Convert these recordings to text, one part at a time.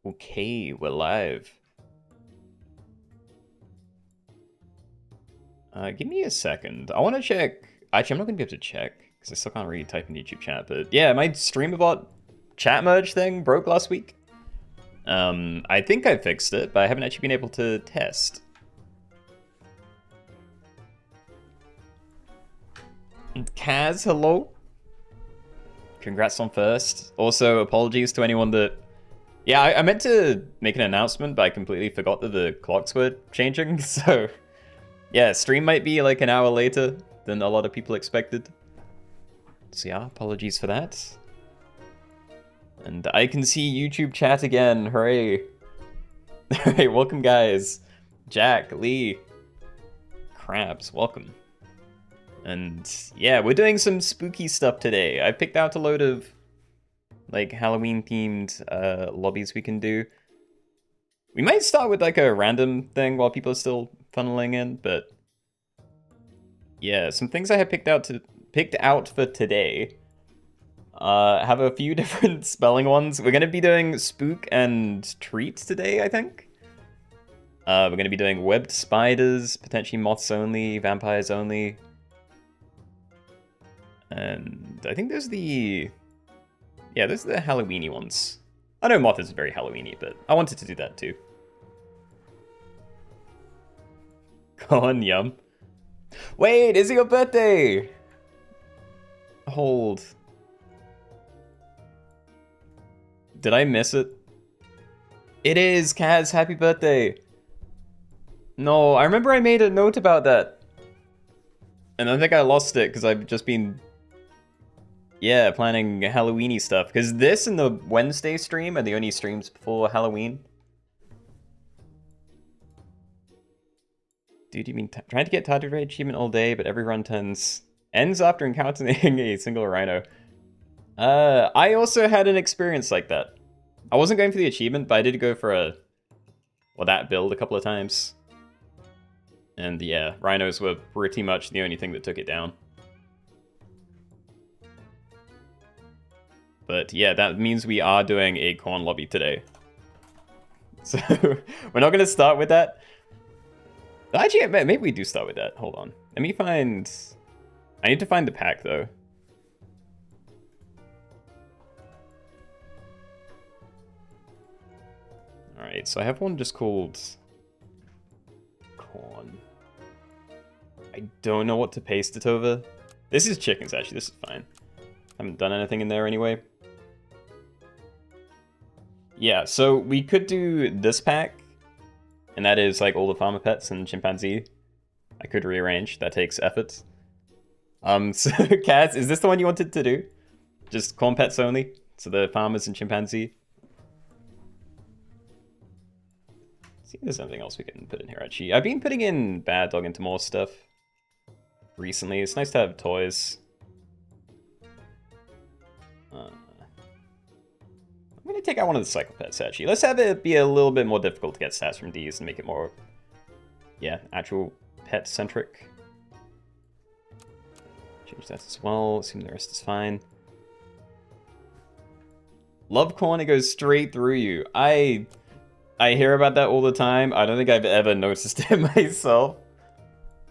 Okay, we're live. Give me a second. I want to check. Actually, I'm not going to be able to check because I still can't really type in YouTube chat. But yeah, my StreamAbot chat merge thing broke last week. I think I fixed it, but I haven't actually been able to test. Kaz, hello. Congrats on first. Also, apologies to anyone that... Yeah, I meant to make an announcement, but I completely forgot that the clocks were changing, so... Yeah, stream might be like an hour later than a lot of people expected. So yeah, apologies for that. And I can see YouTube chat again, hooray. Hey, welcome guys. Jack, Lee, Krabs, welcome. And yeah, we're doing some spooky stuff today. I picked out a load of like Halloween themed lobbies we can do. We might start with like a random thing while people are still funneling in, but yeah, some things I have picked out for today. Have a few different spelling ones. We're gonna be doing spook and treat today, I think. We're gonna be doing webbed spiders, potentially moths only, vampires only. And I think there's the... Yeah, those are the Halloweeny ones. I know moth is very Halloweeny, but I wanted to do that too. Go on, yum. Wait, is it your birthday? Hold. Did I miss it? It is, Kaz, happy birthday. No, I remember I made a note about that. And I think I lost it because I've just been... Yeah, planning Halloweeny stuff. Because this and the Wednesday stream are the only streams before Halloween. Dude, you mean trying to get Target Raid achievement all day, but every run ends after encountering a single rhino. I also had an experience like that. I wasn't going for the achievement, but I did go for that build a couple of times. And yeah, rhinos were pretty much the only thing that took it down. But yeah, that means we are doing a corn lobby today. So we're not going to start with that. Actually, maybe we do start with that. Hold on. Let me find... I need to find the pack, though. Alright, so I have one just called... Corn. I don't know what to paste it over. This is chickens, actually. This is fine. Haven't done anything in there anyway. Yeah, so we could do this pack. And that is like all the farmer pets and chimpanzee. I could rearrange. That takes effort. So Kaz, is this the one you wanted to do? Just corn pets only? So the farmers and chimpanzee? Let's see if there's anything else we can put in here actually. I've been putting in Bad Dog into more stuff recently. It's nice to have toys. I'm going to take out one of the cycle pets, actually. Let's have it be a little bit more difficult to get stats from these and make it more, yeah, actual pet-centric. Change that as well. Assume the rest is fine. Love corn, it goes straight through you. I hear about that all the time. I don't think I've ever noticed it myself.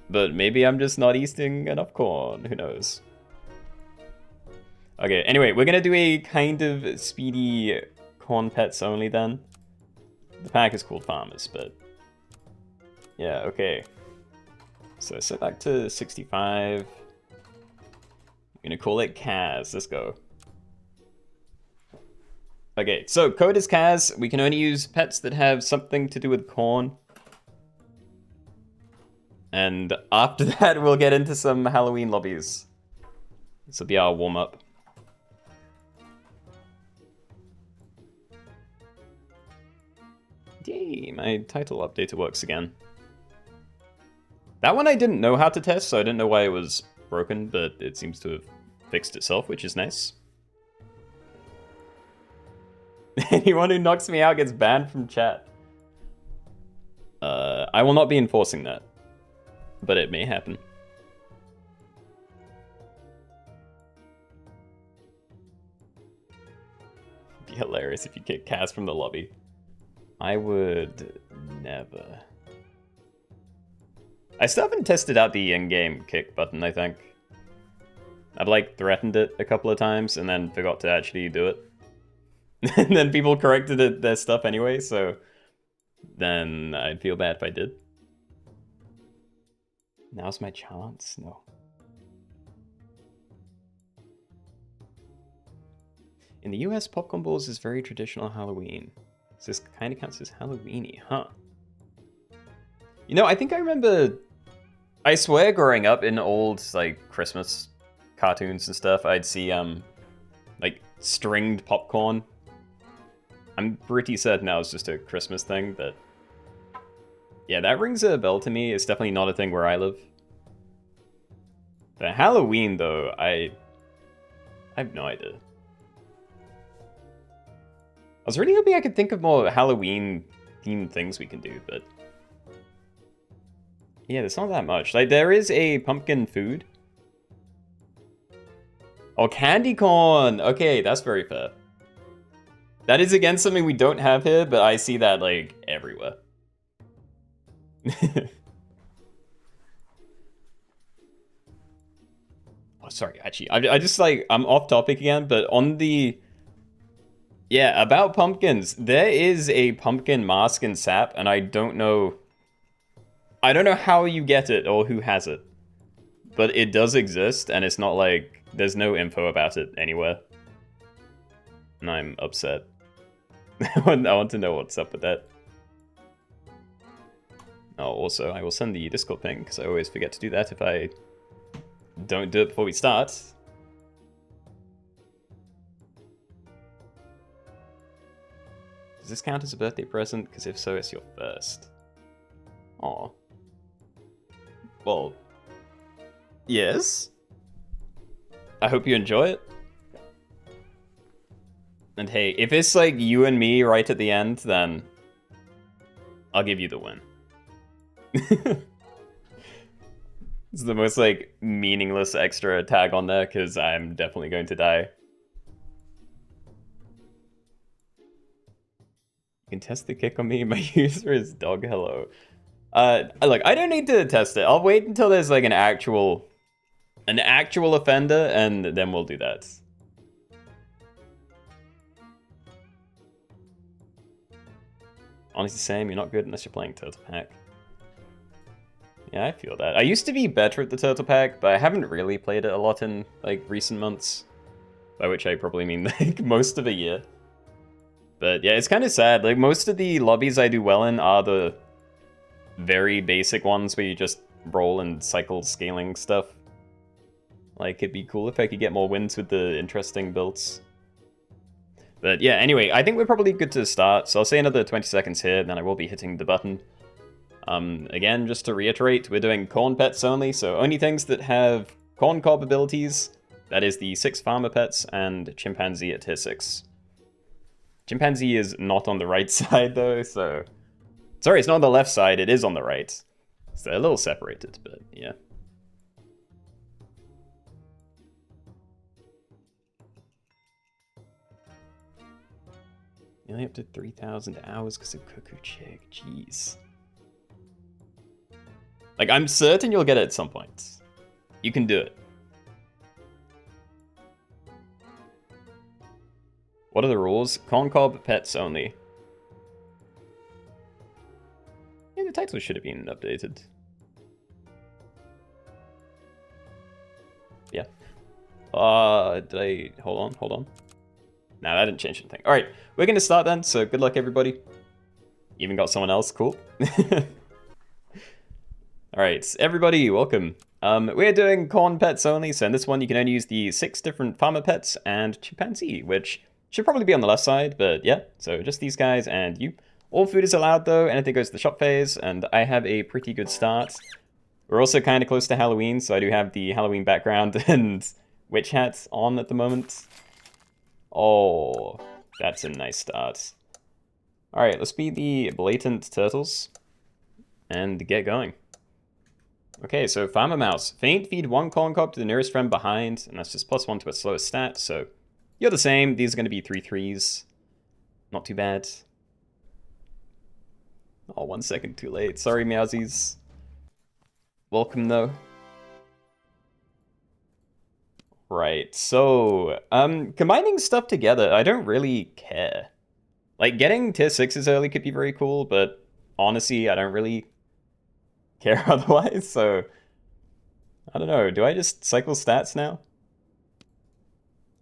But maybe I'm just not eating enough corn. Who knows? Okay, anyway, we're gonna do a kind of speedy corn pets only then. The pack is called Farmers, but... Yeah, okay. So set back to 65. I'm gonna call it Kaz. Let's go. Okay, so code is Kaz. We can only use pets that have something to do with corn. And after that, we'll get into some Halloween lobbies. This will be our warm-up. Yay, my title updater works again. That one I didn't know how to test, so I didn't know why it was broken, but it seems to have fixed itself, which is nice. Anyone who knocks me out gets banned from chat. I will not be enforcing that, but it may happen. It'd be hilarious if you kick Kaz from the lobby. I would never. I still haven't tested out the in-game kick button, I think. I've like threatened it a couple of times and then forgot to actually do it. And then people corrected their stuff anyway, so then I'd feel bad if I did. Now's my chance? No. In the US, popcorn balls is very traditional Halloween. So this kind of counts as Halloweeny, huh? You know, I think I remember... I swear growing up in old, like, Christmas cartoons and stuff, I'd see, like, stringed popcorn. I'm pretty certain that was just a Christmas thing, but... Yeah, that rings a bell to me. It's definitely not a thing where I live. But Halloween, though, I have no idea. I was really hoping I could think of more Halloween-themed things we can do, but... Yeah, there's not that much. Like, there is a pumpkin food. Oh, candy corn! Okay, that's very fair. That is, again, something we don't have here, but I see that, like, everywhere. Oh, sorry, actually, I just, like, I'm off topic again, but on the... Yeah, about pumpkins, there is a pumpkin mask in SAP, and I don't know how you get it or who has it. But it does exist, and it's not like there's no info about it anywhere. And I'm upset. I want to know what's up with that. Oh, also, I will send the Discord ping, because I always forget to do that if I don't do it before we start. Does this count as a birthday present? Because if so, it's your first. Aw. Well, yes. I hope you enjoy it. And hey, if it's like you and me right at the end, then I'll give you the win. It's the most like meaningless extra tag on there because I'm definitely going to die. You can test the kick on me. My user is dog hello. Look, I don't need to test it. I'll wait until there's like an actual offender, and then we'll do that. Honestly, same. You're not good unless you're playing Turtle Pack. Yeah, I feel that. I used to be better at the Turtle Pack, but I haven't really played it a lot in like recent months. By which I probably mean like most of a year. But yeah, it's kind of sad. Like most of the lobbies I do well in are the very basic ones where you just roll and cycle scaling stuff. Like it'd be cool if I could get more wins with the interesting builds. But yeah, anyway, I think we're probably good to start. So I'll say another 20 seconds here, then I will be hitting the button. Again, just to reiterate, we're doing corn pets only, so only things that have corn cob abilities. That is the 6 farmer pets and chimpanzee at tier 6. Chimpanzee is not on the right side though, so... Sorry, it's not on the left side, it is on the right. So they're a little separated, but yeah. Nearly up to 3,000 hours because of Cuckoo Chick, jeez. Like, I'm certain you'll get it at some point. You can do it. What are the rules? Corn cob pets only. Yeah, the title should have been updated. Yeah. Did I... Hold on. Nah, that didn't change anything. Alright, we're gonna start then, so good luck everybody. Even got someone else, cool. Alright, everybody, welcome. We're doing corn pets only, so in this one you can only use the 6 different farmer pets and chimpanzee, which should probably be on the left side, but yeah, so just these guys and you. All food is allowed though, anything goes to the shop phase, and I have a pretty good start. We're also kind of close to Halloween, so I do have the Halloween background and witch hat on at the moment. Oh, that's a nice start. Alright, let's be the blatant turtles and get going. Okay, so Farmer Mouse. Faint, feed 1 corn cob to the nearest friend behind, and that's just +1 to a slowest stat, so you're the same. These are going to be 3 3s. Not too bad. Oh, 1 second too late. Sorry, Meowsies. Welcome, though. Right, so, combining stuff together, I don't really care. Like, getting tier 6s early could be very cool, but honestly, I don't really care otherwise, so... I don't know, do I just cycle stats now?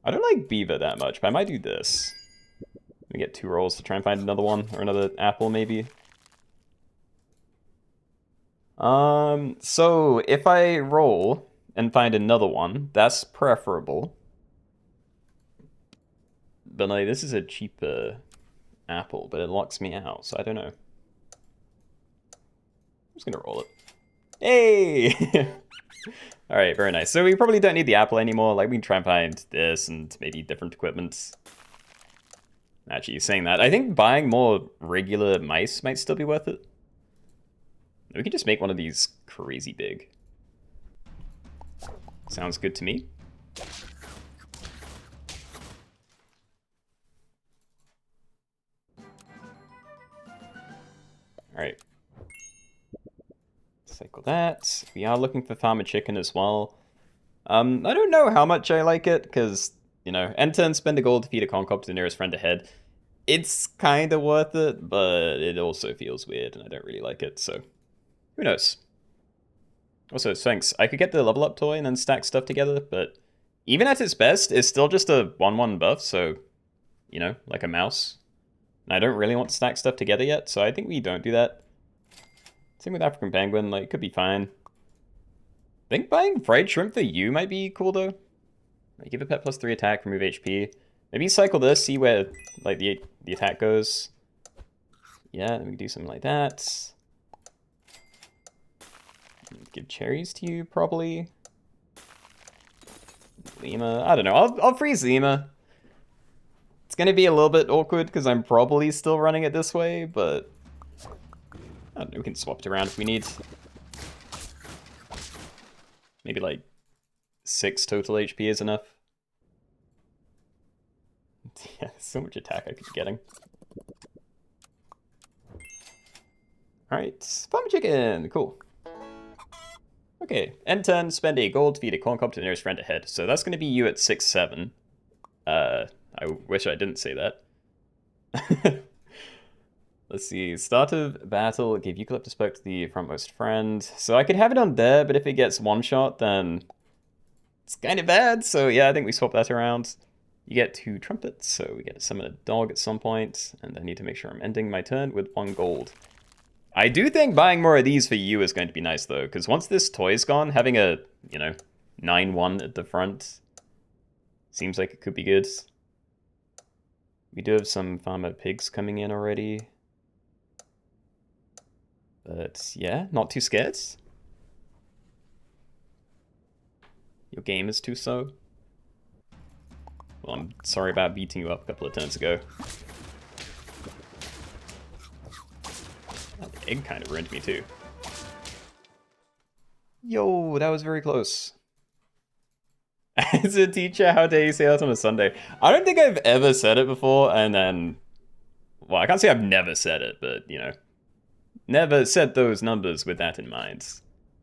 I don't like Beaver that much, but I might do this. Let me get 2 rolls to try and find another one, or another apple, maybe. So if I roll and find another one, that's preferable. But like, this is a cheaper apple, but it locks me out, so I don't know. I'm just gonna roll it. Hey! Alright, very nice. So we probably don't need the apple anymore. Like, we can try and find this and maybe different equipment. Actually, saying that, I think buying more regular mice might still be worth it. We could just make one of these crazy big. Sounds good to me. Alright. Cycle that. We are looking for farmer chicken as well. I don't know how much I like it, because, you know, enter and spend a gold to feed a concob to the nearest friend ahead. It's kind of worth it, but it also feels weird, and I don't really like it, so who knows. Also, thanks. I could get the level up toy and then stack stuff together, but even at its best, it's still just a 1/1 buff, so, you know, like a mouse. And I don't really want to stack stuff together yet, so I think we don't do that. Same with African Penguin, like, could be fine. I think buying fried shrimp for you might be cool, though. Like, give a pet +3 attack, remove HP. Maybe cycle this, see where, like, the attack goes. Yeah, then we can do something like that. Give cherries to you, probably. Lima, I don't know. I'll freeze Lima. It's gonna be a little bit awkward because I'm probably still running it this way, but I don't know, we can swap it around if we need. Maybe like 6 total HP is enough. Yeah, so much attack I could be getting. Alright, farm chicken, cool. Okay, end turn, spend a gold to feed a corn cob to the nearest friend ahead. So that's gonna be you at 6-7. I wish I didn't say that. Let's see, start of battle, give Eucalyptus Perk to the frontmost friend. So I could have it on there, but if it gets one shot, then it's kind of bad. So yeah, I think we swap that around. You get 2 trumpets, so we get to summon a dog at some point, and I need to make sure I'm ending my turn with 1 gold. I do think buying more of these for you is going to be nice, though, because once this toy's gone, having a, you know, 9/1 at the front seems like it could be good. We do have some farmer pigs coming in already. But yeah, not too scared. Your game is too slow. Well, I'm sorry about beating you up a couple of turns ago. That egg kind of ruined me too. Yo, that was very close. As a teacher, how dare you say that on a Sunday? I don't think I've ever said it before, and then... Well, I can't say I've never said it, but, you know. Never said those numbers with that in mind.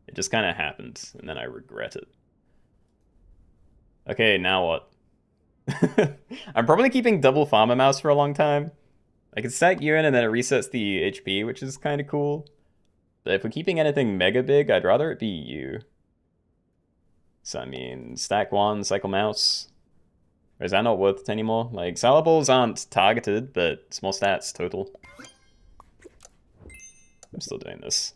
It just kind of happened, and then I regret it. Okay, now what? I'm probably keeping double Farmer Mouse for a long time. I can stack you in and then it resets the HP, which is kind of cool. But if we're keeping anything mega big, I'd rather it be you. So, I mean, stack 1, cycle mouse. Or is that not worth it anymore? Like, Salables aren't targeted, but small stats total. I'm still doing this.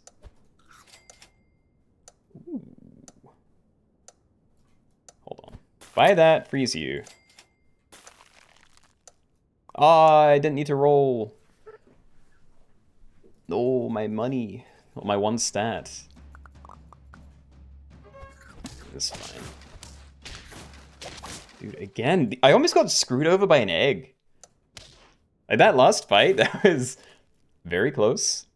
Ooh. Hold on. Buy that, freeze you. Oh, I didn't need to roll. Oh, my money. Oh, my 1 stat. It's fine. Dude, again, I almost got screwed over by an egg. Like, that last fight, that was very close.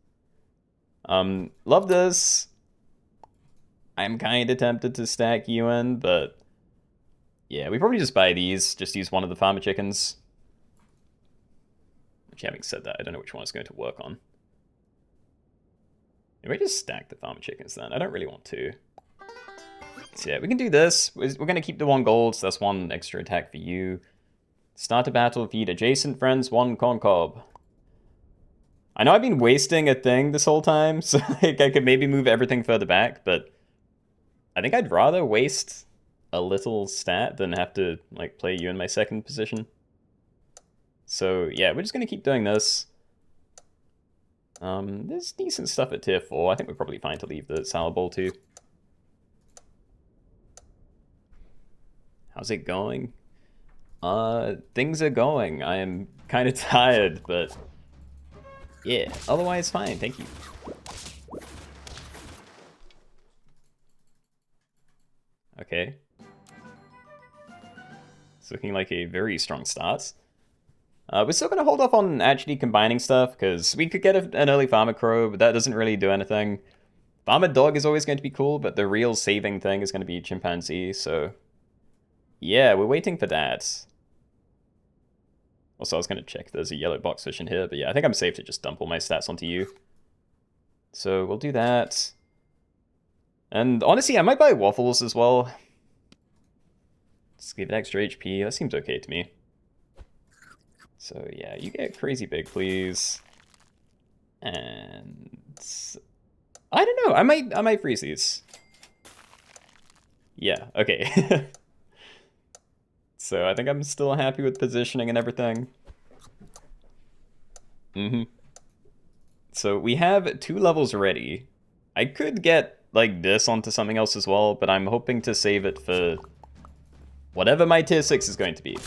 Love this. I'm kind of tempted to stack you in, but yeah, we probably just buy these. Just use one of the farmer chickens. Which, having said that, I don't know which one it's going to work on. Maybe I just stack the farmer chickens then. I don't really want to. So yeah, we can do this. We're going to keep the 1 gold, so that's 1 extra attack for you. Start a battle, feed adjacent friends 1 corn cob. I know I've been wasting a thing this whole time, so like, I could maybe move everything further back, but I think I'd rather waste a little stat than have to like play you in my second position. So yeah, we're just going to keep doing this. There's decent stuff at tier 4. I think we're probably fine to leave the salad bowl too. How's it going? Things are going. I am kind of tired, but yeah, otherwise fine, thank you. Okay. It's looking like a very strong start. We're still going to hold off on actually combining stuff, because we could get an early Farmer Crow, but that doesn't really do anything. Farmer Dog is always going to be cool, but the real saving thing is going to be Chimpanzee, so yeah, we're waiting for that. Also, I was going to check if there's a yellow box fish in here, but yeah, I think I'm safe to just dump all my stats onto you. So we'll do that. And honestly, I might buy waffles as well. Just give it extra HP, that seems okay to me. So yeah, you get crazy big, please. And I don't know, I might freeze these. Yeah, okay. So I think I'm still happy with positioning and everything. So we have 2 levels ready. I could get like this onto something else as well, but I'm hoping to save it for whatever my tier 6 is going to be.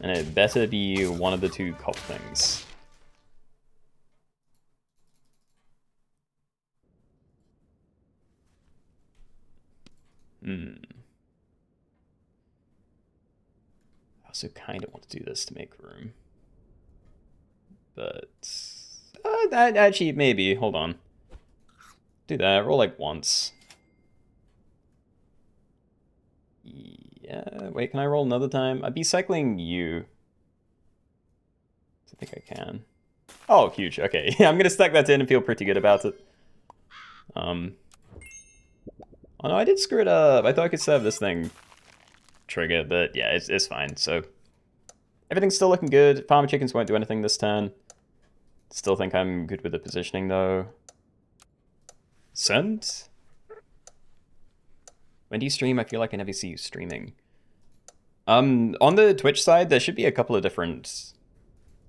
And it better be one of the 2 cop things. I also kind of want to do this to make room. But that actually, maybe, hold on. Do that, roll like once. Yeah, wait, can I roll another time? I'd be cycling you. I think I can. Oh, huge, okay. I'm gonna stack that in and feel pretty good about it. Oh no, I did screw it up. I thought I could still have this thing trigger, but yeah, it's fine. So everything's still looking good. Farmer chickens won't do anything this turn. Still think I'm good with the positioning though. Send? When do you stream? I feel like I never see you streaming. On the Twitch side, there should be a couple of different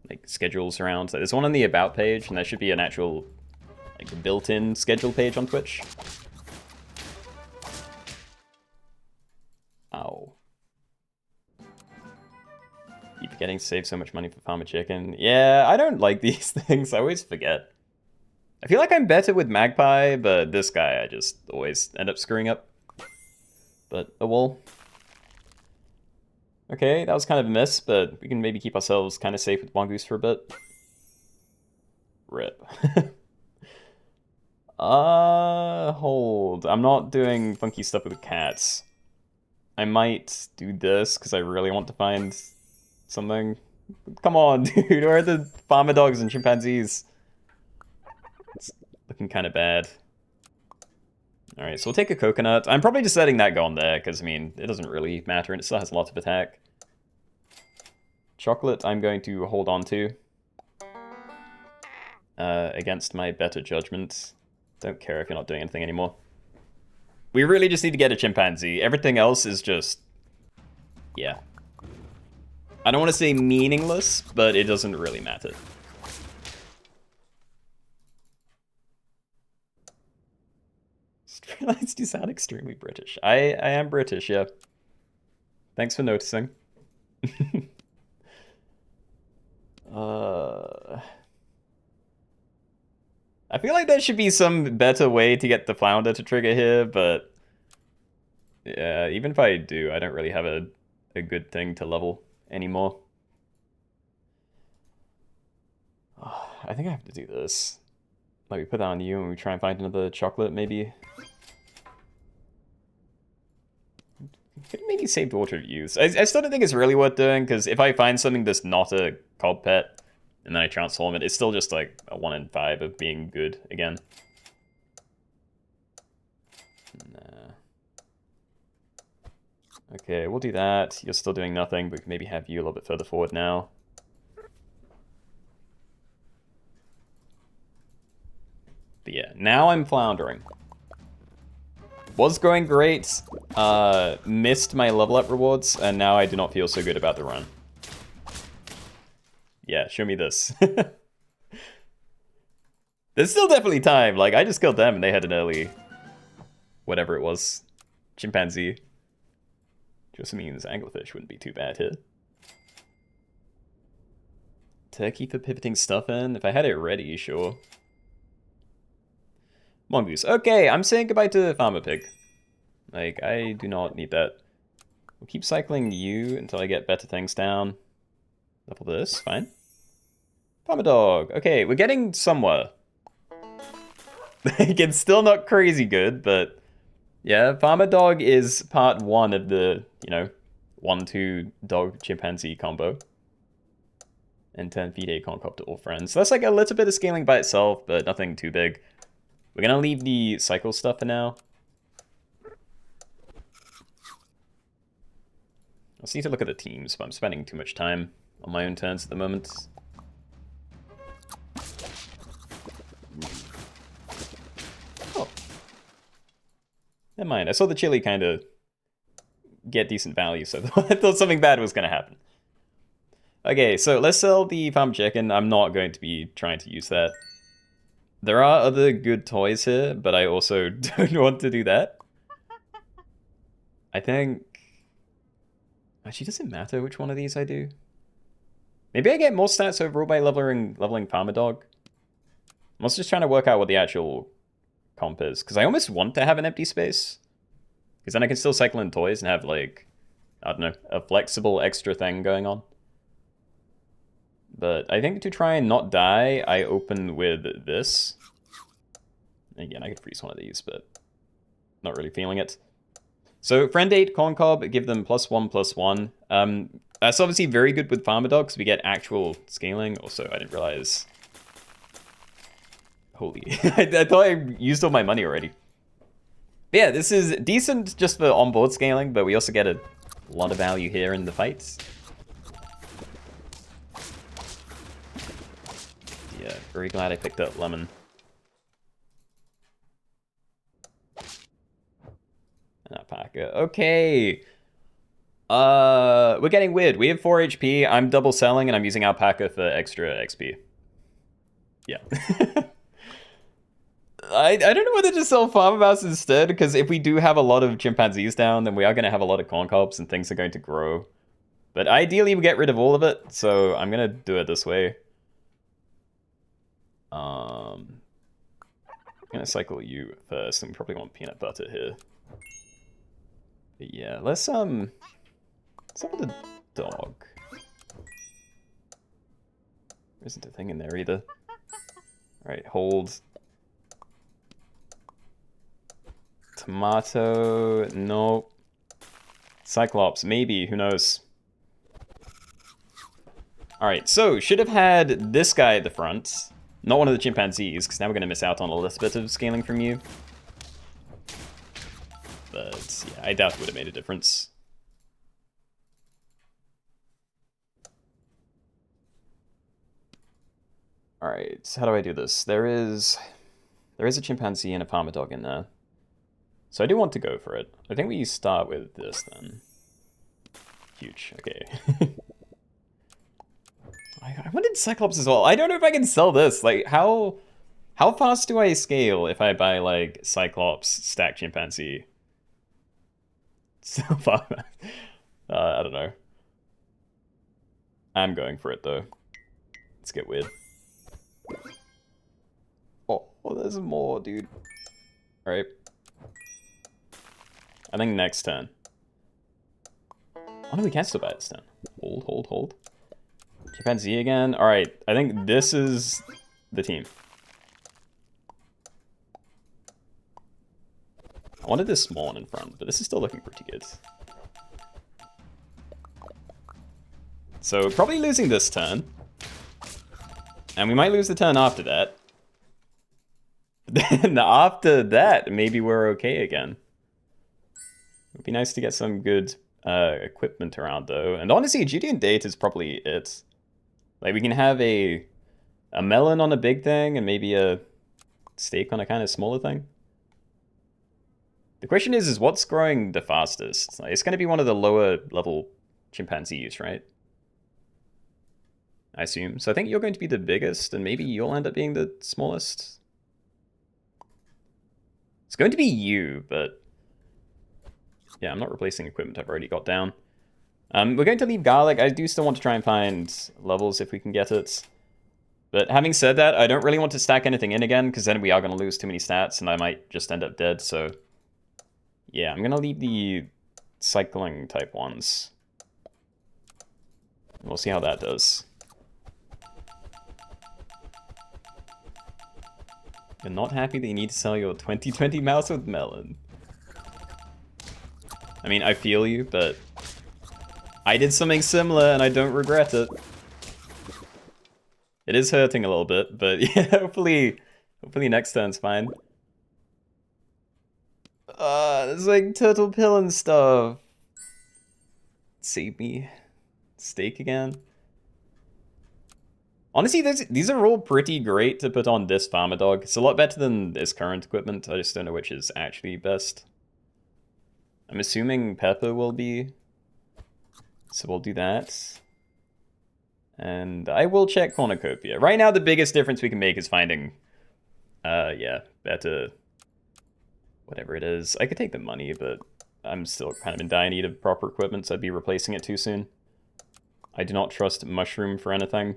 like schedules around. So there's one on the About page, and there should be an actual like built-in schedule page on Twitch. Ow. Keep forgetting to save so much money for Farmer Chicken. Yeah, I don't like these things. I always forget. I feel like I'm better with Magpie, but this guy I just always end up screwing up. But, oh well. Okay, that was kind of a miss, but we can maybe keep ourselves kind of safe with Mongoose for a bit. Rip. Hold. I'm not doing funky stuff with cats. I might do this, because I really want to find something. Come on, dude, where are the farmer dogs and chimpanzees? It's looking kind of bad. Alright, so we'll take a coconut. I'm probably just letting that go on there, because, I mean, it doesn't really matter, and it still has a lot of attack. Chocolate I'm going to hold on to. Against my better judgment. Don't care if you're not doing anything anymore. We really just need to get a chimpanzee. Everything else is just... yeah. I don't want to say meaningless, but it doesn't really matter. Just realized you sound extremely British. I am British, yeah. Thanks for noticing. I feel like there should be some better way to get the flounder to trigger here, but yeah, even if I do, I don't really have a good thing to level anymore. Oh, I think I have to do this. Like, we put that on you and we try and find another chocolate, maybe. Could maybe save Water of Youth. I still don't think it's really worth doing, because if I find something that's not a cob pet, and then I transform it, it's still just like a 1 in 5 of being good again. Nah. Okay, we'll do that. You're still doing nothing, but we can maybe have you a little bit further forward now. But yeah, now I'm floundering. Was going great, missed my level up rewards, and now I do not feel so good about the run. Yeah, show me this. There's still definitely time, like, I just killed them and they had an early... whatever it was. Chimpanzee. Just means anglerfish wouldn't be too bad here. Turkey for pivoting stuff in? If I had it ready, sure. Mongoose. Okay, I'm saying goodbye to Farmer Pig. Like, I do not need that. We'll keep cycling you until I get better things down. Level this, fine. Farmer Dog. Okay, we're getting somewhere. Like, it's still not crazy good, but... yeah, Farmer Dog is part 1 of the, you know, 1-2 dog chimpanzee combo. And 10 feed a corn cob to all friends. So that's like a little bit of scaling by itself, but nothing too big. We're gonna leave the cycle stuff for now. I just need to look at the teams, but I'm spending too much time on my own turns at the moment. Oh. Never mind, I saw the chili kind of get decent value, so I thought something bad was going to happen. Okay, so let's sell the farm chicken. I'm not going to be trying to use that. There are other good toys here, but I also don't want to do that. I think... actually, does it matter which one of these I do? Maybe I get more stats overall by leveling Farmer Dog. I'm also just trying to work out what the actual comp is, because I almost want to have an empty space. Because then I can still cycle in toys and have, like, I don't know, a flexible extra thing going on. But I think to try and not die, I open with this. Again, I could freeze one of these, but not really feeling it. So, friend 8, corn cob, give them +1/+1. That's obviously very good with Farmer Dog, because we get actual scaling. Also, I didn't realize... holy, I thought I used all my money already. But yeah, this is decent just for onboard scaling, but we also get a lot of value here in the fights. Yeah, very glad I picked up Lemon. An alpaca. Okay. We're getting weird. We have 4 HP, I'm double selling, and I'm using alpaca for extra XP. Yeah. I don't know whether to sell Farmer Mouse instead, because if we do have a lot of chimpanzees down, then we are going to have a lot of corn cobs and things are going to grow. But ideally, we get rid of all of it, so I'm going to do it this way. I'm going to cycle you first, and we probably want peanut butter here. But yeah, let's have the dog. There isn't a thing in there either. Alright, hold. Tomato, nope. Cyclops, maybe, who knows. Alright, so, should have had this guy at the front. Not one of the chimpanzees, because now we're going to miss out on a little bit of scaling from you. But, yeah, I doubt it would have made a difference. Alright, so how do I do this? There is a chimpanzee and a Farmer Dog in there. So I do want to go for it. I think we start with this then. Huge, okay. I wanted Cyclops as well. I don't know if I can sell this. Like, how fast do I scale if I buy, like, Cyclops stack chimpanzee? So far, I don't know. I'm going for it, though. Let's get weird. Oh, there's more, dude. Alright. I think next turn. Oh no, we can still buy this turn. Hold. Chimpanzee again. Alright, I think this is the team. I wanted this small one in front, but this is still looking pretty good. So, probably losing this turn. And we might lose the turn after that. Then after that, maybe we're okay again. It'd be nice to get some good equipment around though. And honestly, GD date is probably it. Like we can have a melon on a big thing and maybe a steak on a kind of smaller thing. The question is what's growing the fastest? Like, it's going to be one of the lower level chimpanzees, right? I assume. So I think you're going to be the biggest, and maybe you'll end up being the smallest. It's going to be you, but yeah, I'm not replacing equipment I've already got down. We're going to leave garlic. I do still want to try and find levels if we can get it. But having said that, I don't really want to stack anything in again, because then we are going to lose too many stats, and I might just end up dead, so... Yeah, I'm going to leave the cycling type ones. We'll see how that does. You're not happy that you need to sell your 2020 mouse with melon. I mean, I feel you, but I did something similar and I don't regret it. It is hurting a little bit, but yeah, hopefully next turn's fine. There's like turtle pill and stuff. Save me. Steak again. Honestly, these are all pretty great to put on this farmer dog. It's a lot better than this current equipment. I just don't know which is actually best. I'm assuming pepper will be. So we'll do that. And I will check cornucopia. Right now, the biggest difference we can make is finding, yeah, better, whatever it is. I could take the money, but I'm still kind of in dire need of proper equipment, so I'd be replacing it too soon. I do not trust mushroom for anything.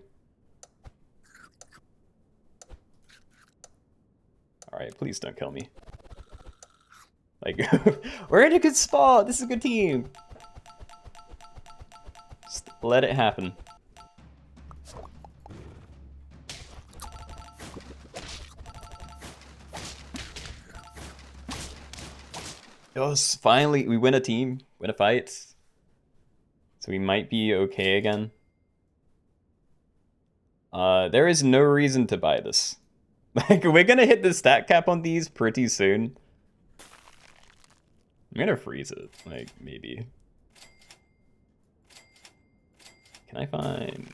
Alright, please don't kill me. Like, we're in a good spot! This is a good team! Just let it happen. Yes, finally, we win a team, win a fight. So we might be okay again. There is no reason to buy this. Like, we're gonna hit the stat cap on these pretty soon. I'm gonna freeze it, like, maybe. Can I find...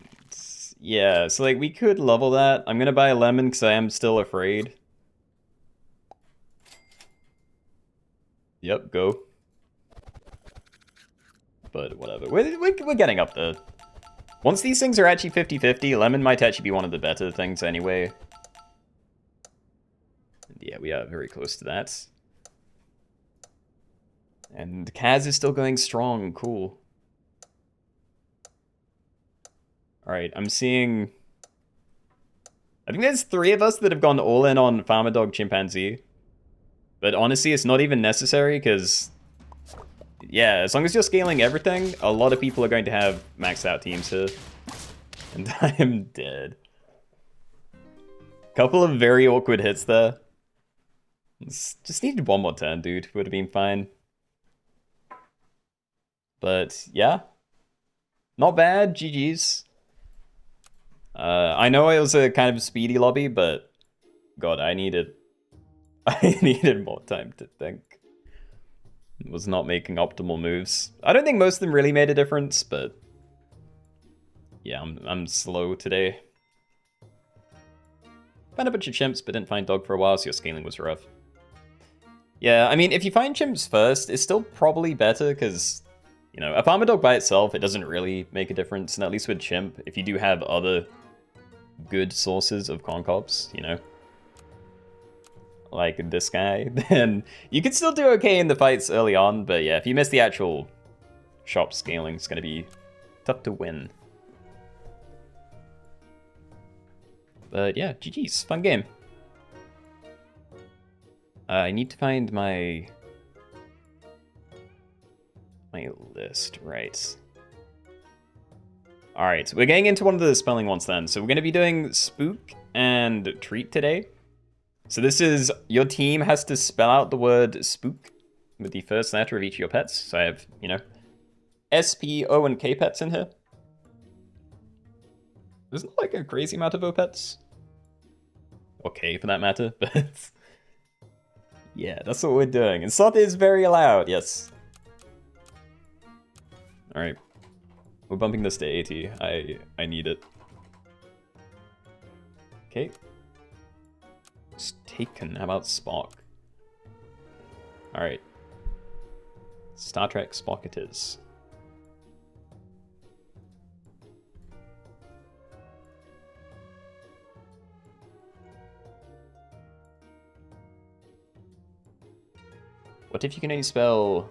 Yeah, so, like, we could level that. I'm gonna buy a lemon because I am still afraid. Yep, go. But whatever. We're getting up there. Once these things are actually 50-50, lemon might actually be one of the better things anyway. And yeah, we are very close to that. And Kaz is still going strong. Cool. Alright, I'm seeing... I think there's 3 of us that have gone all in on Farmer Dog Chimpanzee. But honestly, it's not even necessary, because... Yeah, as long as you're scaling everything, a lot of people are going to have maxed out teams here. And I am dead. Couple of very awkward hits there. Just needed one more turn, dude. Would have been fine. But, yeah. Not bad. GG's. I know it was a kind of speedy lobby, but... God, I needed more time to think. Was not making optimal moves. I don't think most of them really made a difference, but... Yeah, I'm slow today. Found a bunch of chimps, but didn't find dog for a while, so your scaling was rough. Yeah, I mean, if you find chimps first, it's still probably better, because, you know, a farmer dog by itself, it doesn't really make a difference, and at least with chimp, if you do have other good sources of corn cobs, you know, like this guy, then you can still do okay in the fights early on, but yeah, if you miss the actual shop scaling, it's going to be tough to win. But yeah, GG's, fun game. I need to find my list, right. Alright, so we're getting into one of the spelling ones then. So we're going to be doing spook and treat today. So this is, your team has to spell out the word spook with the first letter of each of your pets. So I have, you know, S, P, O, and K pets in here. There's not like a crazy amount of O pets. Or K for that matter, but... Yeah, that's what we're doing. And Sloth is very loud, yes. Alright. We're bumping this to 80. I need it. Okay. It's taken. How about Spock? Alright. Star Trek Spock it is. What if you can only spell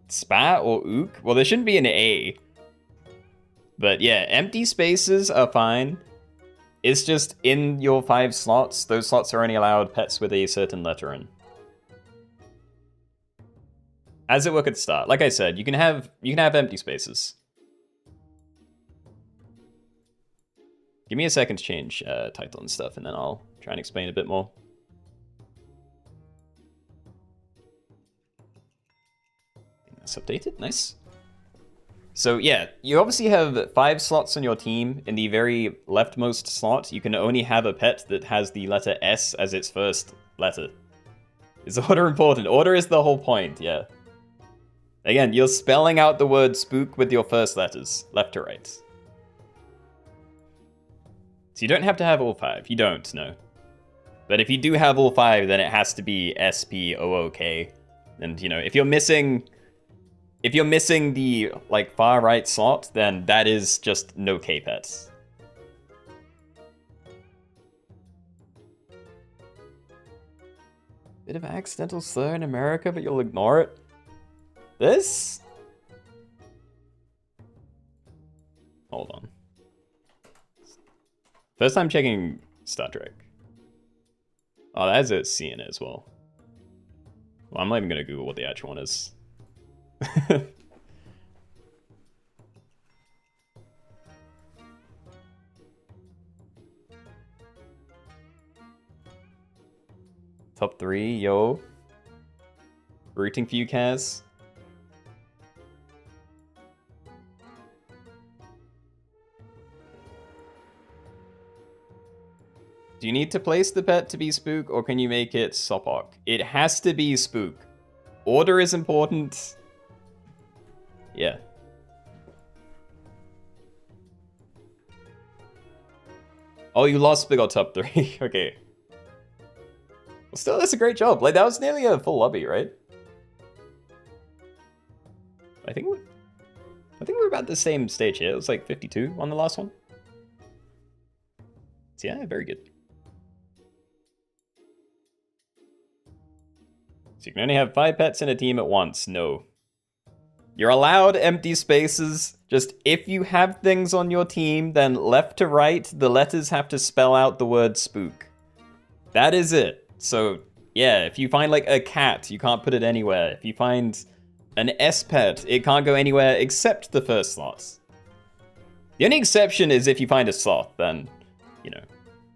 spat or ook? Well, there shouldn't be an A. But yeah, empty spaces are fine. It's just in your 5 slots, those slots are only allowed pets with a certain letter in. As it work at the start. Like I said, you can have empty spaces. Give me a second to change title and stuff, and then I'll try and explain a bit more. That's updated, nice. So yeah, you obviously have 5 slots on your team. In the very leftmost slot, you can only have a pet that has the letter S as its first letter. Is order important? Order is the whole point, yeah. Again, you're spelling out the word spook with your first letters, left to right. So you don't have to have all 5, you don't, no. But if you do have all 5, then it has to be S-P-O-O-K. And, you know, if you're missing the, like, far right slot, then that is just no K-pets. Bit of accidental slur in America, but you'll ignore it. This? Hold on. First time checking Star Trek. Oh, that has a C in it as well. Well, I'm not even gonna Google what the actual one is. Top 3, yo. Rooting for you, Kaz. Do you need to place the pet to be Spook, or can you make it Sopok? It has to be Spook. Order is important. Yeah. Oh, you lost but got top 3. Okay. Well, still, that's a great job. Like, that was nearly a full lobby, right? I think we're about the same stage here. It was like 52 on the last one. So yeah, very good. So you can only have 5 pets in a team at once. No. You're allowed empty spaces. Just if you have things on your team, then left to right, the letters have to spell out the word spook. That is it. So yeah, if you find like a cat, you can't put it anywhere. If you find an S pet, it can't go anywhere except the first slots. The only exception is if you find a sloth, then, you know,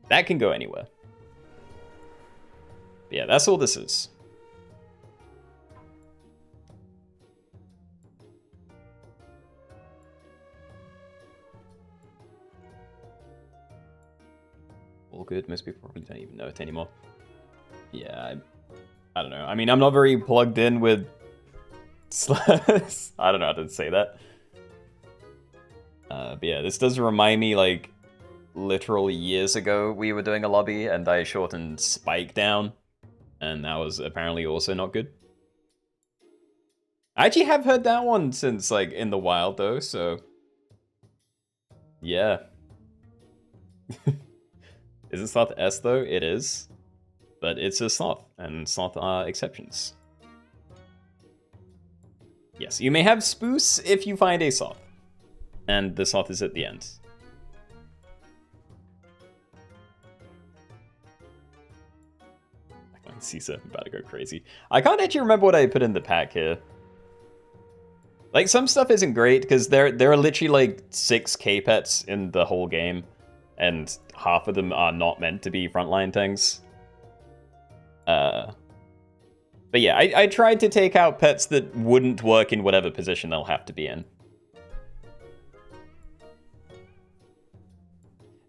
that can go anywhere. But yeah, that's all this is. All good. Most people probably don't even know it anymore. Yeah, I don't know. I mean, I'm not very plugged in with slurs. I don't know how to say that. But yeah, this does remind me, like, literally years ago we were doing a lobby and I shortened Spike down. And that was apparently also not good. I actually have heard that one since, like, in the wild, though, so... yeah. Isn't sloth S, though? It is. But it's a sloth, and sloth are exceptions. Yes, you may have spoos if you find a sloth. And the sloth is at the end. I can see something about to go crazy. I can't actually remember what I put in the pack here. Like, some stuff isn't great, because there are literally, like, 6 K-pets in the whole game. And half of them are not meant to be frontline things. But yeah, I tried to take out pets that wouldn't work in whatever position they'll have to be in.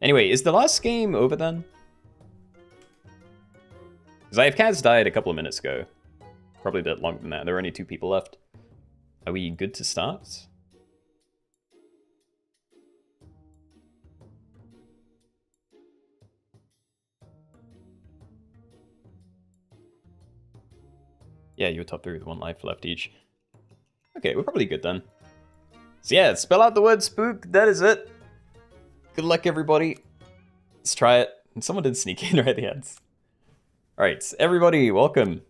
Anyway, is the last game over then? Because I have Kaz died a couple of minutes ago. Probably a bit longer than that. There are only 2 people left. Are we good to start? Yeah, you're top 3 with 1 life left each. Okay, we're probably good then. So yeah, spell out the word spook. That is it. Good luck, everybody. Let's try it. And someone did sneak in right at the end. Alright, everybody, welcome.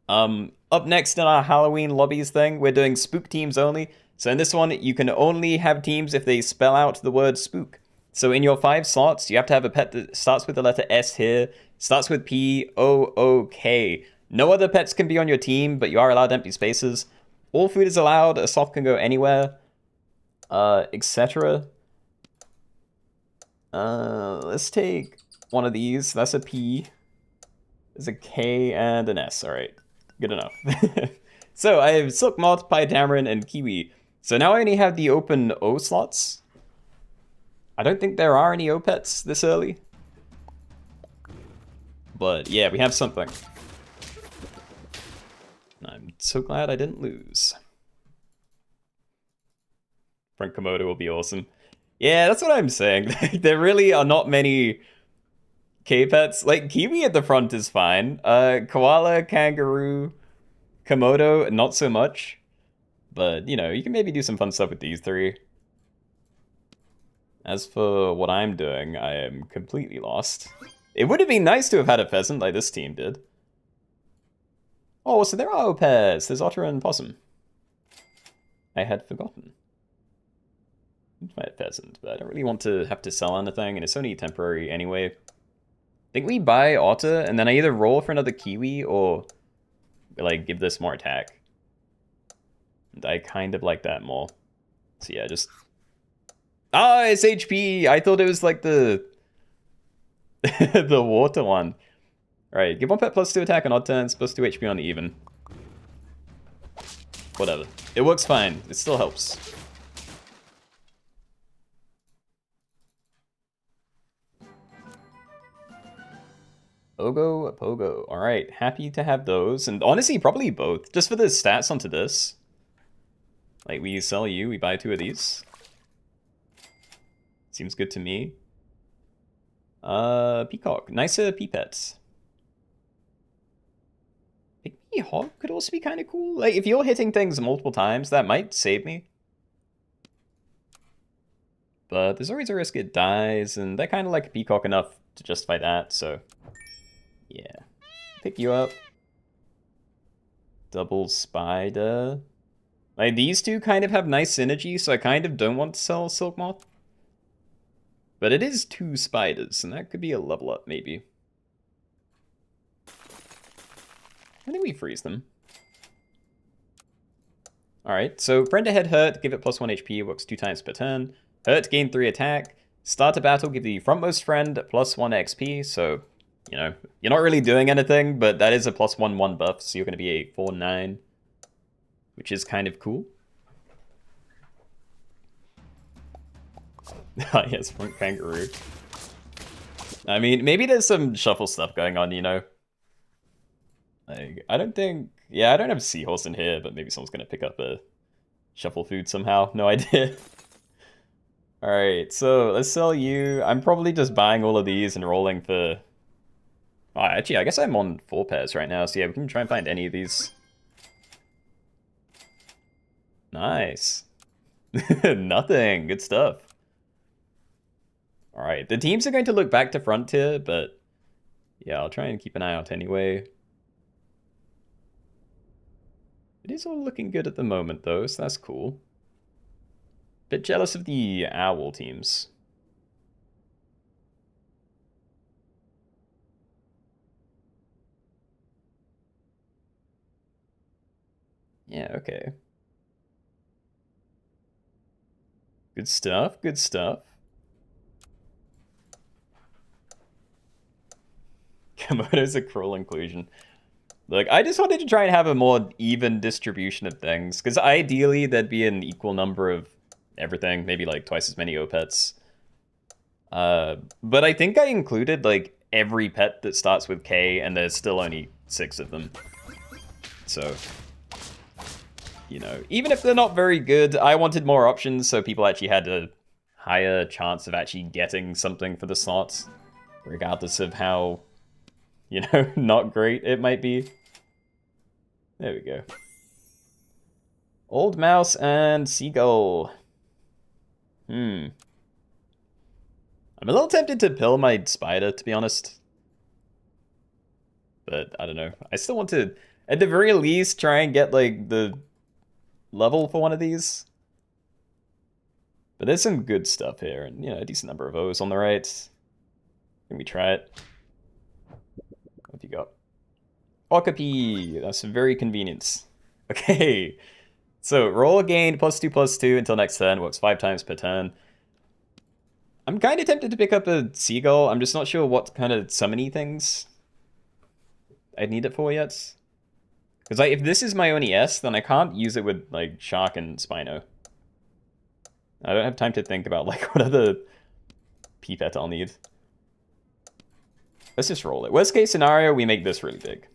Up next in our Halloween lobbies thing, we're doing spook teams only. So in this one, you can only have teams if they spell out the word spook. So in your 5 slots, you have to have a pet that starts with the letter S here, starts with P-O-O-K. No other pets can be on your team, but you are allowed empty spaces. All food is allowed, a sloth can go anywhere, etc. Let's take one of these. That's a P. There's a K and an S. Alright, good enough. So I have Silk Moth, Pydameron, and Kiwi. So now I only have the open O slots. I don't think there are any O pets this early. But yeah, we have something. I'm so glad I didn't lose. Frank Komodo will be awesome. Yeah, that's what I'm saying. There really are not many K-pets. Like, Kiwi at the front is fine. Koala, Kangaroo, Komodo, not so much. But, you know, you can maybe do some fun stuff with these 3. As for what I'm doing, I am completely lost. It would have been nice to have had a pheasant like this team did. Oh, so there are pairs. There's Otter and Possum. I had forgotten. My pheasant, but I don't really want to have to sell anything, and it's only temporary anyway. I think we buy Otter, and then I either roll for another Kiwi, or like give this more attack. And I kind of like that more. So yeah, just... Ah, it's HP! I thought it was like the... the water one. Alright, give 1 pet +2 attack on odd turns, +2 HP on even. Whatever. It works fine. It still helps. Pogo, Pogo. Alright, happy to have those. And honestly, probably both. Just for the stats onto this. Like, we sell you, we buy 2 of these. Seems good to me. Peacock. Nicer Peepets. Pygmy Hog could also be kind of cool. Like, if you're hitting things multiple times, that might save me. But there's always a risk it dies, and they're kind of like a Peacock enough to justify that, so... Yeah. Pick you up. Double Spider. Like, these 2 kind of have nice synergy, so I kind of don't want to sell Silk Moth. But it is 2 spiders, and that could be a level up, maybe. I think we freeze them. Alright, so Friend Ahead Hurt, give it +1 HP, works 2 times per turn. Hurt, gain 3 attack. Start a battle, give the frontmost friend +1 XP, so, you know, you're not really doing anything, but that is a +1/1 buff, so you're going to be a 4/9, which is kind of cool. Yes, front Kangaroo. I mean, maybe there's some shuffle stuff going on, you know? Like, I don't think... Yeah, I don't have Seahorse in here, but maybe someone's gonna pick up a shuffle food somehow. No idea. Alright, so let's sell you. I'm probably just buying all of these and rolling for... Oh, actually, I guess I'm on 4 pairs right now, so yeah, we can try and find any of these. Nice. Nothing. Good stuff. Alright, the teams are going to look back to Frontier, but yeah, I'll try and keep an eye out anyway. It is all looking good at the moment, though, so that's cool. Bit jealous of the Owl teams. Yeah, okay. Good stuff, good stuff. Komodo's a cruel inclusion. Look, I just wanted to try and have a more even distribution of things, because ideally there'd be an equal number of everything, maybe like twice as many O-Pets. But I think I included like every pet that starts with K, and there's still only 6 of them. So, you know, even if they're not very good, I wanted more options so people actually had a higher chance of actually getting something for the slots, regardless of how, you know, not great it might be. There we go. Old mouse and seagull. I'm a little tempted to pill my spider, to be honest. But I don't know. I still want to, at the very least, try and get like the level for one of these. But there's some good stuff here, and you know, a decent number of O's on the right. Can we try it? What have you got? Okapi! That's very convenient. Okay. So, roll gain +2/+2 until next turn. Works 5 times per turn. I'm kind of tempted to pick up a seagull. I'm just not sure what kind of summony things I'd need it for yet. Because like, if this is my only S, then I can't use it with like Shark and Spino. I don't have time to think about like what other P-Pet I'll need. Let's just roll it. Worst case scenario, we make this really big.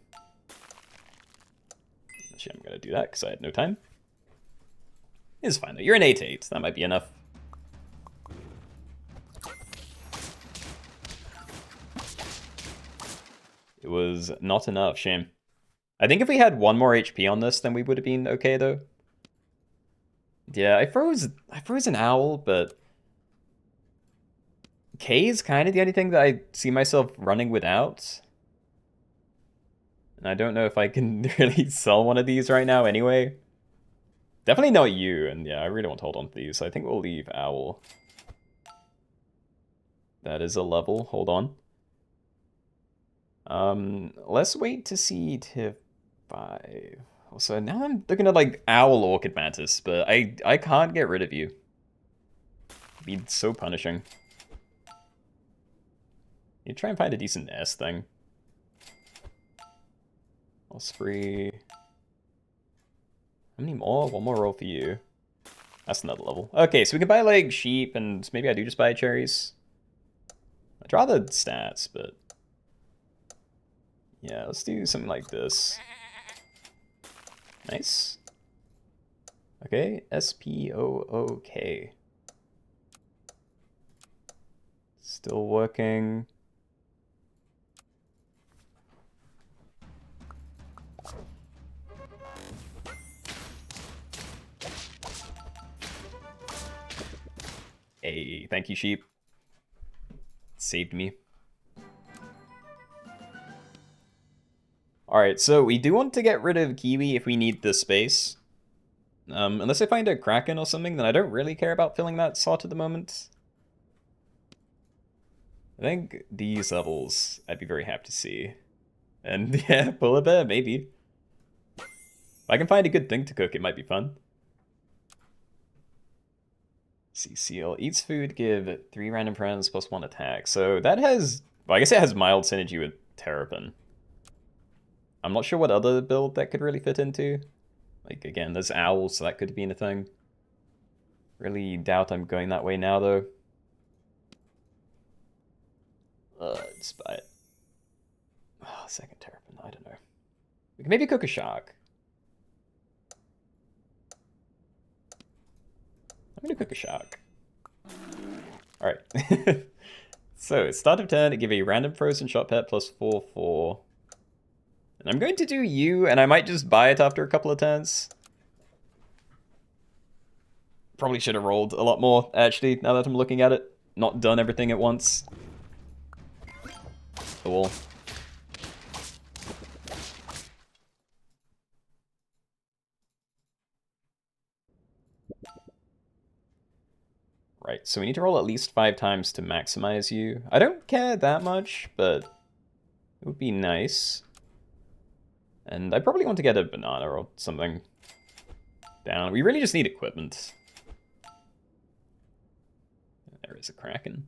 Actually, I'm going to do that because I had no time. It's fine though. You're an 8/8. That might be enough. It was not enough. Shame. I think if we had 1 more HP on this, then we would have been okay though. Yeah, I froze an owl, but K is kind of the only thing that I see myself running without. And I don't know if I can really sell one of these right now anyway. Definitely not you, and yeah, I really want to hold on to these. So I think we'll leave owl. That is a level. Hold on. Let's wait to see tier 5. Also, now I'm looking at like owl orchid mantis, but I can't get rid of you. It'd be so punishing. You try and find a decent S thing. Osprey. How many more? 1 more roll for you. That's another level. Okay, so we can buy like sheep, and maybe I do just buy cherries. I'd rather stats, but yeah, let's do something like this. Nice. Okay, SPOOK. Still working. Hey, thank you, sheep. Saved me. Alright, so we do want to get rid of Kiwi if we need the space. Unless I find a Kraken or something, then I don't really care about filling that slot at the moment. I think these levels I'd be very happy to see. And yeah, Polar Bear, maybe. If I can find a good thing to cook, it might be fun. Sea Seal. Eats food, give 3 random friends plus 1 attack. So that has... Well, I guess it has mild synergy with Terrapin. I'm not sure what other build that could really fit into. Like, again, there's owls, so that could be a thing. Really doubt I'm going that way now, though. Let's buy it. Oh, second Terrapin, I don't know. We can maybe cook a shark. I'm gonna cook a shark. Alright. So, start of turn, give a random frozen shot pet plus 4/4. And I'm going to do you, and I might just buy it after a couple of turns. Probably should have rolled a lot more, actually, now that I'm looking at it. Not done everything at once. Cool. Right, so we need to roll at least 5 times to maximize you. I don't care that much, but it would be nice. And I probably want to get a banana or something down. We really just need equipment. There is a Kraken.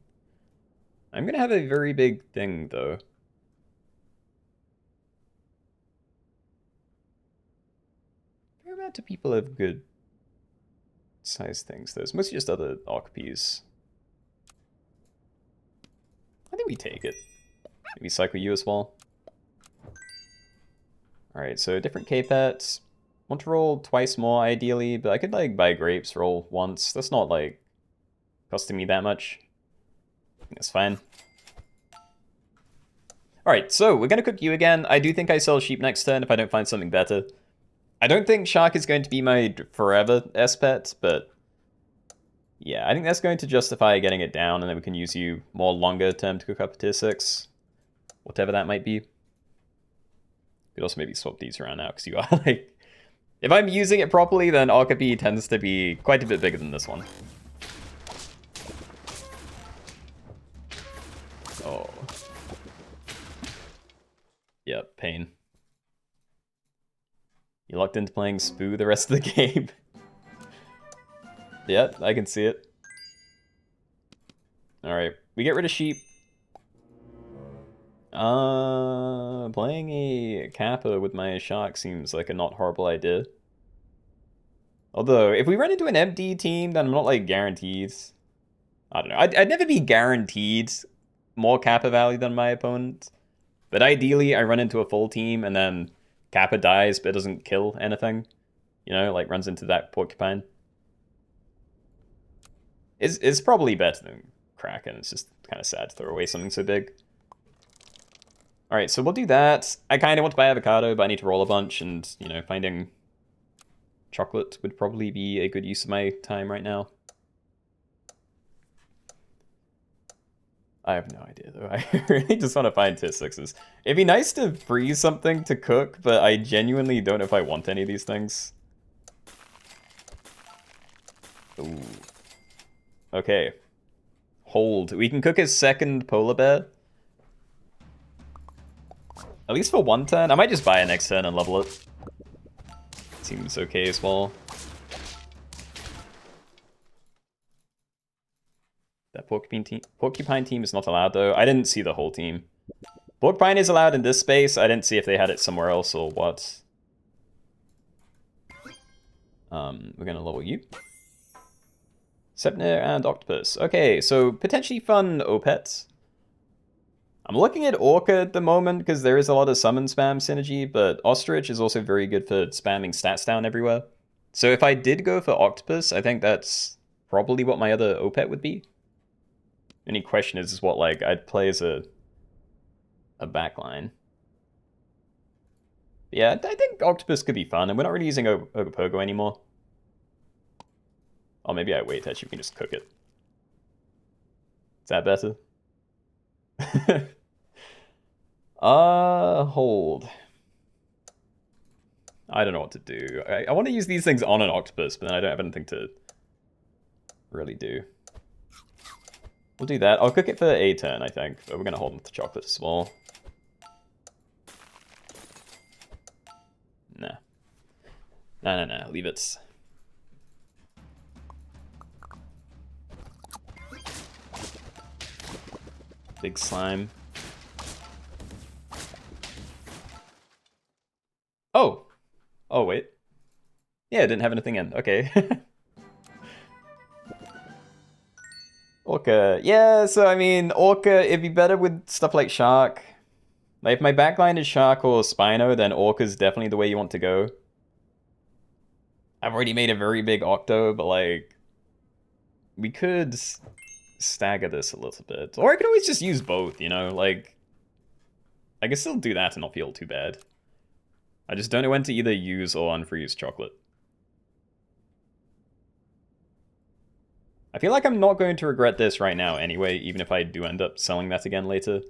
I'm gonna have a very big thing, though. Fair amount of people have good size things. There's mostly just other Okpies. I think we take it. Maybe cycle you as well. Alright, so different K-Pets. Want to roll twice more, ideally, but I could, like, buy grapes, roll once. That's not, like, costing me that much. I think that's fine. Alright, so we're gonna cook you again. I do think I sell sheep next turn if I don't find something better. I don't think Shark is going to be my forever S-Pet, but yeah, I think that's going to justify getting it down, and then we can use you more longer term to cook up a tier 6. Whatever that might be. Could also maybe swap these around now, because you are like... If I'm using it properly, then Okapi tends to be quite a bit bigger than this one. Oh. Yep, pain. You locked into playing Spoo the rest of the game. Yep, I can see it. Alright, we get rid of sheep. Playing a Kappa with my Shark seems like a not horrible idea. Although, if we run into an empty team, then I'm not, like, guaranteed. I don't know. I'd never be guaranteed more Kappa value than my opponent. But ideally, I run into a full team, and then Kappa dies, but doesn't kill anything. You know, like, runs into that Porcupine. It's probably better than Kraken. It's just kind of sad to throw away something so big. Alright, so we'll do that. I kind of want to buy avocado, but I need to roll a bunch, and, you know, finding chocolate would probably be a good use of my time right now. I have no idea, though. I really just want to find tier 6s. It'd be nice to freeze something to cook, but I genuinely don't know if I want any of these things. Ooh. Okay. Hold. We can cook a second polar bear. At least for one turn. I might just buy it next turn and level it. Seems okay as well. That Porcupine team is not allowed, though. I didn't see the whole team. Porcupine is allowed in this space. I didn't see if they had it somewhere else or what. We're going to level you. Sepnir and Octopus. Okay, so potentially fun Opets. I'm looking at Orca at the moment because there is a lot of summon spam synergy, but Ostrich is also very good for spamming stats down everywhere. So if I did go for Octopus, I think that's probably what my other Opet would be. Any question is what, like, I'd play as a backline. Yeah, I think Octopus could be fun, and we're not really using Ogopogo anymore. Or maybe I wait, actually, we can just cook it. Is that better? Hold. I don't know what to do. I want to use these things on an Octopus, but then I don't have anything to really do. We'll do that. I'll cook it for a turn, I think, but we're going to hold with the chocolate as well. Nah. Nah, leave it. Big slime. Oh! Oh, wait. Yeah, I didn't have anything in. Okay. Orca. Yeah, so I mean, Orca, it'd be better with stuff like Shark. Like, if my backline is Shark or Spino, then Orca's definitely the way you want to go. I've already made a very big Octo, but like, we could stagger this a little bit. Or I could always just use both, you know? Like, I can still do that and not feel too bad. I just don't know when to either use or unfreeze chocolate. I feel like I'm not going to regret this right now anyway, even if I do end up selling that again later.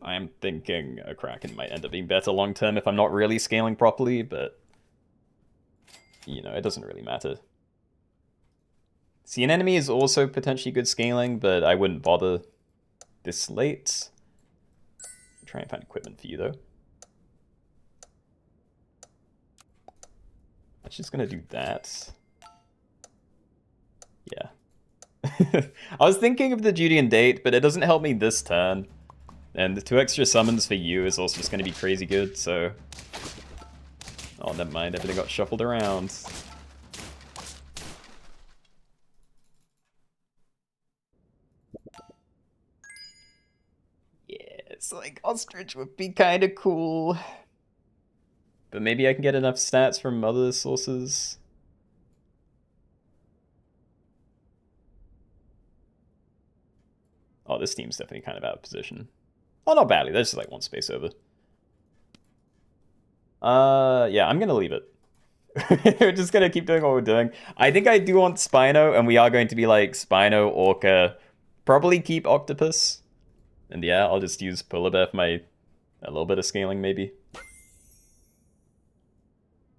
I'm thinking a Kraken might end up being better long term if I'm not really scaling properly, but you know, it doesn't really matter. See, an enemy is also potentially good scaling, but I wouldn't bother this late. Try and find equipment for you, though. I'm just gonna do that. Yeah. I was thinking of the duty and date, but it doesn't help me this turn. And the 2 extra summons for you is also just going to be crazy good, so... Oh, never mind, everything got shuffled around. Yeah, it's like Ostrich would be kind of cool. But maybe I can get enough stats from other sources. Oh, this team's definitely kind of out of position. Oh, not badly. There's just like one space over. Yeah, I'm gonna leave it. We're just gonna keep doing what we're doing. I think I do want Spino, and we are going to be like Spino, Orca, probably keep Octopus. And yeah, I'll just use Polar Bear for a little bit of scaling, maybe.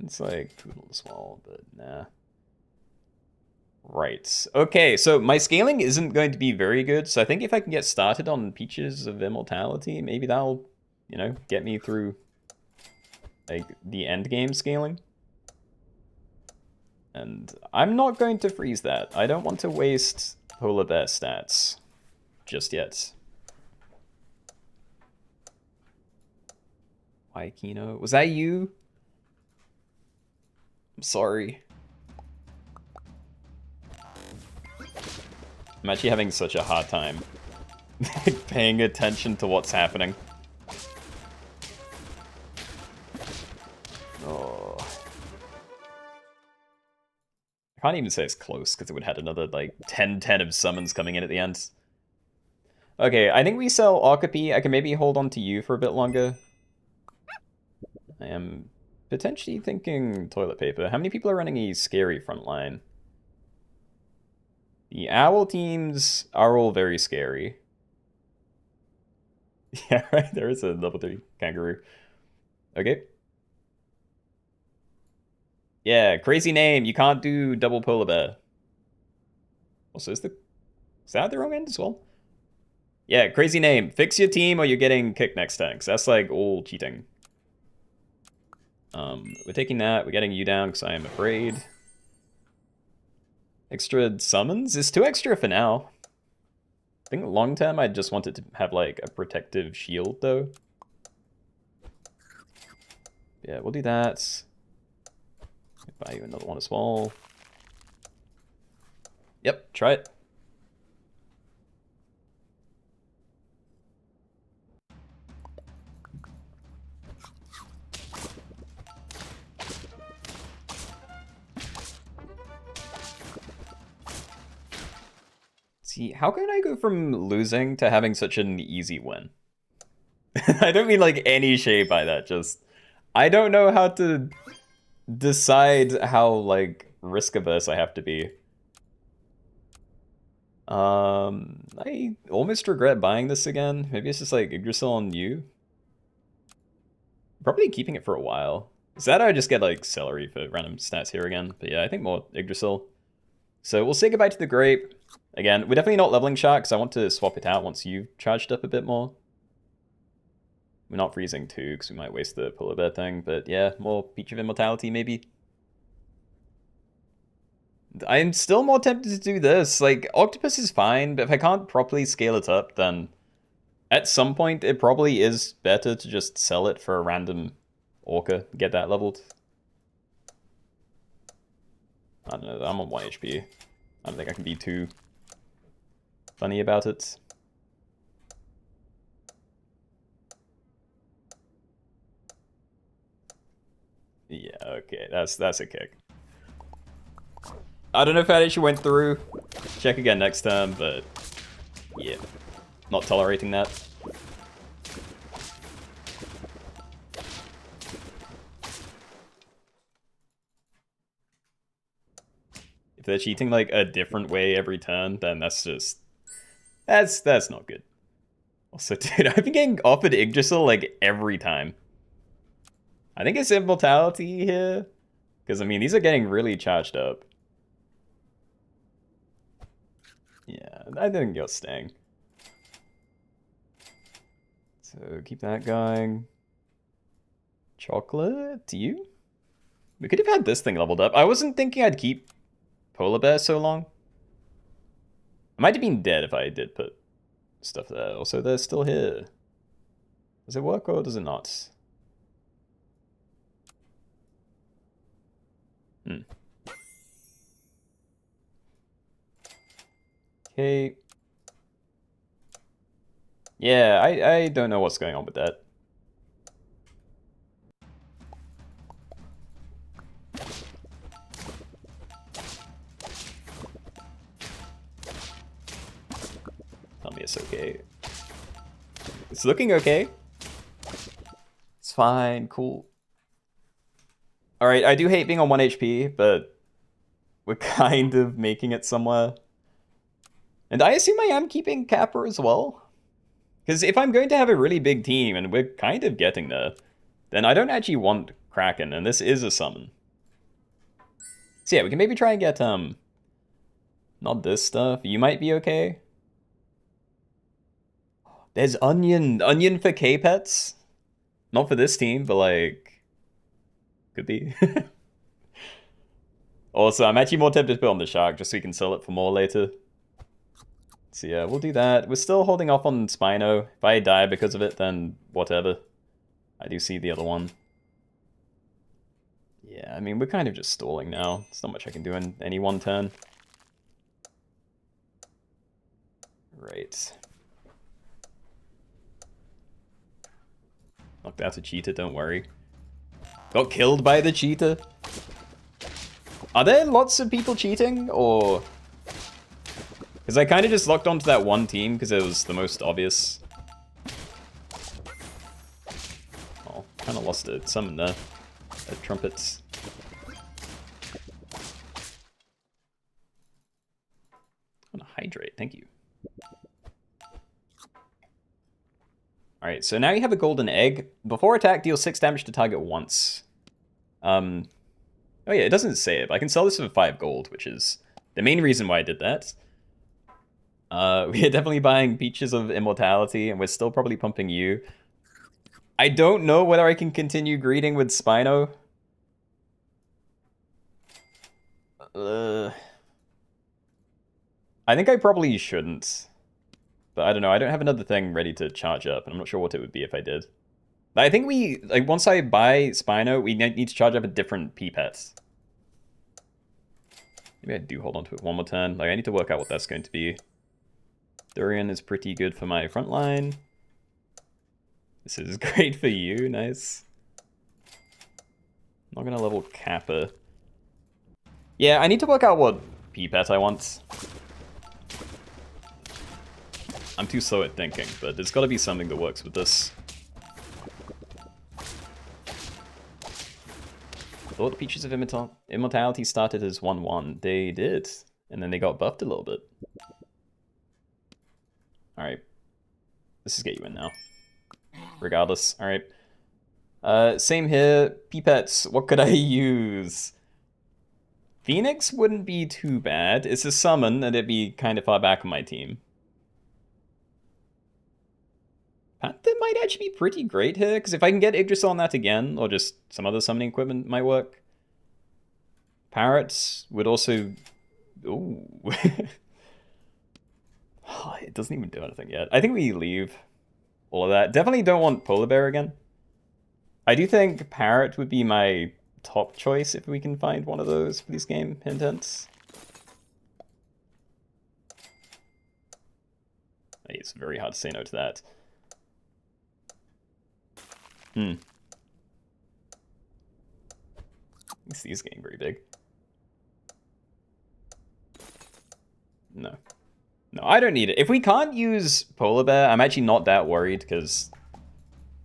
It's like Poodle as well, but nah. Right. Okay, so my scaling isn't going to be very good, so I think if I can get started on Peaches of Immortality, maybe that'll, you know, get me through, like, the end game scaling. And I'm not going to freeze that. I don't want to waste Polar Bear stats just yet. Why, Keenoe? Was that you? I'm sorry. I'm actually having such a hard time paying attention to what's happening. Oh. I can't even say it's close, because it would have had another, like, 10-10 of summons coming in at the end. Okay, I think we sell Okapi. I can maybe hold on to you for a bit longer. I am potentially thinking toilet paper. How many people are running a scary frontline? The owl teams are all very scary. Yeah, right, there is a level 3 kangaroo. Okay. Yeah, crazy name. You can't do double polar bear. Also, is that the wrong end as well? Yeah, crazy name. Fix your team or you're getting kicked next time. 'Cause that's like all cheating. We're taking that. We're getting you down because I am afraid. Extra summons? It's 2 extra for now. I think long term I just wanted to have like a protective shield though. Yeah, we'll do that. Buy you another one as well. Yep, try it. See, how can I go from losing to having such an easy win? I don't mean like any shade by that, just I don't know how to decide how like risk averse I have to be. I almost regret buying this again. Maybe it's just like Yggdrasil on you. Probably keeping it for a while. Is that I just get like celery for random stats here again? But yeah, I think more Yggdrasil. So we'll say goodbye to the grape. Again, we're definitely not leveling shark because I want to swap it out once you've charged up a bit more. We're not freezing too because we might waste the polar bear thing. But yeah, more Peach of Immortality maybe. I'm still more tempted to do this. Like, Octopus is fine, but if I can't properly scale it up, then at some point it probably is better to just sell it for a random Orca, get that leveled. I don't know, I'm on 1 HP. I don't think I can be too funny about it. Yeah, okay, that's a kick. I don't know if that actually went through. Check again next time, but yeah, not tolerating that. If they're cheating like a different way every turn, then that's just that's not good. Also, dude, I've been getting offered Yggdrasil like every time. I think it's Immortality here, because I mean these are getting really charged up. Yeah, I think you're staying. So keep that going. Chocolate to you? We could have had this thing leveled up. I wasn't thinking I'd keep Polar Bear so long. I might have been dead if I did put stuff there. Also, they're still here. Does it work or does it not? Okay. Yeah, I don't know what's going on with that. Tell me it's okay. It's looking okay. It's fine, cool. Alright, I do hate being on 1 HP, but we're kind of making it somewhere. And I assume I am keeping Kappa as well. Because if I'm going to have a really big team, and we're kind of getting there, then I don't actually want Kraken, and this is a summon. So yeah, we can maybe try and get, not this stuff. You might be okay. There's Onion. Onion for K-Pets? Not for this team, but like... Could be. Also, I'm actually more tempted to put on the Shark, just so we can sell it for more later. So yeah, we'll do that. We're still holding off on Spino. If I die because of it, then whatever. I do see the other one. Yeah, I mean, we're kind of just stalling now. There's not much I can do in any one turn. Right. Look, that's a cheetah, don't worry. Got killed by the cheetah. Are there lots of people cheating, or... Because I kind of just locked onto that one team because it was the most obvious. Oh, kind of lost a summon there. Trumpets. I'm gonna hydrate, thank you. Alright, so now you have a golden egg. Before attack, deal 6 damage to target once. Oh yeah, it doesn't say it, but I can sell this for 5 gold, which is the main reason why I did that. We are definitely buying Peaches of Immortality, and we're still probably pumping you. I don't know whether I can continue greeting with Spino. I think I probably shouldn't. But I don't know, I don't have another thing ready to charge up, and I'm not sure what it would be if I did. But I think we, like, once I buy Spino, we need to charge up a different P-Pet. Maybe I do hold on to it one more turn. Like, I need to work out what that's going to be. Durian is pretty good for my front line. This is great for you, nice. I'm not gonna level Kappa. Yeah, I need to work out what P-Pet I want. I'm too slow at thinking, but there's gotta be something that works with this. I thought the Peaches of Immortality started as 1-1. They did, and then they got buffed a little bit. Alright. Let's just get you in now. Regardless, alright. Same here. P-Pets, what could I use? Phoenix wouldn't be too bad. It's a summon, and it'd be kind of far back on my team. Panther might actually be pretty great here, because if I can get Yggdrasil on that again, or just some other summoning equipment might work. Parrots would also... Ooh. Oh, it doesn't even do anything yet. I think we leave all of that. Definitely don't want Polar Bear again. I do think Parrot would be my top choice if we can find one of those for this game. Hint, hints. It's very hard to say no to that. This is getting very big. No. No, I don't need it. If we can't use Polar Bear, I'm actually not that worried, because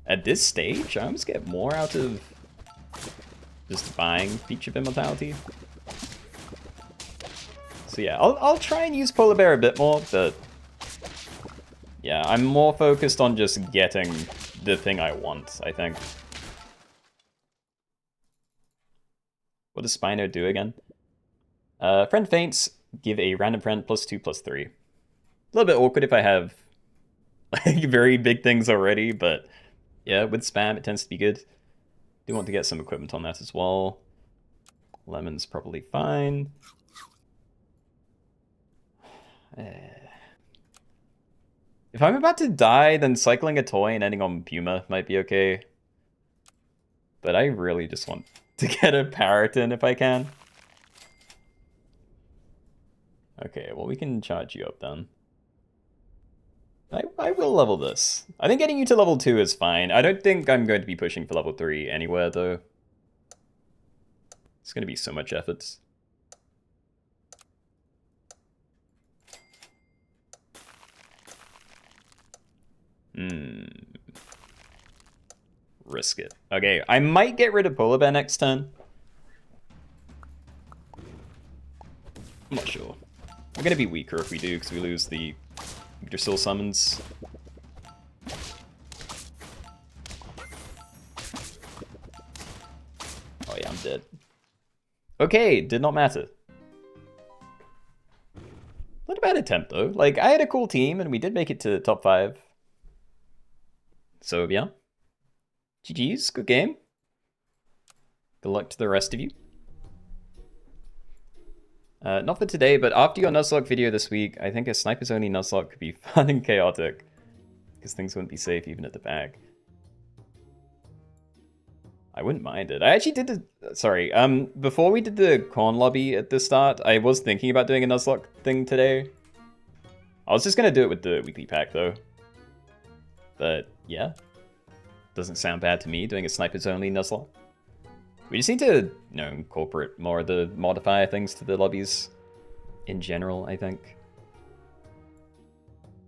at this stage, I almost get more out of just buying Peach of Immortality. So yeah, I'll try and use Polar Bear a bit more, but yeah, I'm more focused on just getting the thing I want, I think. What does Spino do again? Friend faints, give a random friend +2/+3. A little bit awkward if I have like very big things already, but yeah, with spam it tends to be good. Do want to get some equipment on that as well. Lemon's probably fine. If I'm about to die, then cycling a toy and ending on Puma might be okay. But I really just want to get a parrot in if I can. Okay, well we can charge you up then. I will level this. I think getting you to level 2 is fine. I don't think I'm going to be pushing for level 3 anywhere though. It's going to be so much effort. Risk it. Okay, I might get rid of Polar Bear next turn. We're gonna be weaker if we do, because we lose the Yggdrasil summons. Oh yeah, I'm dead. Okay, did not matter. Not a bad attempt though. Like, I had a cool team and we did make it to top 5. So yeah. GG's, good game. Good luck to the rest of you. Not for today, but after your Nuzlocke video this week, I think a snipers only Nuzlocke could be fun and chaotic. Because things wouldn't be safe even at the back. I wouldn't mind it. I actually did the... Sorry, before we did the corn lobby at the start, I was thinking about doing a Nuzlocke thing today. I was just gonna do it with the weekly pack though. But yeah. Doesn't sound bad to me, doing a snipers only Nuzlocke. We just need to, you know, incorporate more of the modifier things to the lobbies in general, I think.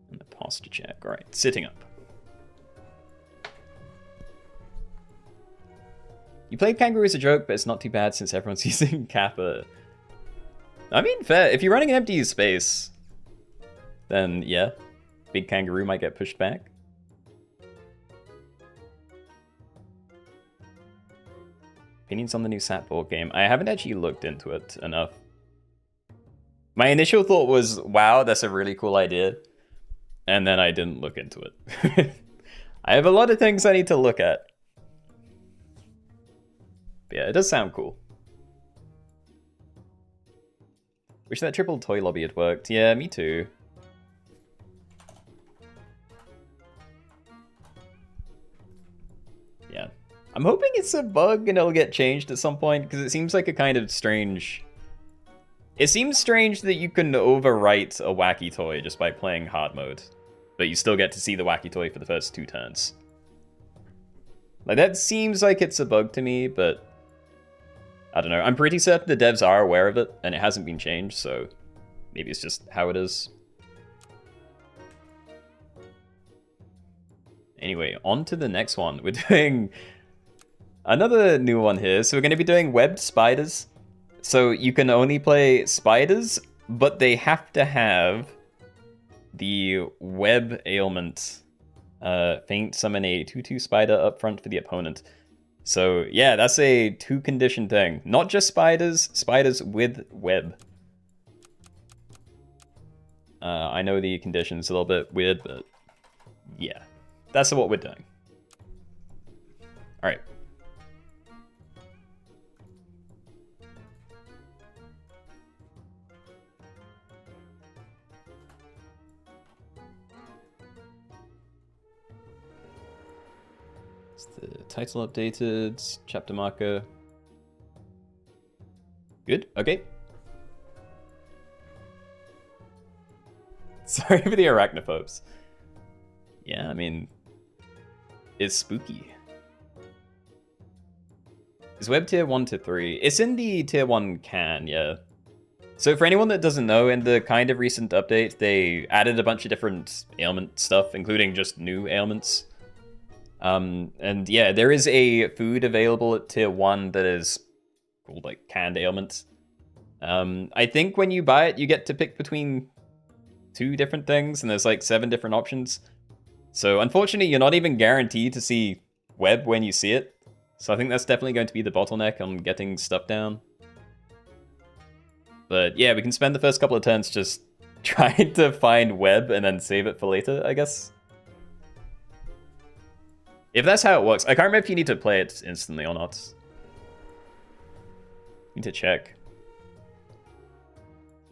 And the posture check. Alright, sitting up. You played Kangaroo as a joke, but it's not too bad since everyone's using Kappa. I mean, fair. If you're running an empty space, then yeah, Big Kangaroo might get pushed back. Opinions on the new Sat board game. I haven't actually looked into it enough. My initial thought was, wow, that's a really cool idea. And then I didn't look into it. I have a lot of things I need to look at. But yeah, it does sound cool. Wish that triple toy lobby had worked. Yeah, me too. Yeah. I'm hoping it's a bug and it'll get changed at some point, because it seems like a kind of strange... It seems strange that you can overwrite a wacky toy just by playing hard mode, but you still get to see the wacky toy for the first 2 turns. Like, that seems like it's a bug to me, but... I don't know. I'm pretty certain the devs are aware of it, and it hasn't been changed, so maybe it's just how it is. Anyway, on to the next one. We're doing... another new one here. So we're going to be doing webbed spiders. So you can only play spiders, but they have to have the web ailment. Faint summon a 2/2 spider up front for the opponent. So yeah, that's a 2-condition thing. Not just spiders, spiders with web. I know the condition's a little bit weird, but yeah. That's what we're doing. Alright. The title updated, chapter marker. Good, okay. Sorry for the arachnophobes. Yeah, I mean, it's spooky. Is web tier 1 to 3? It's in the tier 1 can, yeah. So for anyone that doesn't know, in the kind of recent update, they added a bunch of different ailment stuff, including just new ailments. And yeah, there is a food available at tier 1 that is called like canned ailments. I think when you buy it, you get to pick between 2 different things, and there's like 7 different options. So unfortunately, you're not even guaranteed to see web when you see it. So I think that's definitely going to be the bottleneck on getting stuff down. But yeah, we can spend the first couple of turns just trying to find web and then save it for later, I guess. If that's how it works. I can't remember if you need to play it instantly or not. Need to check.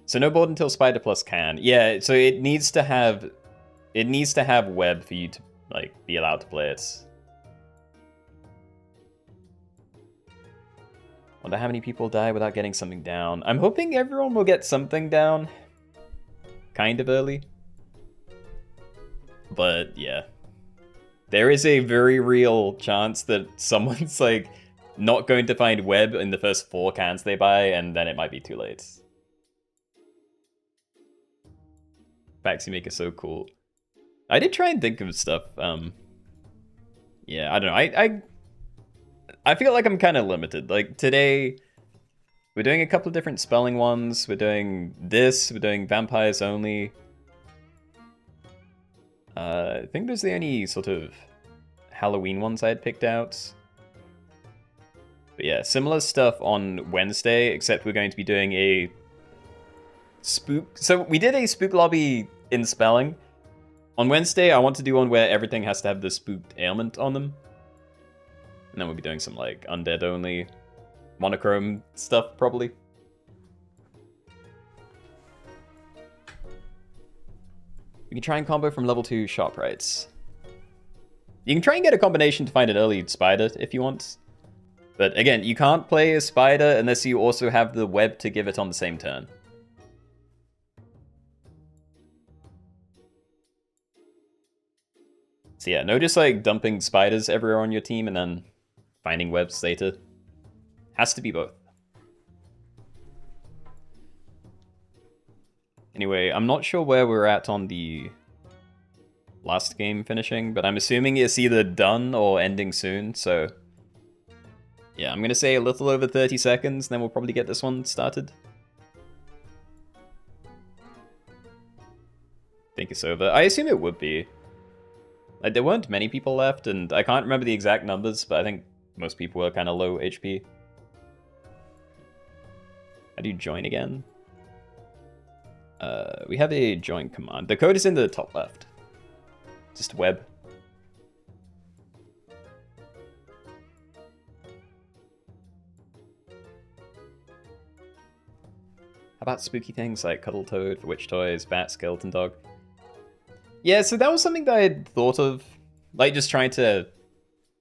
So no board until Spider Plus can. Yeah, so it needs to have web for you to like be allowed to play it. Wonder how many people die without getting something down. I'm hoping everyone will get something down kind of early. But yeah. There is a very real chance that someone's like not going to find web in the first 4 cans they buy, and then it might be too late. Baxi Maker so cool. I did try and think of stuff. Yeah, I don't know. I feel like I'm kind of limited. Like today, We're doing a couple of different spelling ones. We're doing this. We're doing vampires only. I think those are the only sort of Halloween ones I had picked out. But yeah, similar stuff on Wednesday, except we're going to be doing a spook. So we did a spook lobby in spelling. On Wednesday, I want to do one where everything has to have the spooked ailment on them. And then we'll be doing some like Undead Only monochrome stuff, probably. We can try and combo from level 2 sharp rights. You can try and get a combination to find an early spider if you want. But again, you can't play a spider unless you also have the web to give it on the same turn. So yeah, no just like dumping spiders everywhere on your team and then finding webs later. Has to be both. Anyway, I'm not sure where we're at on the last game finishing, but I'm assuming it's either done or ending soon, so... yeah, I'm gonna say a little over 30 seconds, then we'll probably get this one started. I think it's over. I assume it would be. Like, there weren't many people left, and I can't remember the exact numbers, but I think most people were kind of low HP. How do you join again? We have a join command. The code is in the top left. Just web. How about spooky things like Cuddle Toad for Witch Toys, Bat, Skeleton Dog? Yeah, so that was something that I had thought of. Like, just trying to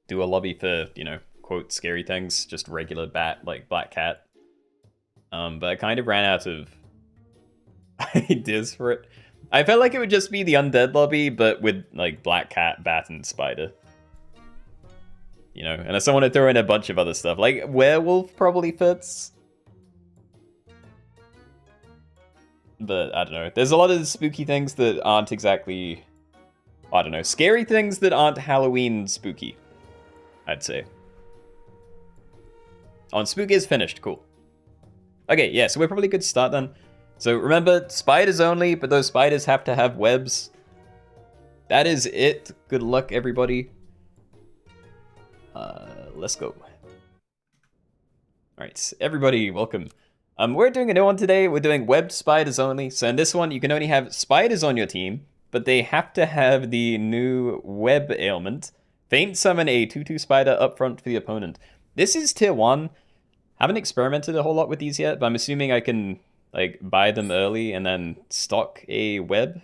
do a lobby for, you know, quote, scary things. Just regular bat, like Black Cat. But I kind of ran out of ideas for it. I felt like it would just be the Undead lobby, but with, like, Black Cat, Bat, and Spider. You know, and I still want to throw in a bunch of other stuff. Like, Werewolf probably fits. But, I don't know. There's a lot of spooky things that aren't exactly... I don't know. Scary things that aren't Halloween spooky, I'd say. On Spook is finished. Cool. Okay, yeah, so we're probably good to start then. So remember, spiders only, but those spiders have to have webs. That is it. Good luck, everybody. Let's go. Alright, everybody, welcome. We're doing a new one today. We're doing webbed spiders only. So in this one, you can only have spiders on your team, but they have to have the new web ailment. Faint summon a 2/2 spider up front for the opponent. This is tier 1. Haven't experimented a whole lot with these yet, but I'm assuming I can like buy them early and then stock a web.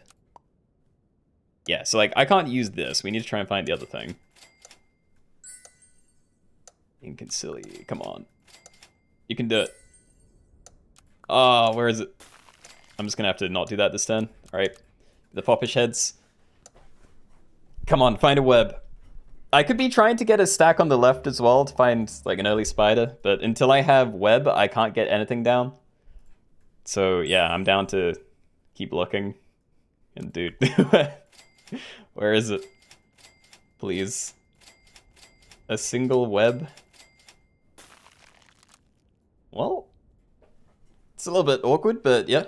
Yeah, so like I can't use this. We need to try and find the other thing. Inconcili, come on. You can do it. Oh, where is it? I'm just gonna have to not do that this turn. Alright. The foppish heads. Come on, find a web. I could be trying to get a stack on the left as well to find like an early spider, but until I have web, I can't get anything down. So yeah, I'm down to keep looking. And dude, where is it? Please. A single web? Well, it's a little bit awkward, but yeah.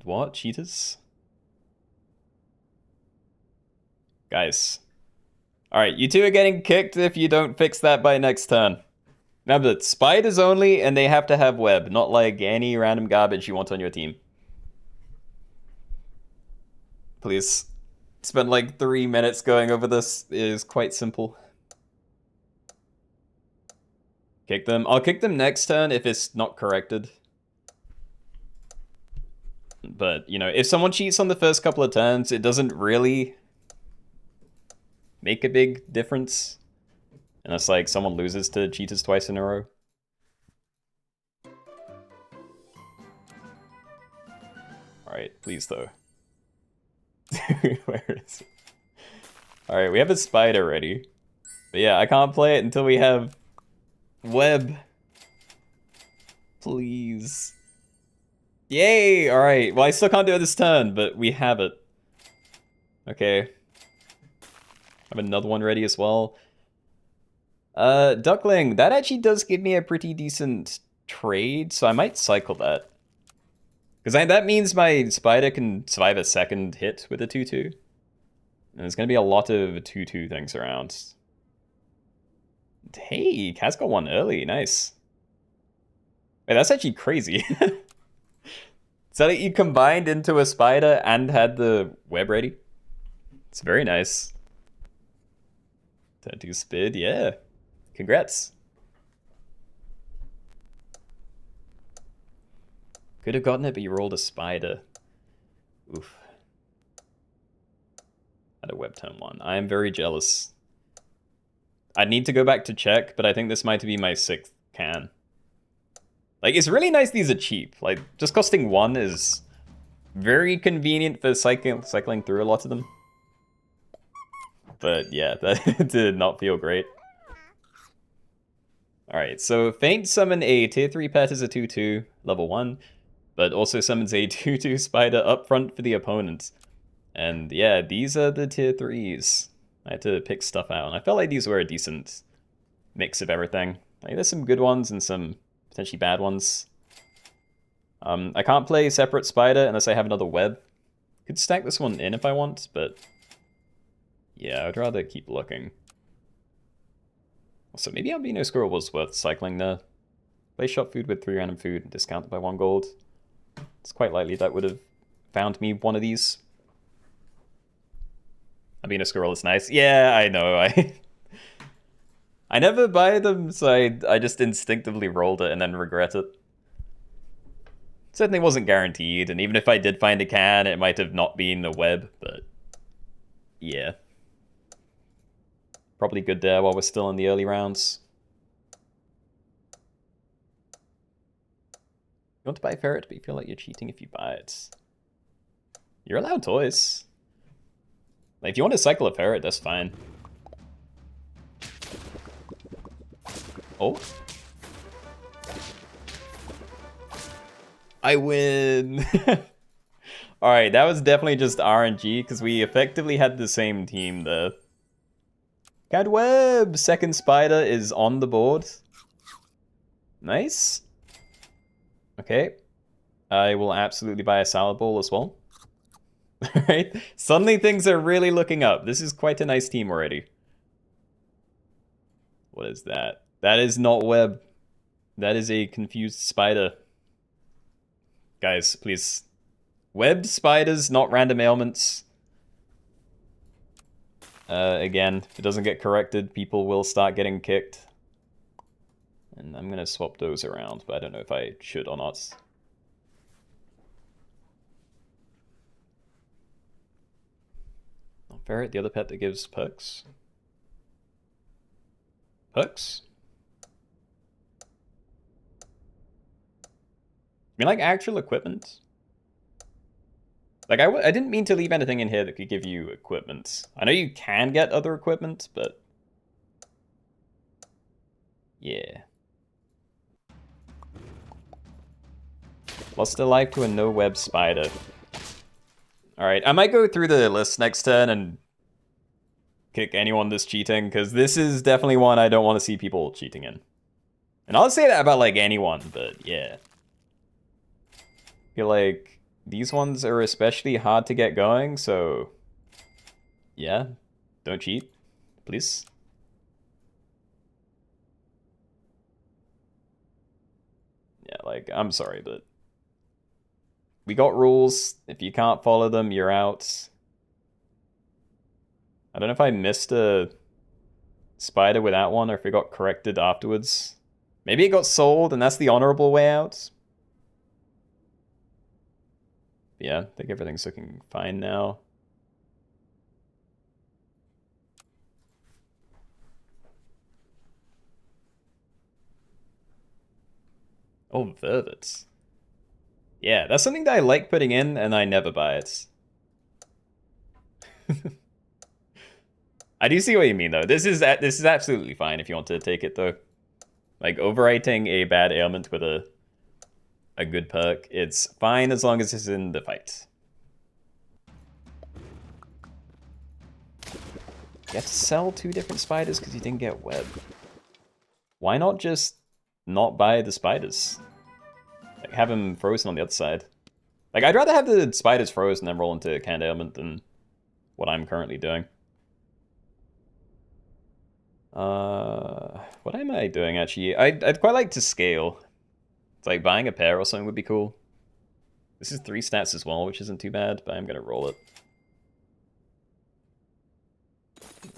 What? Cheetahs? Guys. Alright, you two are getting kicked if you don't fix that by next turn. Remember, spiders only, and they have to have web, not like any random garbage you want on your team. Please. Spend like 3 minutes going over this. It is quite simple. Kick them. I'll kick them next turn if it's not corrected. But, you know, if someone cheats on the first couple of turns, it doesn't really make a big difference. Unless, like, someone loses to cheaters twice in a row. Alright, please, though. Where is it? Alright, we have a spider ready. But yeah, I can't play it until we have web. Please. Yay! Alright, well, I still can't do it this turn, but we have it. Okay. I have another one ready as well. Duckling, that actually does give me a pretty decent trade, so I might cycle that. Because that means my spider can survive a second hit with a 2-2. And there's going to be a lot of 2-2 things around. Hey, Kaz got one early. Nice. Wait, that's actually crazy. So that you combined into a spider and had the web ready. It's very nice. Don't do spid, yeah. Congrats. Could have gotten it, but you rolled a spider. Oof. Had a web turn 1. I am very jealous. I'd need to go back to check, but I think this might be my 6th can. Like, it's really nice these are cheap. Like, just costing 1 is very convenient for cycling through a lot of them. But yeah, that did not feel great. Alright, so Feint summon a tier 3 pet as a 2-2, level 1, but also summons a 2-2 spider up front for the opponent. And yeah, these are the tier 3s. I had to pick stuff out, and I felt like these were a decent mix of everything. Like, there's some good ones and some potentially bad ones. I can't play separate spider unless I have another web. Could stack this one in if I want, but yeah, I'd rather keep looking. Also, maybe Albino Squirrel was worth cycling there. Play shop food with 3 random food and discounted by 1 gold. It's quite likely that would have found me one of these. Albino Squirrel is nice. Yeah, I know. I never buy them, so I just instinctively rolled it and then regret it. Certainly wasn't guaranteed, and even if I did find a can, it might have not been the web, but yeah. Probably good there while we're still in the early rounds. You want to buy a ferret, but you feel like you're cheating if you buy it. You're allowed toys. Like, if you want to cycle a ferret, that's fine. Oh. I win. Alright, that was definitely just RNG, because we effectively had the same team there. Cad web! Second spider is on the board. Nice. Okay. I will absolutely buy a salad bowl as well. Alright. Suddenly things are really looking up. This is quite a nice team already. What is that? That is not web. That is a confused spider. Guys, please. Webbed spiders, not random ailments. Again, if it doesn't get corrected, people will start getting kicked. And I'm gonna swap those around, but I don't know if I should or not. Oh, ferret, the other pet that gives perks. Perks? I mean, like, actual equipment? Like, I didn't mean to leave anything in here that could give you equipment. I know you can get other equipment, but yeah. Lost a life to a no-web spider. Alright, I might go through the list next turn and kick anyone that's cheating, because this is definitely one I don't want to see people cheating in. And I'll say that about, like, anyone, but yeah. I feel like these ones are especially hard to get going, so yeah, don't cheat, please. Yeah, like, I'm sorry, but we got rules. If you can't follow them, you're out. I don't know if I missed a spider with that one or if it got corrected afterwards. Maybe it got sold and that's the honorable way out. Yeah, I think everything's looking fine now. Oh, Vervets. Yeah, that's something that I like putting in and I never buy it. I do see what you mean though. This is absolutely fine if you want to take it though. Like, overwriting a bad ailment with a good perk, it's fine as long as it's in the fight. You have to sell 2 different spiders because you didn't get web. why not just not buy the spiders? Like, have them frozen on the other side. Like, I'd rather have the spiders frozen than roll into canned ailment than what I'm currently doing. What am I doing, actually? I'd quite like to scale. It's like buying a pair or something would be cool. This is 3 stats as well, which isn't too bad, but I'm gonna roll it.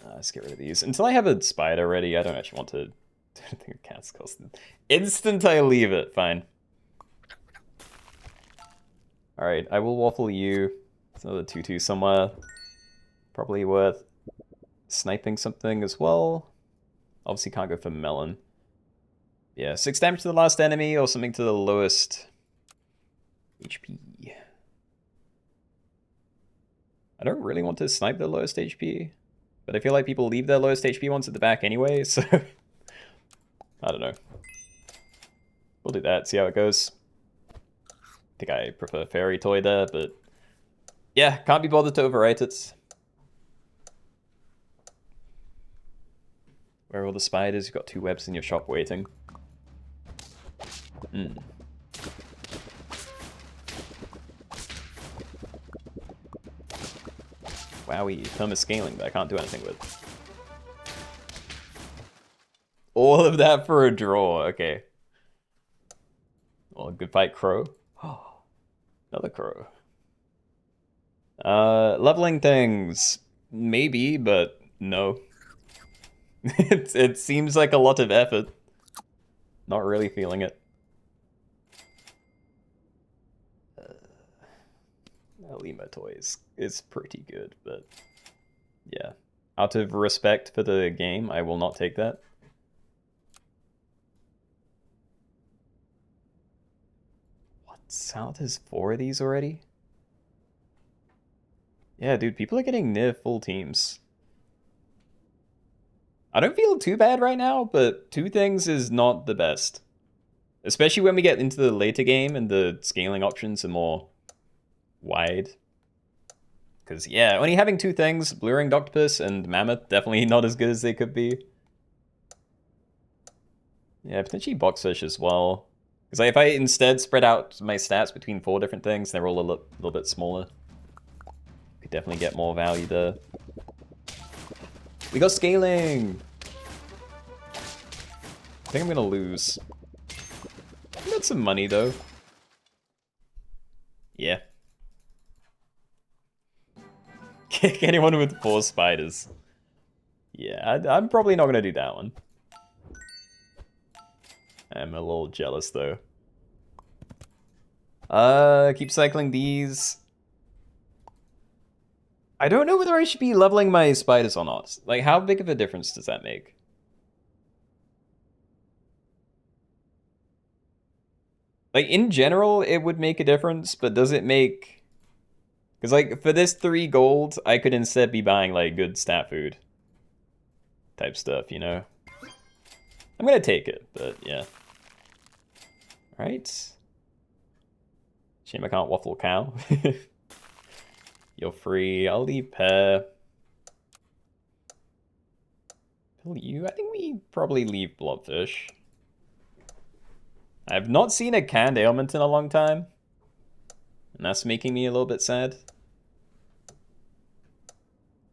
Let's get rid of these. Until I have a spider ready, I don't actually want to do anything with cats costing. Instant I leave it, fine. Alright, I will waffle you. There's another 2-2 somewhere. Probably worth sniping something as well. Obviously can't go for melon. Yeah, 6 damage to the last enemy or something to the lowest HP. I don't really want to snipe the lowest HP, but I feel like people leave their lowest HP ones at the back anyway, so I don't know. We'll do that, see how it goes. I think I prefer Fairy Toy there, but yeah, can't be bothered to overwrite it. Where are all the spiders? You've got 2 webs in your shop waiting. Wowie, perma-scaling that I can't do anything with. All of that for a draw, okay. Well, good fight, Crow. Another Crow. Leveling things. Maybe, but no. It seems like a lot of effort. Not really feeling it. Lima Toys is pretty good, but yeah. Out of respect for the game, I will not take that. What? South has 4 of these already? Yeah, dude, people are getting near full teams. I don't feel too bad right now, but 2 things is not the best. Especially when we get into the later game and the scaling options are more wide. Because, yeah, only having 2 things, Blue Ringed Octopus and Mammoth, definitely not as good as they could be. Yeah, potentially Boxfish as well. Because like, if I instead spread out my stats between 4 different things, they're all a little bit smaller. Could definitely get more value there. We got scaling! I think I'm gonna lose. I got some money though. Yeah. Kick anyone with 4 spiders. Yeah, I'm probably not gonna do that one. I'm a little jealous though. Keep cycling these. I don't know whether I should be leveling my spiders or not. Like, how big of a difference does that make? Like, in general, it would make a difference, but does it make... Because, like, for this 3 gold, I could instead be buying, like, good stat food. Type stuff, you know? I'm gonna take it, but yeah. Alright. Shame I can't waffle cow. You're free. I'll leave pair. You? I think we probably leave blobfish. I've not seen a canned ailment in a long time. And that's making me a little bit sad.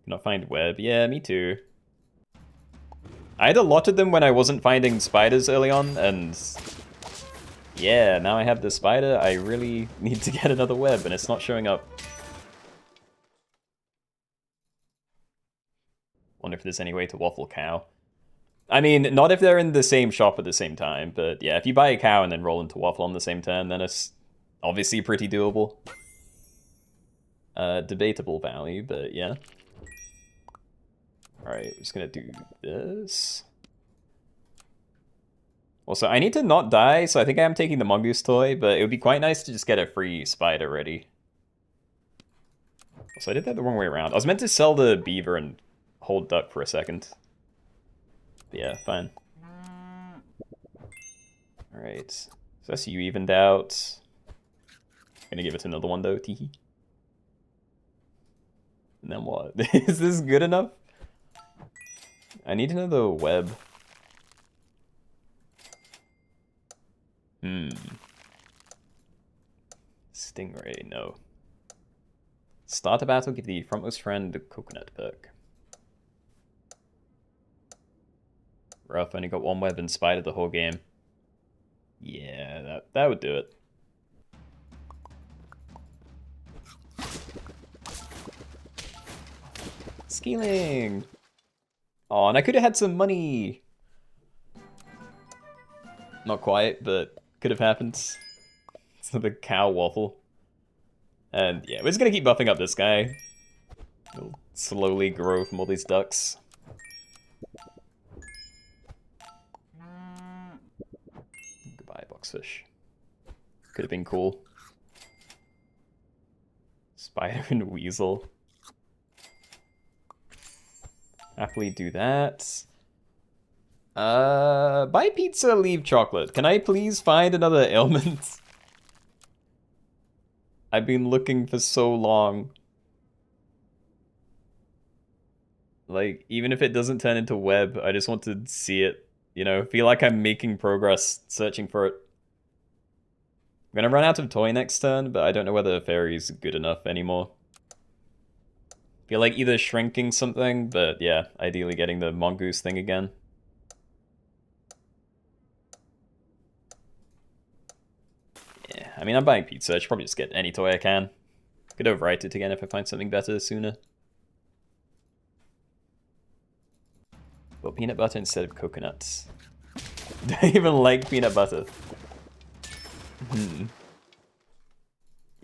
Cannot find web. Yeah, me too. I had a lot of them when I wasn't finding spiders early on, and yeah, now I have the spider. I really need to get another web, and it's not showing up. Wonder if there's any way to waffle cow. I mean, not if they're in the same shop at the same time, but yeah, if you buy a cow and then roll into waffle on the same turn, then it's obviously pretty doable. Debatable value, but yeah. Alright, just gonna do this. Also, I need to not die, so I think I am taking the mongoose toy, but it would be quite nice to just get a free spider ready. Also, I did that the wrong way around. I was meant to sell the beaver and hold duck for a second. But yeah, fine. Alright, so that's you evened out. Gonna give it another one though, teehee. And then what? Is this good enough? I need another web. Stingray, no. Start a battle, give the frontmost friend a coconut perk. Rough, only got one web and spider the whole game. Yeah, that would do it. Scaling! Oh, and I could have had some money! Not quite, but could have happened. So the cow waffle. And yeah, we're just gonna keep buffing up this guy. He'll slowly grow from all these ducks. Goodbye, boxfish. Could have been cool. Spider and weasel. Happily do that. Buy pizza, leave chocolate. Can I please find another ailment? I've been looking for so long. Like, even if it doesn't turn into web, I just want to see it. You know, feel like I'm making progress searching for it. I'm gonna run out of toy next turn, but I don't know whether fairy's good enough anymore. Feel like either shrinking something, but yeah, ideally getting the mongoose thing again. Yeah, I mean, I'm buying pizza. I should probably just get any toy I can. Could overwrite it again if I find something better sooner. Well, peanut butter instead of coconuts. Don't even like peanut butter.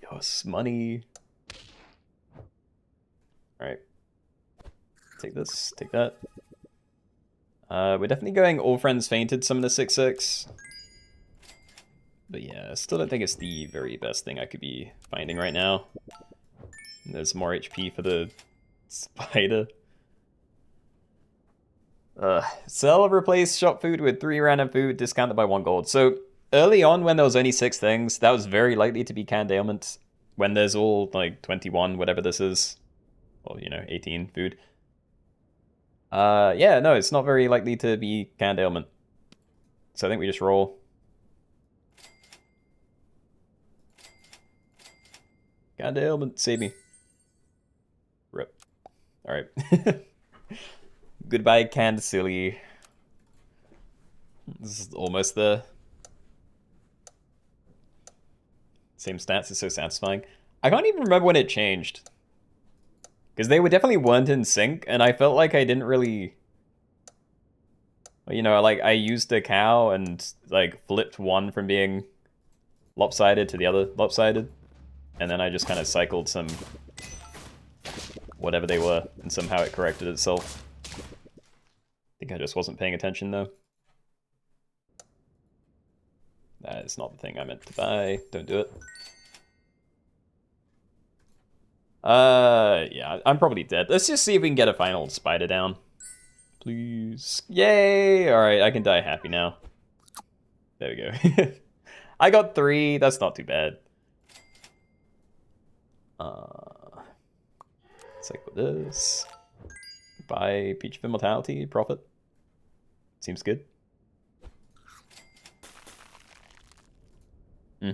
Yes, money. Alright. Take this, take that. We're definitely going all friends fainted, summon a 6/6. But yeah, still don't think it's the very best thing I could be finding right now. And there's more HP for the spider. Sell or replace shop food with 3 random food, discounted by 1 gold. So early on when there was only 6 things, that was very likely to be canned ailments. When there's all like 21, whatever this is. Well, you know, 18 food. Yeah, no, it's not very likely to be canned ailment. So I think we just roll. Canned ailment, save me. Rip. Alright. Goodbye, canned silly. This is almost there. Same stats is so satisfying. I can't even remember when it changed. Because they definitely weren't in sync, and I felt like I didn't really... You know, like, I used a cow and, like, flipped one from being lopsided to the other lopsided. And then I just kind of cycled some... whatever they were, and somehow it corrected itself. I think I just wasn't paying attention, though. That is not the thing I meant to buy. Don't do it. Yeah, I'm probably dead. Let's just see if we can get a final spider down. Please. Yay! Alright, I can die happy now. There we go. I got 3. That's not too bad. Cycle this. Buy Peach of Immortality, profit. Seems good. I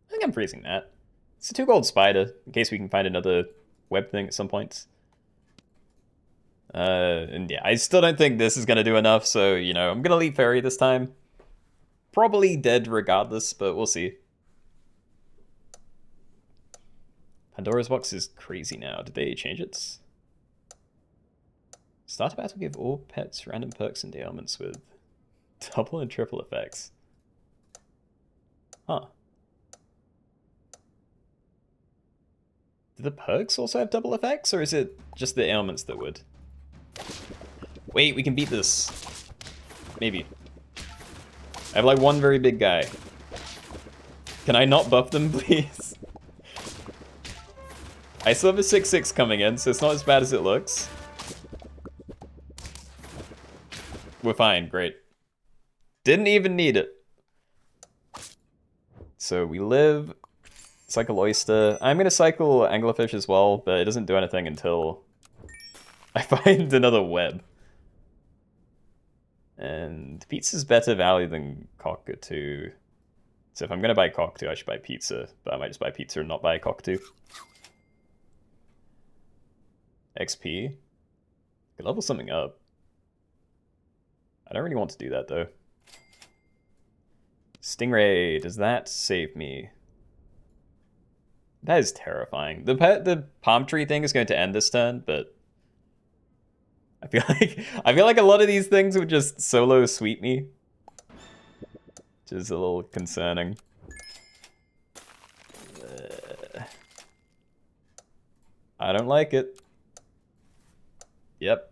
think I'm freezing that. It's a 2 gold spider, in case we can find another web thing at some point. And yeah, I still don't think this is going to do enough, so, you know, I'm going to leave fairy this time. Probably dead regardless, but we'll see. Pandora's box is crazy now. Did they change it? Start a battle, give all pets random perks and ailments with double and triple effects. Huh. Do the perks also have double effects, or is it just the ailments that would? Wait, we can beat this. Maybe. I have like one very big guy. Can I not buff them, please? I still have a 6/6 coming in, so it's not as bad as it looks. We're fine, great. Didn't even need it. So we live. Cycle oyster. I'm going to cycle anglerfish as well, but it doesn't do anything until I find another web. And pizza's better value than cockatoo. So if I'm gonna buy cockatoo, I should buy pizza. But I might just buy pizza and not buy cockatoo. XP. Could level something up. I don't really want to do that though. Stingray, does that save me? That is terrifying. The palm tree thing is going to end this turn, but I feel like a lot of these things would just solo sweep me, which is a little concerning. I don't like it. Yep.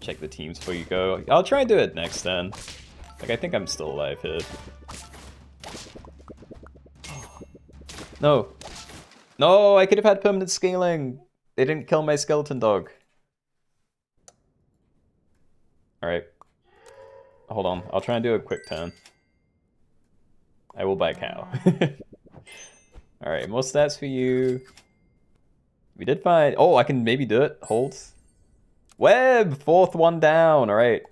Check the teams before you go. I'll try and do it next turn. Like, I think I'm still alive here. No. No, I could have had permanent scaling. They didn't kill my skeleton dog. Alright. Hold on. I'll try and do a quick turn. I will buy a cow. Alright, more stats for you. We did find... Oh, I can maybe do it. Hold. Web! Fourth one down. Alright.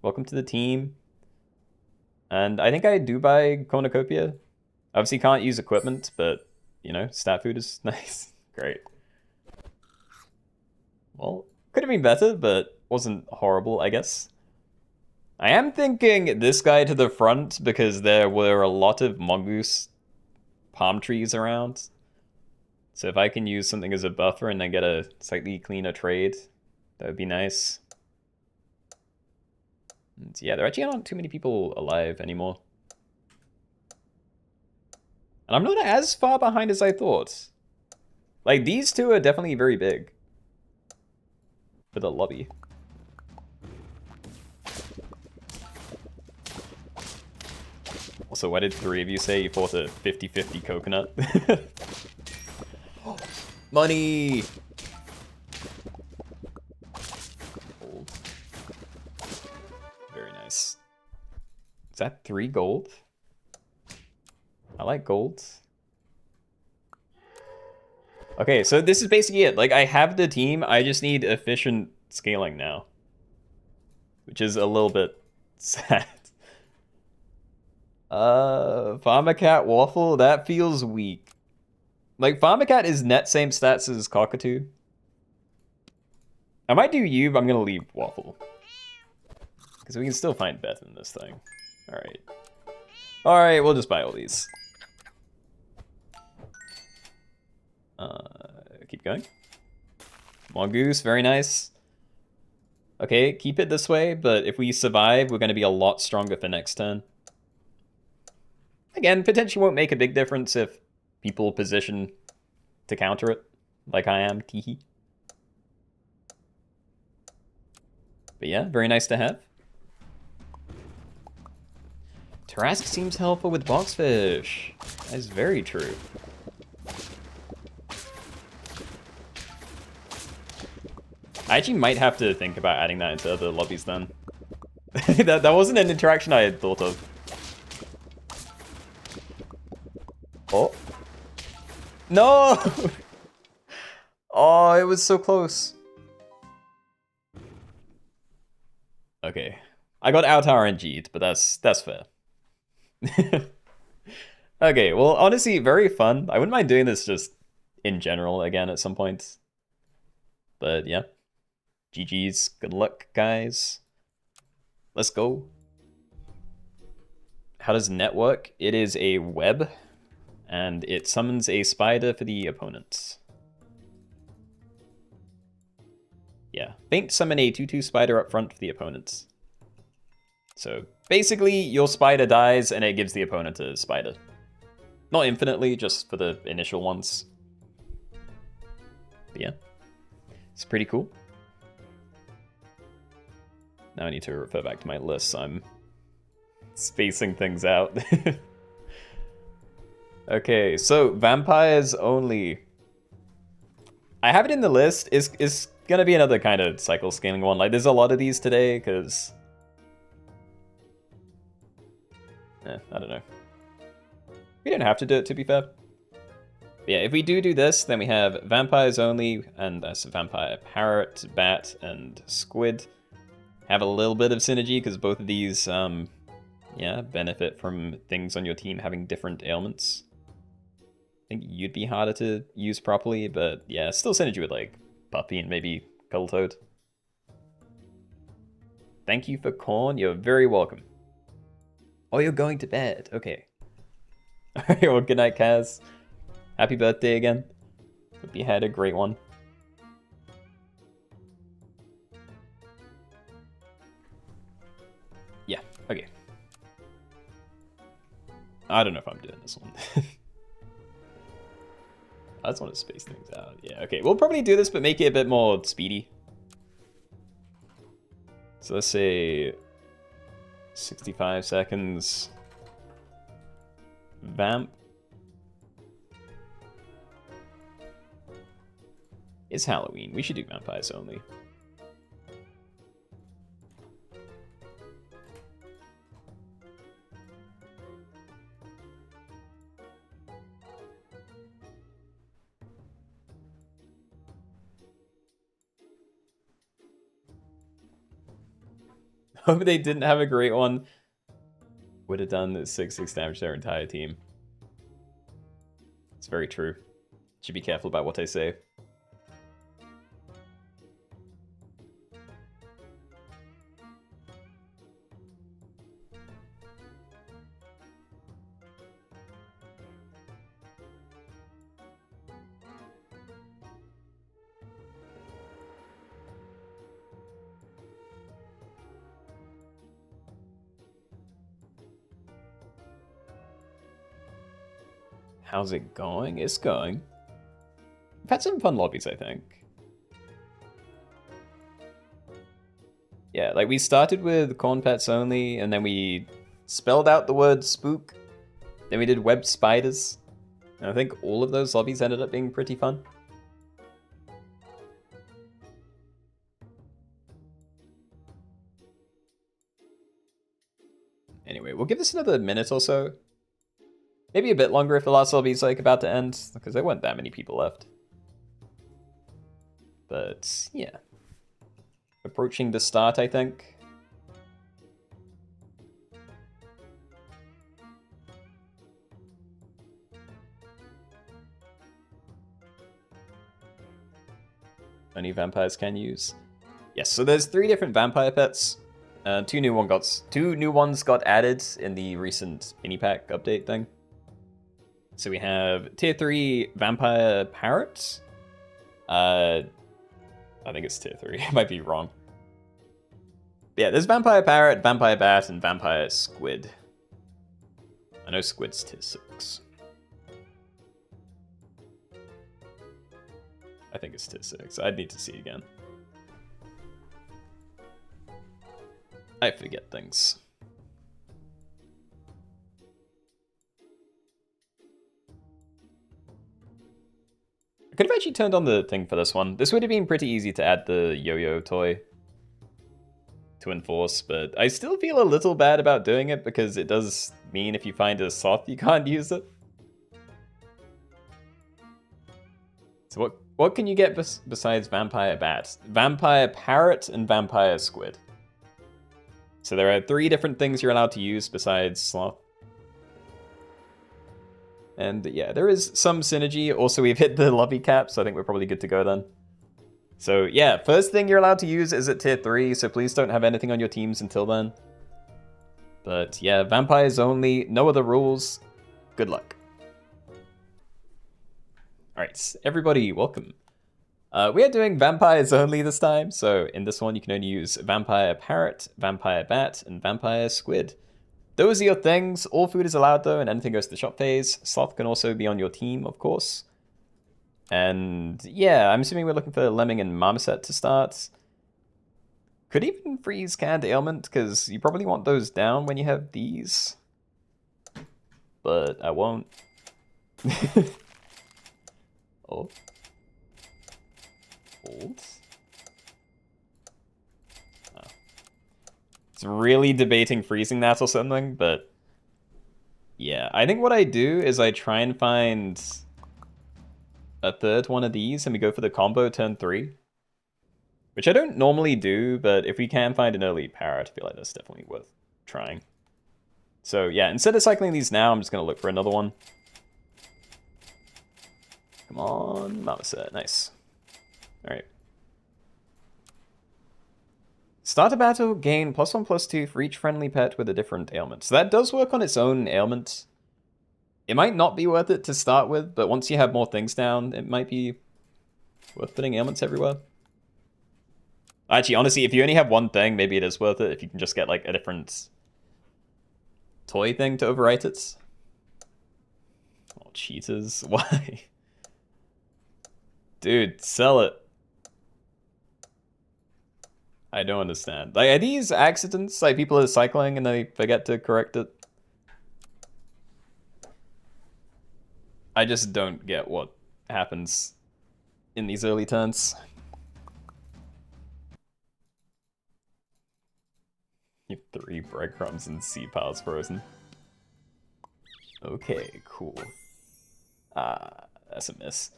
Welcome to the team. And I think I do buy cornucopia. Obviously can't use equipment, but, you know, stat food is nice. Great. Well, could have been better, but wasn't horrible, I guess. I am thinking this guy to the front because there were a lot of mongoose palm trees around. So if I can use something as a buffer and then get a slightly cleaner trade, that would be nice. And yeah, there actually aren't too many people alive anymore. And I'm not as far behind as I thought. Like, these two are definitely very big. For the lobby. Also, what did 3 of you say? You fought a 50-50 coconut? Money! Gold. Very nice. Is that 3 gold? I like gold. Okay, so this is basically it. Like, I have the team, I just need efficient scaling now. Which is a little bit sad. Farmacat Waffle, that feels weak. Like, Farmacat is net same stats as Cockatoo. I might do you, but I'm gonna leave Waffle. Because we can still find Beth in this thing. Alright. Alright, we'll just buy all these. Keep going. Mongoose, very nice. Okay, keep it this way, but if we survive, we're going to be a lot stronger for next turn. Again, potentially won't make a big difference if people position to counter it, like I am, teehee. But yeah, very nice to have. Tarask seems helpful with boxfish. That is very true. I actually might have to think about adding that into other lobbies then. that wasn't an interaction I had thought of. Oh. No! Oh, it was so close. Okay. I got out RNG'd, but that's fair. Okay, well, honestly, very fun. I wouldn't mind doing this just in general again at some point. But yeah. GG's. Good luck, guys. Let's go. How does net work? It is a web, and it summons a spider for the opponent. Yeah. Faint summon a 2/2 spider up front for the opponent. So basically, your spider dies, and it gives the opponent a spider. Not infinitely, just for the initial ones. But yeah. It's pretty cool. Now I need to refer back to my list. I'm spacing things out. Okay, so Vampires Only. I have it in the list. It's gonna be another kind of cycle scaling one. Like, there's a lot of these today, because... I don't know. We didn't have to do it, to be fair. Yeah, if we do this, then we have Vampires Only, and that's Vampire Parrot, Bat, and Squid. Have a little bit of synergy, because both of these, yeah, benefit from things on your team having different ailments. I think you'd be harder to use properly, but yeah, still synergy with, like, Puppy and maybe Cuddletoad. Thank you for corn, you're very welcome. Oh, you're going to bed, okay. Alright, well, good night, Kaz. Happy birthday again. Hope you had a great one. Yeah, okay. I don't know if I'm doing this one. I just want to space things out. Yeah, okay. We'll probably do this, but make it a bit more speedy. So let's say 65 seconds. Vamp. It's Halloween. We should do Vampires Only. Hope they didn't have a great one. Would have done 6 damage to their entire team. It's very true. Should be careful about what I say. How's it going? It's going. We've had some fun lobbies, I think. Yeah, like we started with corn pets only, and then we spelled out the word spook. Then we did web spiders. And I think all of those lobbies ended up being pretty fun. Anyway, we'll give this another minute or so. Maybe a bit longer if the last lobby's like about to end, because there weren't that many people left. But yeah. Approaching the start, I think. Only vampires can use. Yes, so there's 3 different vampire pets. 2 new ones got added in the recent mini pack update thing. So we have tier 3 Vampire Parrot. I think it's tier 3. I might be wrong. But yeah, there's Vampire Parrot, Vampire Bat, and Vampire Squid. I know Squid's tier 6. I think it's tier 6. I'd need to see again. I forget things. I could have actually turned on the thing for this one. This would have been pretty easy to add the yo-yo toy to enforce, but I still feel a little bad about doing it because it does mean if you find a sloth, you can't use it. So what can you get besides Vampire Bat? Vampire Parrot and Vampire Squid. So there are 3 different things you're allowed to use besides sloth. And yeah, there is some synergy. Also, we've hit the lobby cap, so I think we're probably good to go then. So yeah, first thing you're allowed to use is at tier 3, so please don't have anything on your teams until then. But yeah, vampires only, no other rules. Good luck. Alright, everybody, welcome. We are doing vampires only this time, so in this one you can only use Vampire Parrot, Vampire Bat, and Vampire Squid. Those are your things. All food is allowed though, and anything goes to the shop phase. Sloth can also be on your team, of course. And yeah, I'm assuming we're looking for Lemming and Marmoset to start. Could even freeze Canned Ailment, because you probably want those down when you have these. But I won't. Oh. Hold. It's really debating freezing that or something, but yeah, I think what I do is I try and find a third one of these and we go for the combo turn 3. Which I don't normally do, but if we can find an early parrot, I feel like that's definitely worth trying. So yeah, instead of cycling these now, I'm just going to look for another one. Come on, Marmoset, nice. Alright. Start a battle, gain +1/+2 for each friendly pet with a different ailment. So that does work on its own ailment. It might not be worth it to start with, but once you have more things down, it might be worth putting ailments everywhere. Actually, honestly, if you only have one thing, maybe it is worth it if you can just get like a different toy thing to overwrite it. Oh, cheaters. Why? Dude, sell it. I don't understand. Like, are these accidents? Like, people are cycling and they forget to correct it? I just don't get what happens in these early turns. You have 3 breadcrumbs and sea piles frozen. Okay, cool. That's a miss.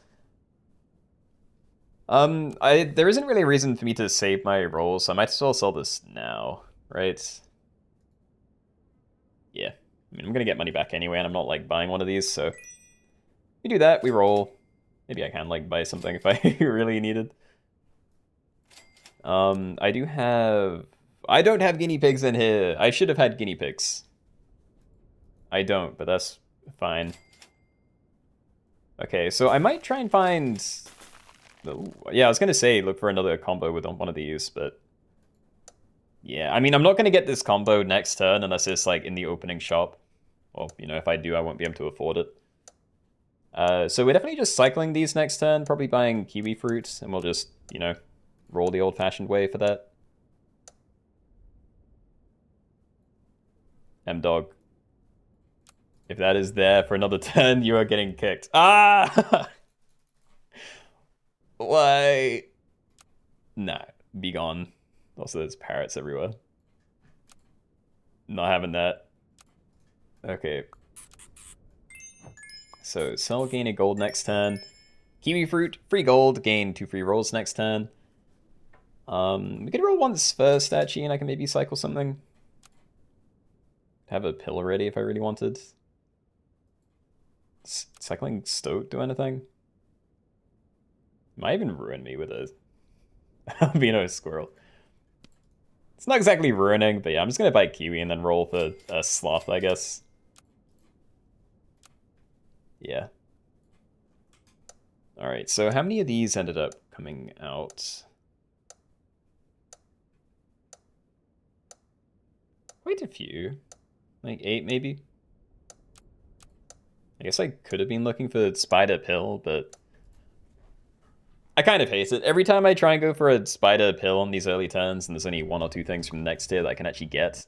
There isn't really a reason for me to save my rolls, so I might as well sell this now, right? Yeah. I mean, I'm gonna get money back anyway, and I'm not, like, buying one of these, so... We do that, we roll. Maybe I can, like, buy something if I really needed. I don't have guinea pigs in here. I should have had guinea pigs. I don't, but that's fine. Okay, so I might try and find... Ooh, yeah, I was gonna say look for another combo with one of these, but... Yeah, I mean, I'm not gonna get this combo next turn unless it's, like, in the opening shop. Or, you know, if I do, I won't be able to afford it. So we're definitely just cycling these next turn, probably buying kiwi fruit, and we'll just, you know, roll the old-fashioned way for that. M-Dog. If that is there for another turn, you are getting kicked. Ah! Why? Nah, be gone. Also, there's parrots everywhere. Not having that. Okay. So, sell, gain a gold next turn. Kiwi fruit, free gold, gain 2 free rolls next turn. We could roll once first, actually, and I can maybe cycle something. Have a pill ready if I really wanted. Cycling Stoat do anything? Might even ruin me with a albino squirrel. It's not exactly ruining, but yeah, I'm just gonna buy kiwi and then roll for a sloth, I guess. Yeah. Alright, so how many of these ended up coming out? Quite a few. Like 8, maybe? I guess I could have been looking for spider pill, but... I kind of hate it. Every time I try and go for a spider pill on these early turns, and there's only 1 or 2 things from the next tier that I can actually get,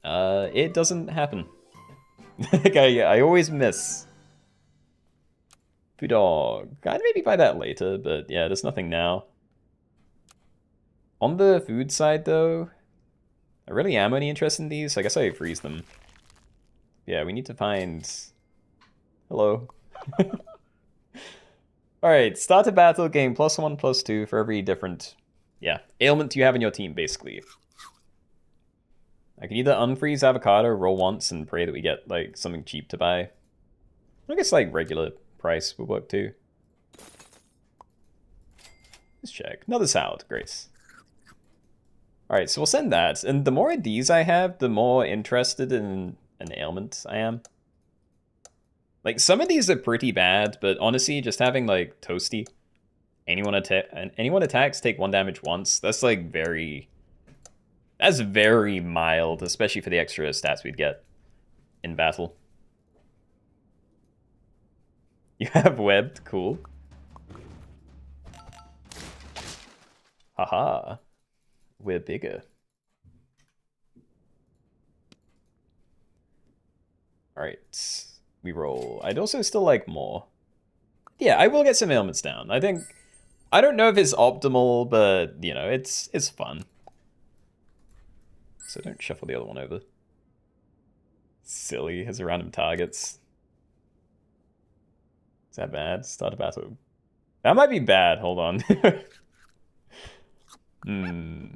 it doesn't happen. Like, I always miss. Food dog. I'd maybe buy that later, but yeah, there's nothing now. On the food side, though, I really am only interested in these, so I guess I freeze them. Yeah, we need to find... Hello. Alright, start a battle, gain +1/+2 for every different, yeah, ailment you have in your team, basically. I can either unfreeze avocado, roll once, and pray that we get, like, something cheap to buy. I guess, like, regular price would work, too. Let's check. Another salad, great. Alright, so we'll send that. And the more IDs I have, the more interested in an ailment I am. Like, some of these are pretty bad, but honestly, just having, like, Toasty, anyone attacks, take 1 damage once, that's, like, that's very mild, especially for the extra stats we'd get in battle. You have webbed, cool. Haha, we're bigger. Alright. We roll. I'd also still like more. Yeah, I will get some ailments down. I don't know if it's optimal, but, you know, it's fun. So don't shuffle the other one over. Silly, has random targets. Is that bad? Start a battle. That might be bad. Hold on. I'm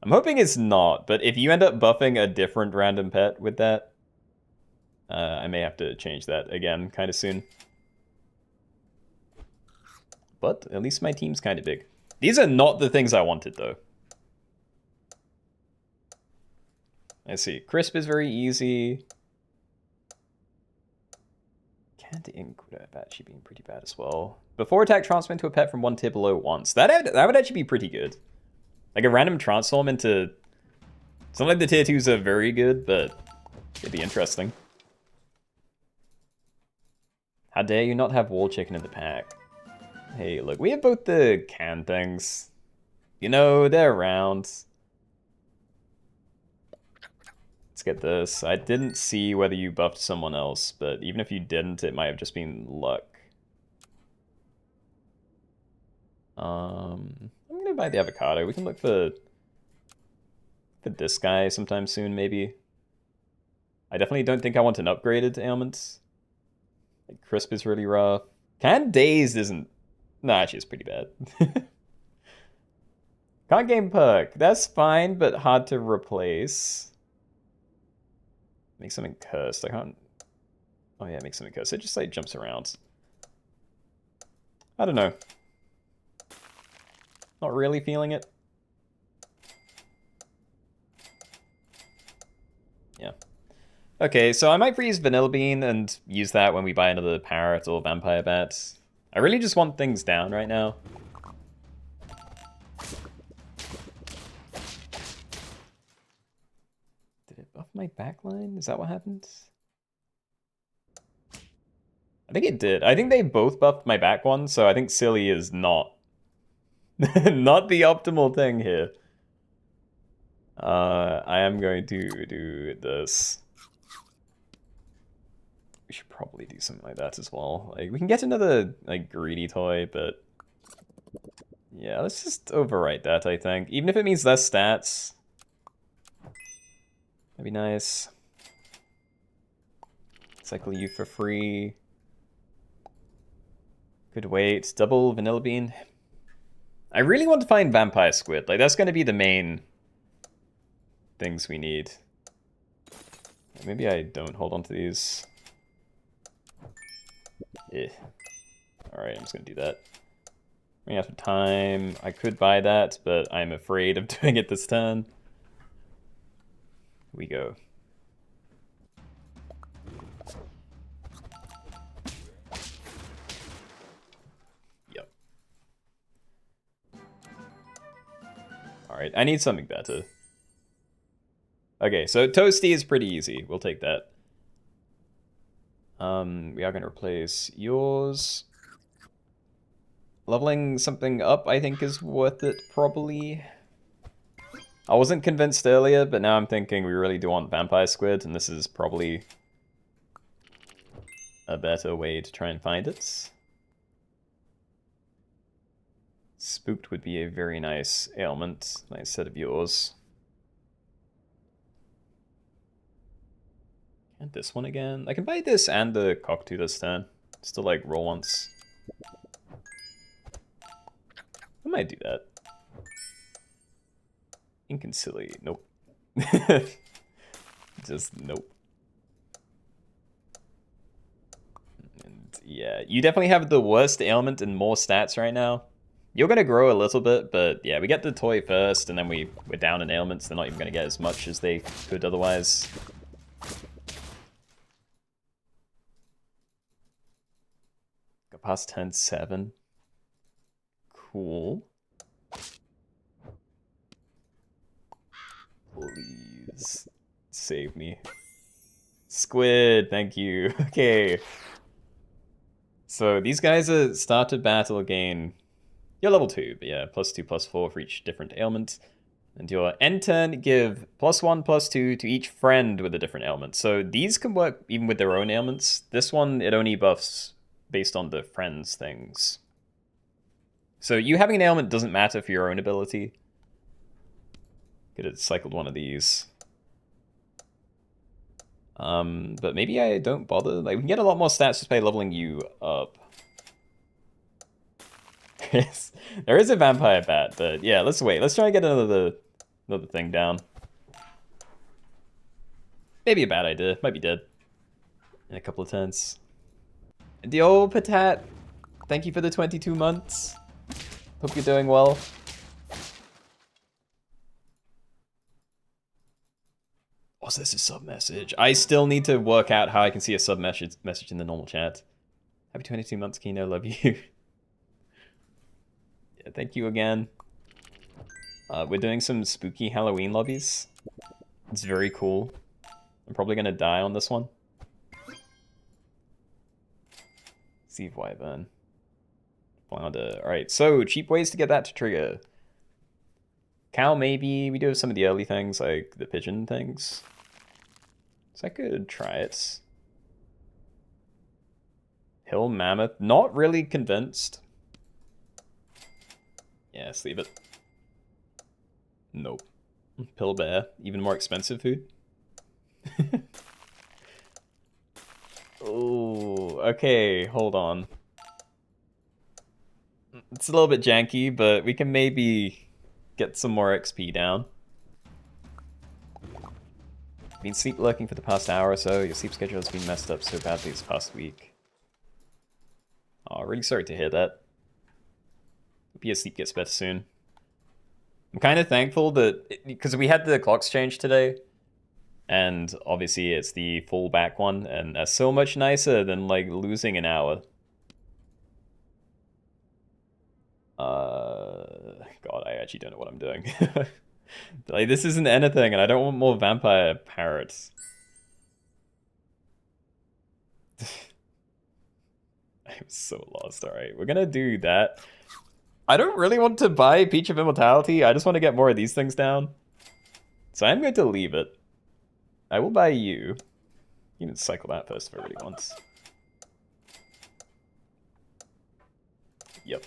hoping it's not, but if you end up buffing a different random pet with that, I may have to change that again kind of soon. But at least my team's kind of big. These are not the things I wanted, though. Let's see. Crisp is very easy. Canned ink would have actually been pretty bad as well. Before attack, transform into a pet from one tier below once. That would actually be pretty good. Like a random transform into... It's not like the tier 2s are very good, but it'd be interesting. How dare you not have wall chicken in the pack? Hey, look, we have both the canned things. You know, they're around. Let's get this. I didn't see whether you buffed someone else, but even if you didn't, it might have just been luck. I'm gonna buy the avocado. We can look for this guy sometime soon, maybe. I definitely don't think I want an upgraded ailment. Like, Crisp is really rough. Canned Dazed isn't... No, actually, it's pretty bad. Can't game perk. That's fine, but hard to replace. Make something cursed. I can't... Oh yeah, make something cursed. It just, like, jumps around. I don't know. Not really feeling it. Yeah. Okay, so I might freeze Vanilla Bean and use that when we buy another Parrot or Vampire Bat. I really just want things down right now. Did it buff my backline? Is that what happened? I think it did. I think they both buffed my back one, so I think Silly is not not the optimal thing here. I am going to do this. We should probably do something like that as well. Like, we can get another, like, greedy toy, but... Yeah, let's just overwrite that, I think. Even if it means less stats. That'd be nice. Cycle you for free. Good wait. Double Vanilla Bean. I really want to find Vampire Squid. Like, that's going to be the main things we need. Maybe I don't hold on to these. Eh. Alright, I'm just gonna do that. Running out of time. I could buy that, but I'm afraid of doing it this turn. Here we go. Yep. Alright, I need something better. Okay, so Toasty is pretty easy. We'll take that. We are going to replace yours. Leveling something up, I think, is worth it, probably. I wasn't convinced earlier, but now I'm thinking we really do want Vampire Squid, and this is probably a better way to try and find it. Spooked would be a very nice ailment. Nice set of yours. And this one again. I can buy this and the cockatoo this turn. Just to, like, roll once. I might do that. Inconciliate. Nope. Just nope. And yeah, you definitely have the worst ailment and more stats right now. You're going to grow a little bit, but yeah, we get the toy first, and then we're down in ailments. They're not even going to get as much as they could otherwise. Got past turn 7. Cool. Please save me. Squid, thank you. Okay. So these guys are started battle gain. You're level 2, but yeah, +2/+4 for each different ailment. And your end turn give +1/+2 to each friend with a different ailment. So these can work even with their own ailments. This one, it only buffs based on the friends things. So you having an ailment doesn't matter for your own ability. Could have cycled one of these. But maybe I don't bother. Like, we can get a lot more stats just by leveling you up. There is a vampire bat, but yeah, let's wait. Let's try and get another thing down. Maybe a bad idea. Might be dead in a couple of turns. The old Patat, thank you for the 22 months. Hope you're doing well. What's this, a sub message? I still need to work out how I can see a sub message in the normal chat. Happy 22 months, Keenoe. Love you. Yeah, thank you again. We're doing some spooky Halloween lobbies. It's very cool. I'm probably gonna die on this one. Steve Wyvern. Flounder. Alright, so cheap ways to get that to trigger. Cow, maybe. We do have some of the early things, like the pigeon things. So I could try it. Hill Mammoth. Not really convinced. Yeah, let's leave it. Nope. Pill Bear. Even more expensive food. Oh, okay, hold on. It's a little bit janky, but we can maybe get some more XP down. Been sleep lurking for the past hour or so. Your sleep schedule has been messed up so badly this past week. Oh, really sorry to hear that. Hope your sleep gets better soon. I'm kind of thankful that, because we had the clocks changed today, and obviously it's the full back one, and that's so much nicer than like losing an hour. God, I actually don't know what I'm doing. Like, this isn't anything, and I don't want more vampire parrots. I'm so lost. Alright, we're gonna do that. I don't really want to buy Peach of Immortality. I just want to get more of these things down. So I'm going to leave it. I will buy you. You can cycle that first if it really wants. Yep.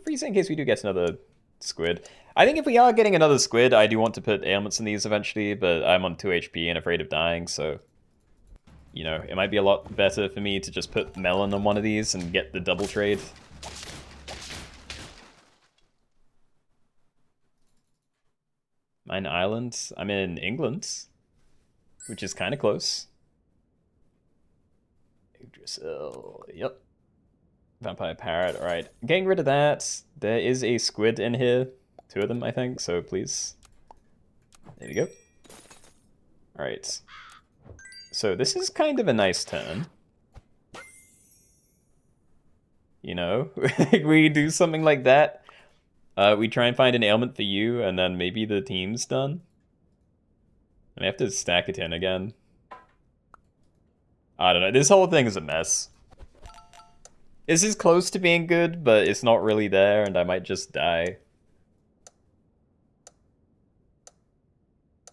Freeze in case we do get another squid. I think if we are getting another squid, I do want to put ailments in these eventually, but I'm on 2 HP and afraid of dying, so... You know, it might be a lot better for me to just put melon on one of these and get the double trade. Mine Island? I'm in England, which is kind of close. Yggdrasil, yep. Vampire Parrot, alright. Getting rid of that. There is a squid in here. 2 of them, I think, so please. There we go. Alright. So this is kind of a nice turn. You know? We do something like that. We try and find an ailment for you, and then maybe the team's done. And I have to stack it in again. I don't know. This whole thing is a mess. This is close to being good, but it's not really there, and I might just die.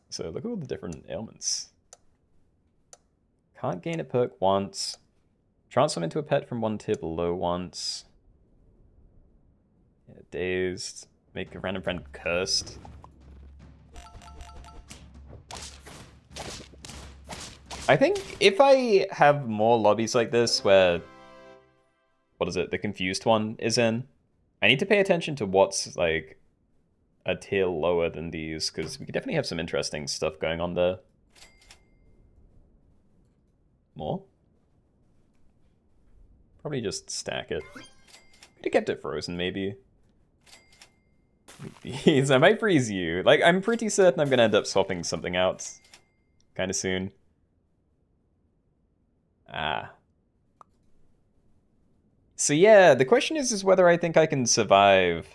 So look at all the different ailments. Can't gain a perk once. Transform into a pet from 1 tier below once. Yeah, dazed. Make a random friend cursed. I think if I have more lobbies like this where... What is it? The confused one is in. I need to pay attention to what's, like, a tier lower than these, because we could definitely have some interesting stuff going on there. More? Probably just stack it. Could have kept it frozen, maybe. These, I might freeze you. Like, I'm pretty certain I'm gonna end up swapping something out kind of soon. Ah. So yeah, the question is whether I think I can survive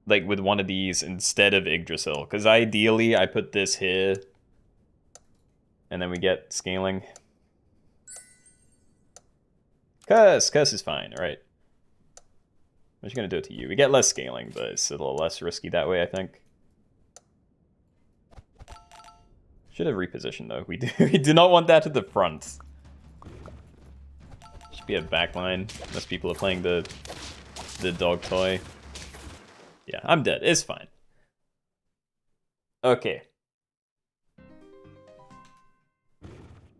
like with one of these instead of Yggdrasil, because ideally I put this here and then we get scaling. Curse is fine, alright. I'm just gonna do it to you. We get less scaling, but it's a little less risky that way, I think. Should have repositioned though. We do not want that to the front. Should be a backline, unless people are playing the dog toy. Yeah, I'm dead. It's fine. Okay.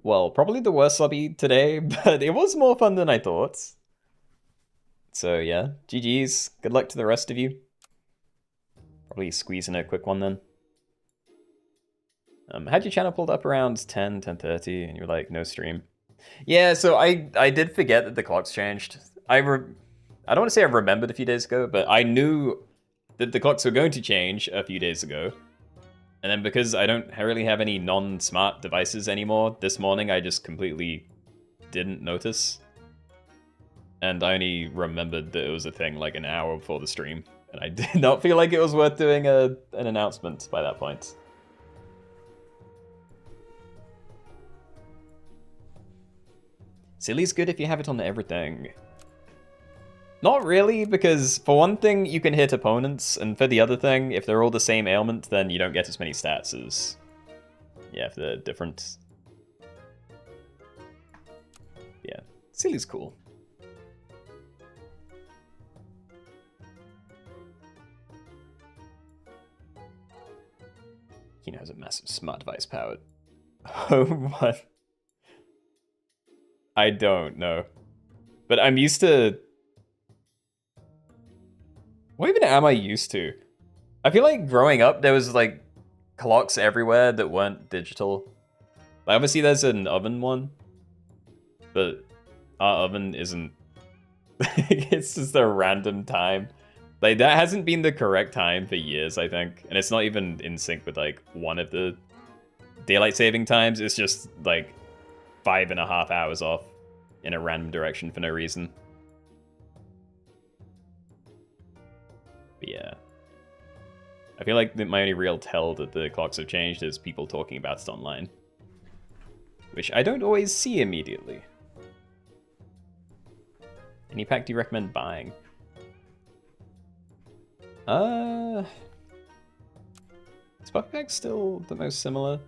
Well, probably the worst lobby today, but it was more fun than I thought. So yeah, GG's. Good luck to the rest of you. Probably squeeze in a quick one then. Had your channel pulled up around 10, 10:30, and you're like, no stream. Yeah, so I did forget that the clocks changed. I don't want to say I remembered a few days ago, but I knew that the clocks were going to change a few days ago. And then because I don't really have any non-smart devices anymore, this morning I just completely didn't notice. And I only remembered that it was a thing like an hour before the stream. And I did not feel like it was worth doing an announcement by that point. Silly's good if you have it on everything. Not really, because for one thing, you can hit opponents, and for the other thing, if they're all the same ailment, then you don't get as many stats as... Yeah, if they're different. Yeah, Silly's cool. Keenoe has a massive smart device powered. Oh, what? I don't know. But I'm used to... What even am I used to? I feel like growing up, there was like clocks everywhere that weren't digital. Like, obviously there's an oven one, but our oven isn't... It's just a random time. Like, that hasn't been the correct time for years, I think. And it's not even in sync with like one of the daylight saving times. It's just like 5.5 hours off in a random direction for no reason. But yeah. I feel like my only real tell that the clocks have changed is people talking about it online. Which I don't always see immediately. Any pack do you recommend buying? Is Puppy Pack still the most similar?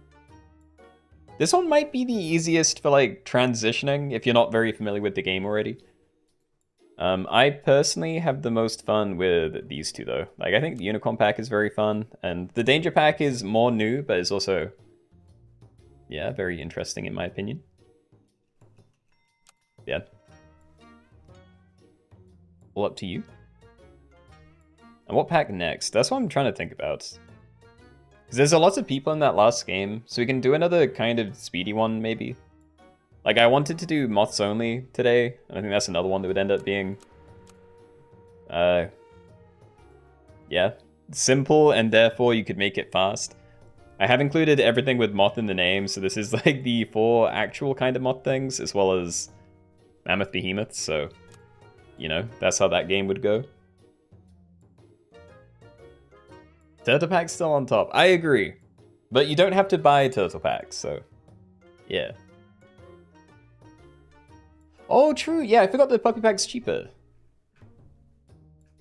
This one might be the easiest for like transitioning if you're not very familiar with the game already. I personally have the most fun with these two though. Like, I think the Unicorn Pack is very fun, and the Danger Pack is more new, but is also, yeah, very interesting in my opinion. Yeah. All up to you. And what pack next? That's what I'm trying to think about. Because there's a lot of people in that last game, so we can do another kind of speedy one, maybe. Like, I wanted to do Moths Only today, and I think that's another one that would end up being... yeah, simple, and therefore you could make it fast. I have included everything with moth in the name, so this is like the 4 actual kind of moth things, as well as mammoth behemoths, so, you know, that's how that game would go. Turtle Pack's still on top. I agree. But you don't have to buy Turtle Packs, so yeah. Oh, true. Yeah, I forgot the Puppy Pack's cheaper.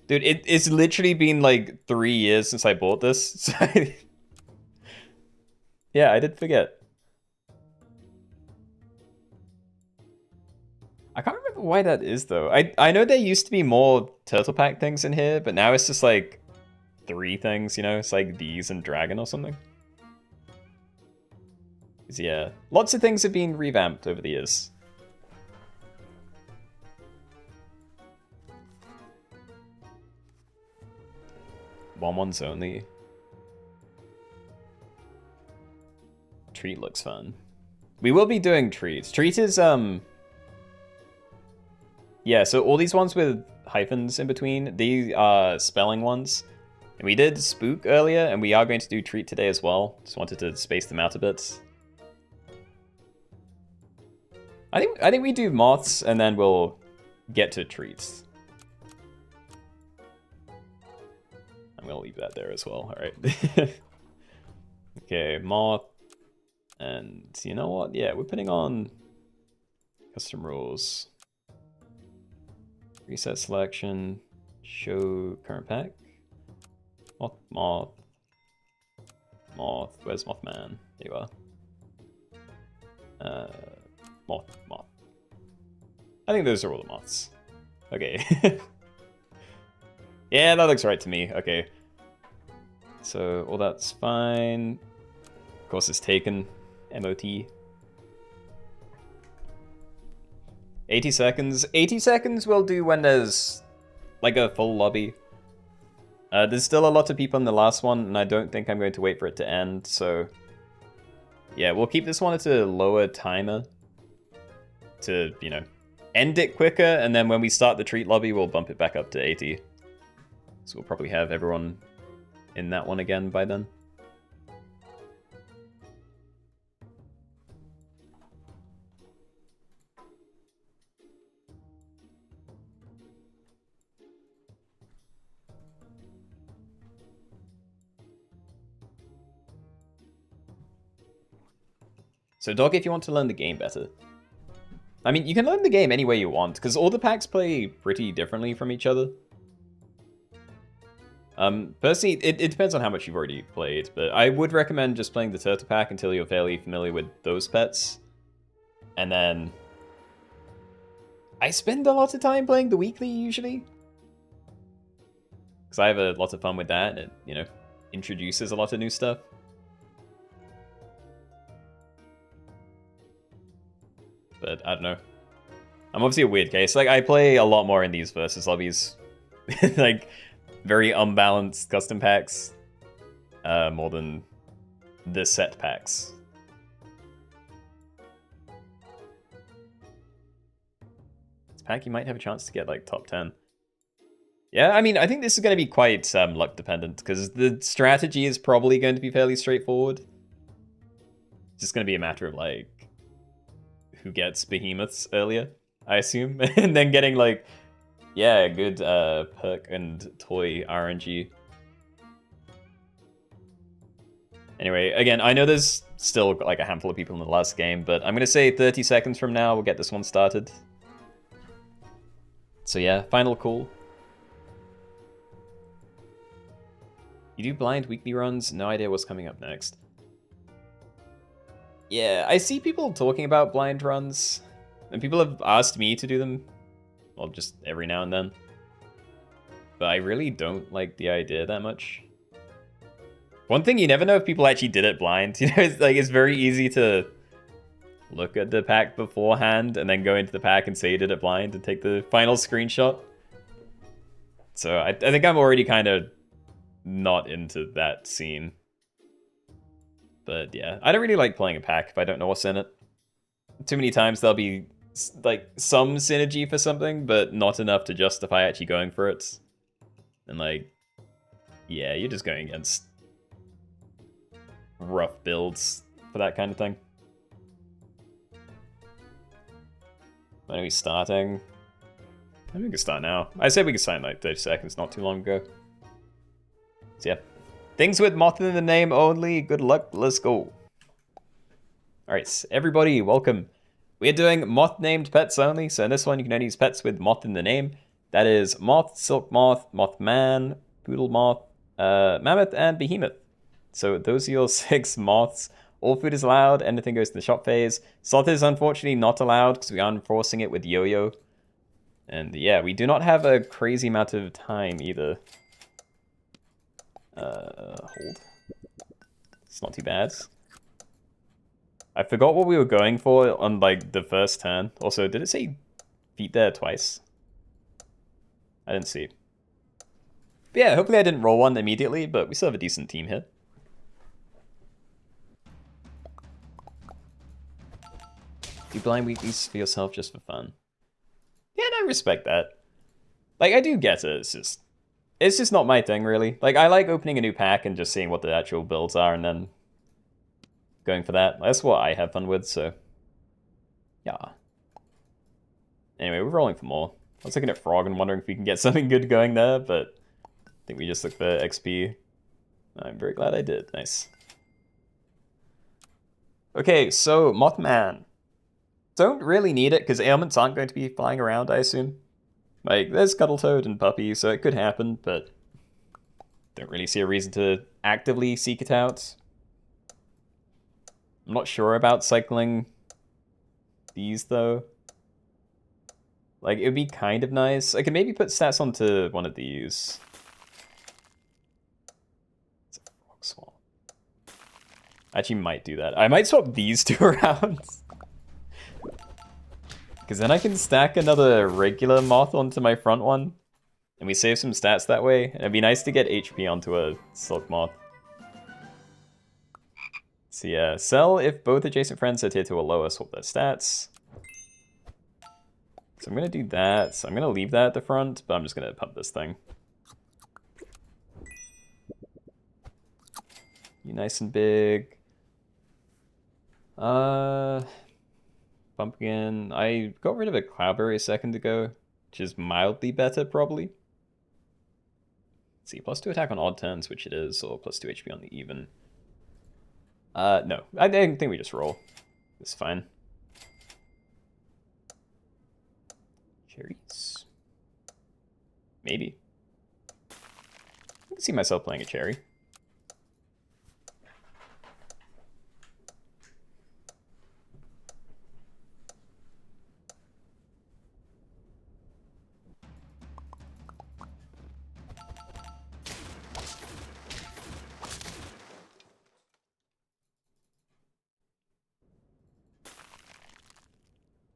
Dude, it's literally been like 3 years since I bought this. So yeah, I did forget. I can't remember why that is, though. I know there used to be more Turtle Pack things in here, but now it's just like 3 things, you know? It's like these and Dragon or something. Yeah, lots of things have been revamped over the years. Ones only. Treat looks fun. We will be doing treats. Treat is, yeah, so all these ones with hyphens in between, these are spelling ones. And we did Spook earlier, and we are going to do Treat today as well. Just wanted to space them out a bit. I think we do Moths, and then we'll get to Treats. I'm gonna leave that there as well, alright. Okay, Moth. And you know what? Yeah, we're putting on custom rules. Reset selection. Show current pack. Moth. Where's Mothman? There you are. Moth. I think those are all the moths. Okay. Yeah, that looks right to me. Okay. So all that's fine. Of course, it's taken. MOT. 80 seconds. 80 seconds will do when there's like a full lobby. There's still a lot of people in the last one, and I don't think I'm going to wait for it to end, so... Yeah, we'll keep this one at a lower timer to, you know, end it quicker, and then when we start the treat lobby, we'll bump it back up to 80. So we'll probably have everyone in that one again by then. So Dog, if you want to learn the game better. I mean, you can learn the game any way you want, because all the packs play pretty differently from each other. Personally, it depends on how much you've already played, but I would recommend just playing the Turtle Pack until you're fairly familiar with those pets. And then... I spend a lot of time playing the weekly, usually. Because I have a lot of fun with that, and it, you know, introduces a lot of new stuff. But I don't know. I'm obviously a weird case. Like, I play a lot more in these versus lobbies. Like, very unbalanced custom packs. More than the set packs. This pack, you might have a chance to get, like, top 10. Yeah, I mean, I think this is going to be quite luck dependent, because the strategy is probably going to be fairly straightforward. It's just going to be a matter of, like, who gets behemoths earlier, I assume. And then getting, like, yeah, good perk and toy RNG. Anyway, again, I know there's still, like, a handful of people in the last game, but I'm going to say 30 seconds from now we'll get this one started. So yeah, final call. You do blind weekly runs? No idea what's coming up next. Yeah, I see people talking about blind runs, and people have asked me to do them, well, just every now and then. But I really don't like the idea that much. One thing, you never know if people actually did it blind. You know, it's like, it's very easy to look at the pack beforehand and then go into the pack and say you did it blind and take the final screenshot. So I think I'm already kind of not into that scene. But yeah, I don't really like playing a pack if I don't know what's in it. Too many times there'll be, like, some synergy for something, but not enough to justify actually going for it. And, like, yeah, you're just going against rough builds for that kind of thing. When are we starting? I think we can start now. I said we could start in, like, 30 seconds not too long ago. So yeah. Things with Moth in the name only. Good luck. Let's go. Alright, everybody, welcome. We're doing moth-named pets only, so in this one you can only use pets with moth in the name. That is moth, silk moth, mothman, poodle moth, mammoth, and behemoth. So those are your 6 moths. All food is allowed, anything goes to the shop phase. Sloth is unfortunately not allowed because we are enforcing it with yo-yo. And yeah, we do not have a crazy amount of time either. Hold. It's not too bad. I forgot what we were going for on, like, the first turn. Also, did it say feet there twice? I didn't see. But yeah, hopefully I didn't roll one immediately, but we still have a decent team here. Do blind weeklies for yourself just for fun. Yeah, and I respect that. Like, I do get it, it's just not my thing, really. Like, I like opening a new pack and just seeing what the actual builds are and then going for that. That's what I have fun with, so yeah. Anyway, we're rolling for more. I was looking at Frog and wondering if we can get something good going there, but I think we just looked for XP. I'm very glad I did. Nice. Okay, so Mothman. Don't really need it, because ailments aren't going to be flying around, I assume. Like, there's Scuttletoad and Puppy, so it could happen, but don't really see a reason to actively seek it out. I'm not sure about cycling these, though. Like, it would be kind of nice. I could maybe put stats onto one of these. I actually might do that. I might swap these two around. Because then I can stack another regular moth onto my front one. And we save some stats that way. And it'd be nice to get HP onto a silk moth. So yeah, sell if both adjacent friends are tier to a lower, swap their stats. So I'm going to do that. So I'm going to leave that at the front, but I'm just going to pump this thing. You nice and big. Pumpkin. I got rid of a cloudberry a second ago, which is mildly better, probably. Let's see, +2 attack on odd turns, which it is, or +2 HP on the even. No. I think we just roll. It's fine. Cherries? Maybe. I can see myself playing a cherry.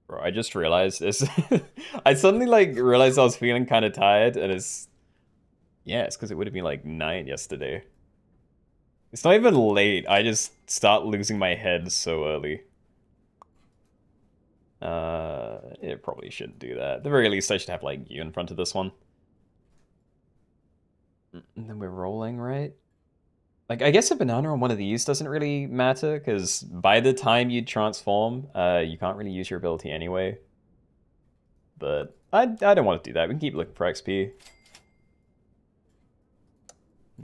Bro, I just realized this. I suddenly realized I was feeling kind of tired, and it's because it would have been like 9 yesterday. It's not even late. I just start losing my head so early. It probably shouldn't do that. At the very least, I should have like you in front of this one. And then we're rolling, right? Like, I guess a banana on one of these doesn't really matter, because by the time you transform, you can't really use your ability anyway. But I don't want to do that. We can keep looking for XP.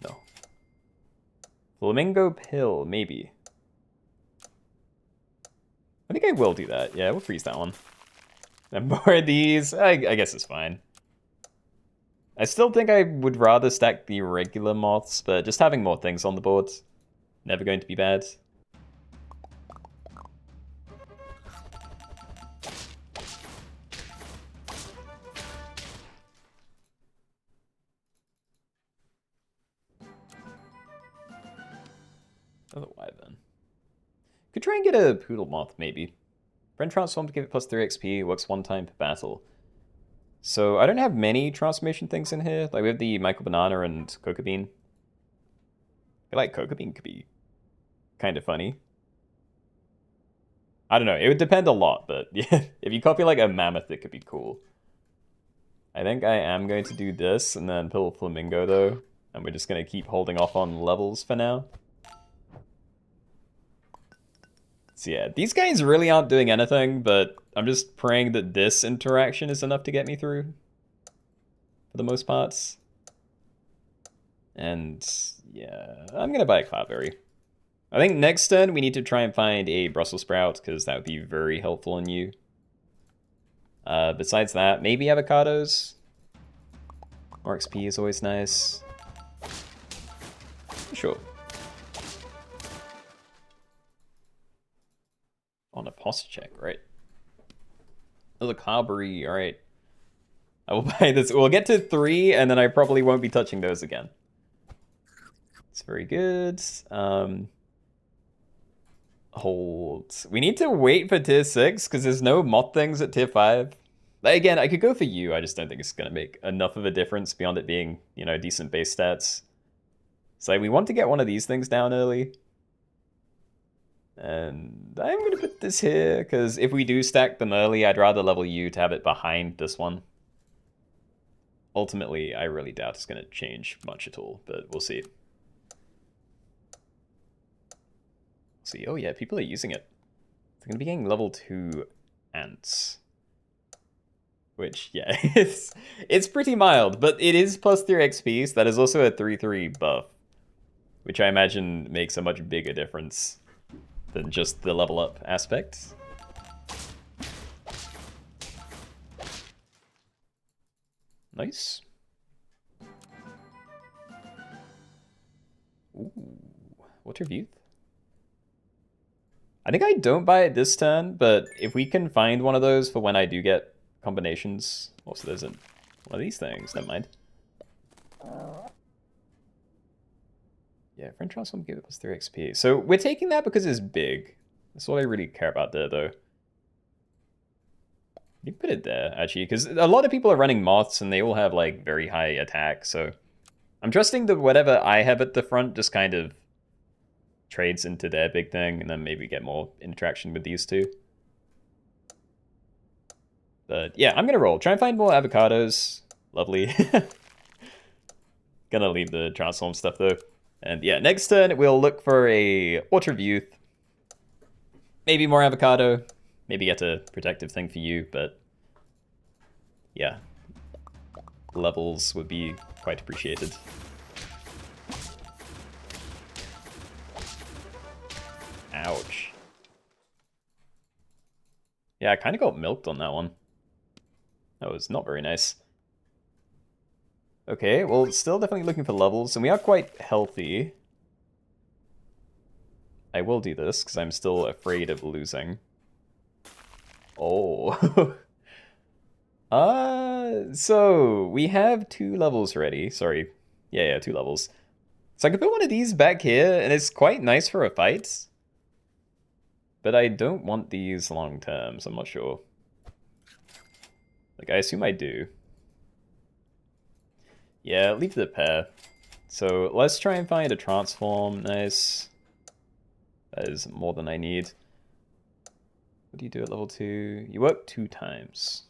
No. Flamingo pill, maybe. I think I will do that. Yeah, we'll freeze that one. And more of these, I guess it's fine. I still think I would rather stack the regular moths, but just having more things on the board, never going to be bad. Another wyvern. Could try and get a poodle moth, maybe. Friend transform to give it +3 XP, works 1 time per battle. So I don't have many transformation things in here. Like we have the Michael Banana and Cocoa Bean. I feel like Cocoa Bean could be kind of funny. I don't know, it would depend a lot, but yeah, if you copy like a mammoth, it could be cool. I think I am going to do this and then pull Flamingo though, and we're just going to keep holding off on levels for now. So yeah, these guys really aren't doing anything, but I'm just praying that this interaction is enough to get me through. For the most parts. And yeah, I'm going to buy a Cloudberry. I think next turn we need to try and find a Brussels sprout, because that would be very helpful in you. Besides that, maybe avocados. More XP is always nice. Sure. On a posture check, right? Another Cloudberry, alright. I will buy this. We'll get to 3, and then I probably won't be touching those again. It's very good. Hold. We need to wait for tier 6, because there's no moth things at tier 5. Again, I could go for you, I just don't think it's going to make enough of a difference beyond it being, you know, decent base stats. So we want to get one of these things down early. And I'm going to put this here, because if we do stack them early, I'd rather level you to have it behind this one. Ultimately, I really doubt it's going to change much at all, but we'll see. See, oh yeah, people are using it. They're going to be getting level 2 ants. Which, yeah, it's pretty mild, but it is +3 XP, so that is also a 3/3 buff. Which I imagine makes a much bigger difference than just the level up aspect. Nice. Ooh, Water Youth. I think I don't buy it this turn, but if we can find one of those for when I do get combinations. Also, there's one of these things. Never mind. Yeah, friend transform give it plus 3 XP. So we're taking that because it's big. That's all I really care about there, though. You can put it there, actually, because a lot of people are running Moths, and they all have, like, very high attack, so... I'm trusting that whatever I have at the front just kind of trades into their big thing, and then maybe get more interaction with these two. But yeah, I'm gonna roll. Try and find more avocados. Lovely. Gonna leave the transform stuff though. And yeah, next turn we'll look for a Orchard of Youth. Maybe more avocado. Maybe get a protective thing for you, but yeah. Levels would be quite appreciated. Ouch. Yeah, I kind of got milked on that one. That was not very nice. Okay, well, still definitely looking for levels, and we are quite healthy. I will do this, because I'm still afraid of losing. Oh. So, we have 2 levels ready. Sorry. Yeah, 2 levels. So I could put one of these back here, and it's quite nice for a fight. But I don't want these long term, so I'm not sure. Like, I assume I do. Yeah, leave the pair. So let's try and find a transform. Nice. That is more than I need. What do you do at level 2? You work 2 times.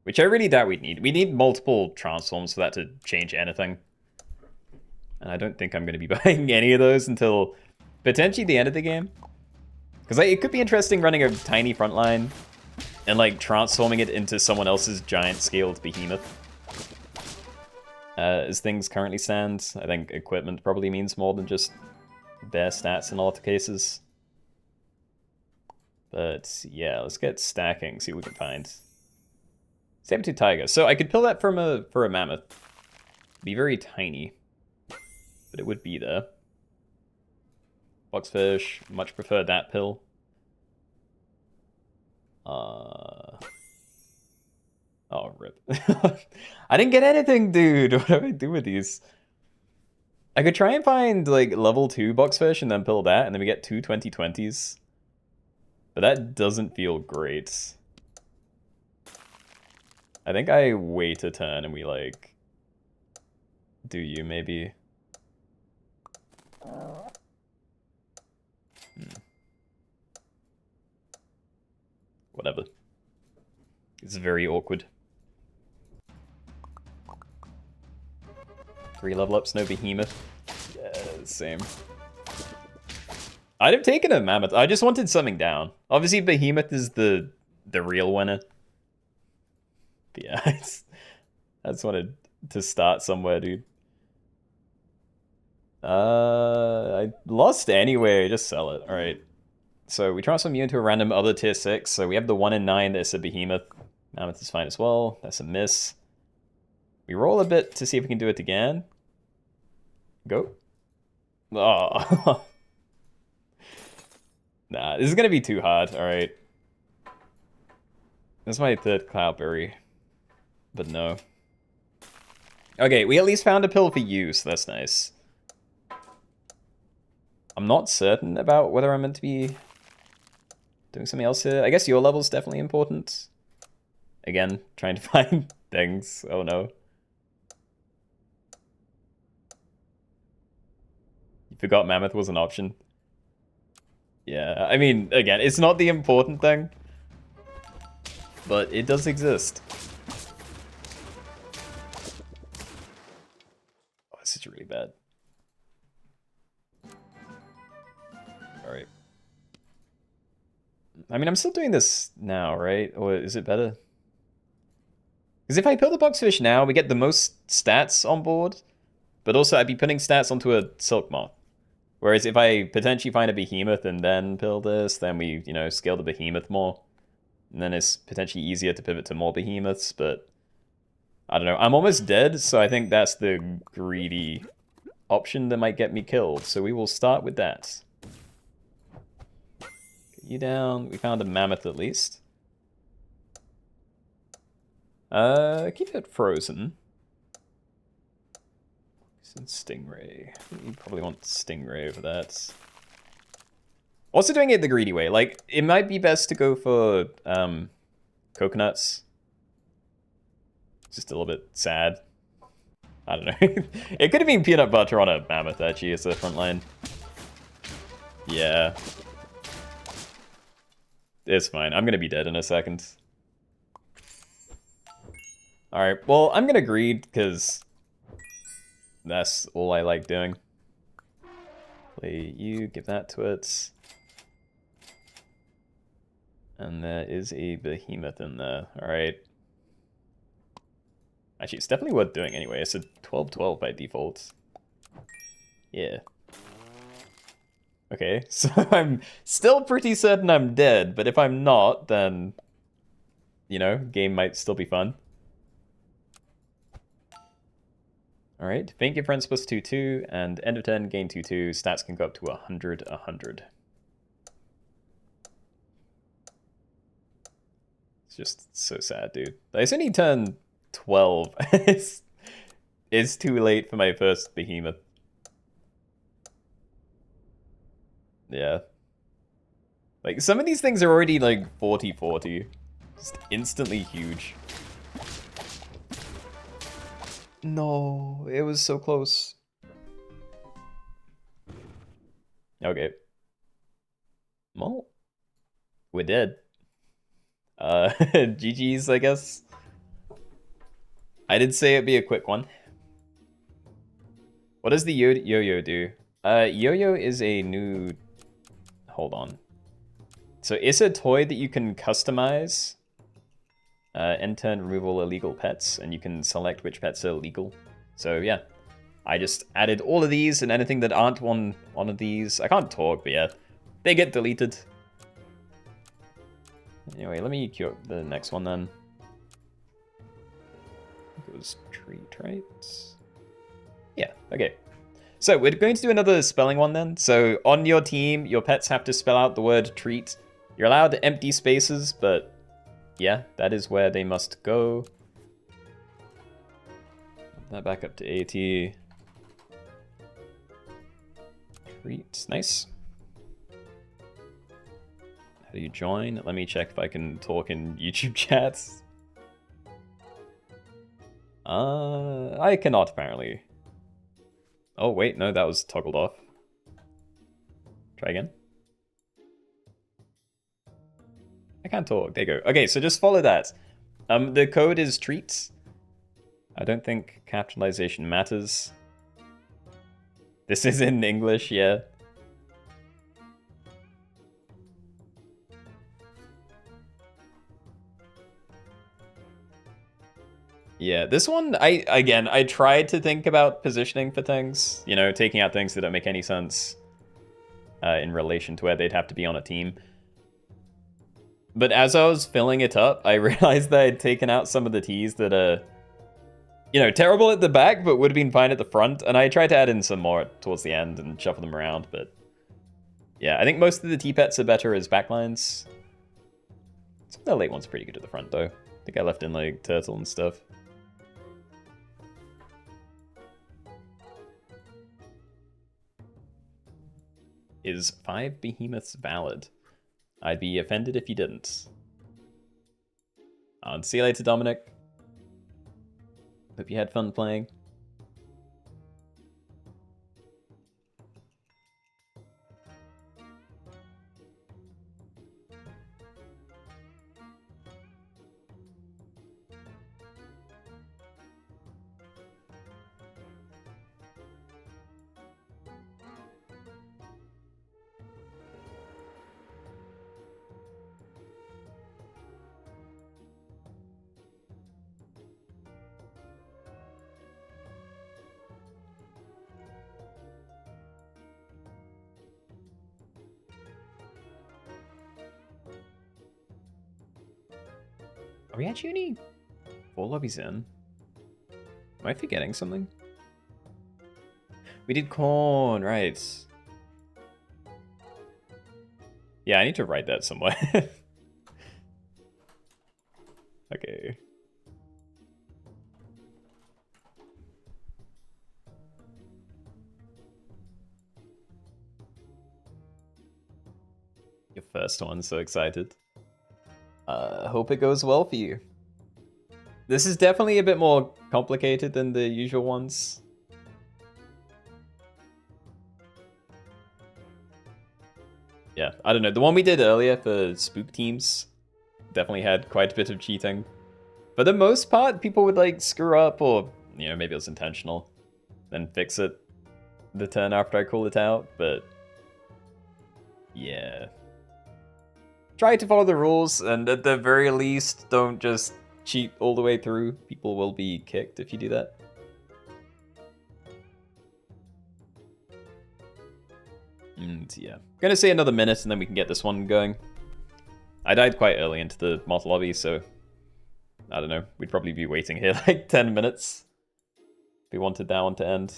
Which I really doubt we'd need. We need multiple transforms for that to change anything. And I don't think I'm going to be buying any of those until potentially the end of the game. Because it could be interesting running a tiny front line and like transforming it into someone else's giant scaled behemoth. As things currently stand, I think equipment probably means more than just bare stats in a lot of cases. But yeah, let's get stacking, see what we can find. Saber-tooth tiger. So I could pill that from for a mammoth. It'd be very tiny, but it would be there. Boxfish, much prefer that pill. Oh, rip. I didn't get anything, dude. What do I do with these? I could try and find, like, level 2 boxfish and then pill that, and then we get 2 2020s. But that doesn't feel great. I think I wait a turn and we, like... Do you, maybe? Whatever. It's very awkward. 3 level ups, no behemoth. Yeah, same. I'd have taken a mammoth. I just wanted something down. Obviously, behemoth is the real winner. But yeah, I just wanted to start somewhere, dude. I lost anyway. Just sell it. All right. So we transform you into a random other tier 6. So we have the 1 in 9 that's a behemoth. Mammoth is fine as well. That's a miss. We roll a bit to see if we can do it again. Go. Oh. Nah, this is gonna be too hard. All right. This is my 3rd cloudberry, but no. Okay, we at least found a pill for you, so that's nice. I'm not certain about whether I'm meant to be doing something else here. I guess your level's definitely important. Again, trying to find things. Oh no. You forgot mammoth was an option. Yeah, I mean, again, it's not the important thing, but it does exist. Oh, this is really bad. Alright. I mean, I'm still doing this now, right? Or is it better? Because if I pill the boxfish now, we get the most stats on board, but also I'd be putting stats onto a silk moth. Whereas if I potentially find a behemoth and then pill this, then we, you know, scale the behemoth more. And then it's potentially easier to pivot to more behemoths, but I don't know. I'm almost dead, so I think that's the greedy option that might get me killed. So we will start with that. Get you down. We found a mammoth at least. Keep it frozen. And Stingray. You probably want Stingray over that. Also doing it the greedy way. Like, it might be best to go for coconuts. Just a little bit sad. I don't know. It could have been peanut butter on a mammoth, actually, as the front line. Yeah. It's fine. I'm gonna be dead in a second. Alright, well, I'm gonna greed, because that's all I like doing. Play you, give that to it. And there is a behemoth in there. Alright. Actually, it's definitely worth doing anyway. It's a 12-12 by default. Yeah. Okay, so I'm still pretty certain I'm dead, but if I'm not, then, you know, game might still be fun. Alright, faint your friends plus 2/2, and end of turn, gain 2/2. Stats can go up to 100, 100. It's just so sad, dude. It's only turn 12. It's too late for my first behemoth. Yeah. Like, some of these things are already, like, 40-40. Just instantly huge. No, it was so close. Okay. Well, we're dead. GG's, I guess. I did say it'd be a quick one. What does the yo-yo do? Yo-yo is a new... Hold on. So it's a toy that you can customize. End turn removal illegal pets, and you can select which pets are legal. So yeah, I just added all of these, and anything that aren't one of these. I can't talk, but yeah, they get deleted. Anyway, let me queue up the next one then. It was treat, right? Yeah, okay. So we're going to do another spelling one then. So on your team, your pets have to spell out the word treat. You're allowed empty spaces, but yeah, that is where they must go. Put that back up to AT. Treat, nice. How do you join? Let me check if I can talk in YouTube chats. I cannot apparently. Oh wait, no, that was toggled off. Try again. I can't talk. There you go. Okay, so just follow that. The code is treats. I don't think capitalization matters. This is in English, yeah. Yeah, this one, I tried to think about positioning for things. You know, taking out things that don't make any sense in relation to where they'd have to be on a team. But as I was filling it up, I realized that I'd taken out some of the T's that are, you know, terrible at the back, but would have been fine at the front. And I tried to add in some more towards the end and shuffle them around, but yeah, I think most of the T-pets are better as backlines. Some of the late ones are pretty good at the front, though. I think I left in, like, turtle and stuff. Is 5 behemoths valid? I'd be offended if you didn't. And see you later, Dominic. Hope you had fun playing. Are we actually only 4 lobbies in? Am I forgetting something? We did corn, right. Yeah, I need to write that somewhere. Okay. Your first one, so excited. Hope it goes well for you. This is definitely a bit more complicated than the usual ones. Yeah, I don't know. The one we did earlier for spook teams definitely had quite a bit of cheating. For the most part, people would like screw up or, you know, maybe it was intentional. Then fix it the turn after I call it out, but yeah. Try to follow the rules, and at the very least, don't just cheat all the way through. People will be kicked if you do that. And yeah, gonna say another minute and then we can get this one going. I died quite early into the Moth lobby, so I don't know. We'd probably be waiting here like 10 minutes if we wanted that one to end.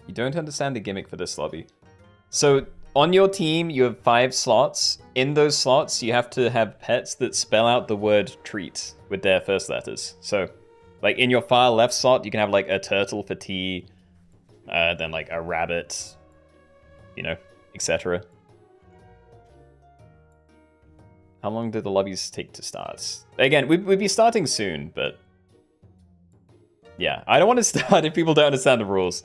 You don't understand the gimmick for this lobby. So on your team, you have 5 slots. In those slots, you have to have pets that spell out the word treat with their first letters. So like in your far left slot, you can have like a turtle for T, then like a rabbit, you know, etc. How long do the lobbies take to start? Again, we'd be starting soon, but yeah, I don't want to start if people don't understand the rules.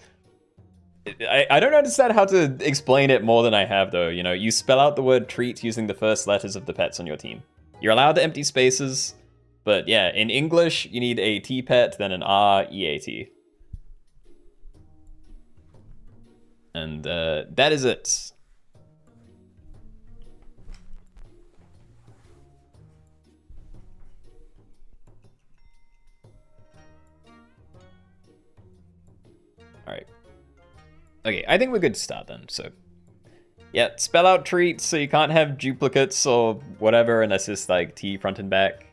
I don't understand how to explain it more than I have, though. You know, you spell out the word treat using the first letters of the pets on your team. You're allowed to empty spaces, but yeah, in English, you need a T pet, then an R, E-A-T. And that is it. Alright. Okay, I think we're good to start then, so. Yeah, spell out treats so you can't have duplicates or whatever unless it's like T front and back.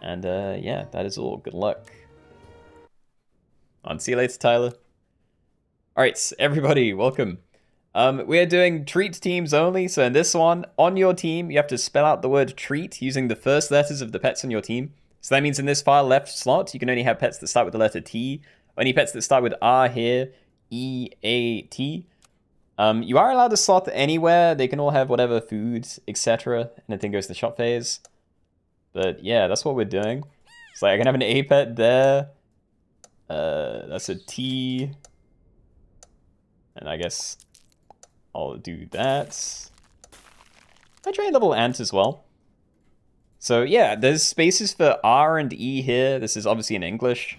And yeah, that is all. Good luck. See you later, Tyler. Alright, everybody, welcome. We are doing treat teams only, so in this one, on your team, you have to spell out the word treat using the first letters of the pets on your team. So that means in this far left slot, you can only have pets that start with the letter T. Only pets that start with R here. E-A-T. You are allowed to slot anywhere. They can all have whatever foods, etc. Anything goes to shop phase. But yeah, that's what we're doing. So like, I can have an A pet there. That's a T. And I guess I'll do that. I try and level Ant as well. So yeah, there's spaces for R and E here. This is obviously in English.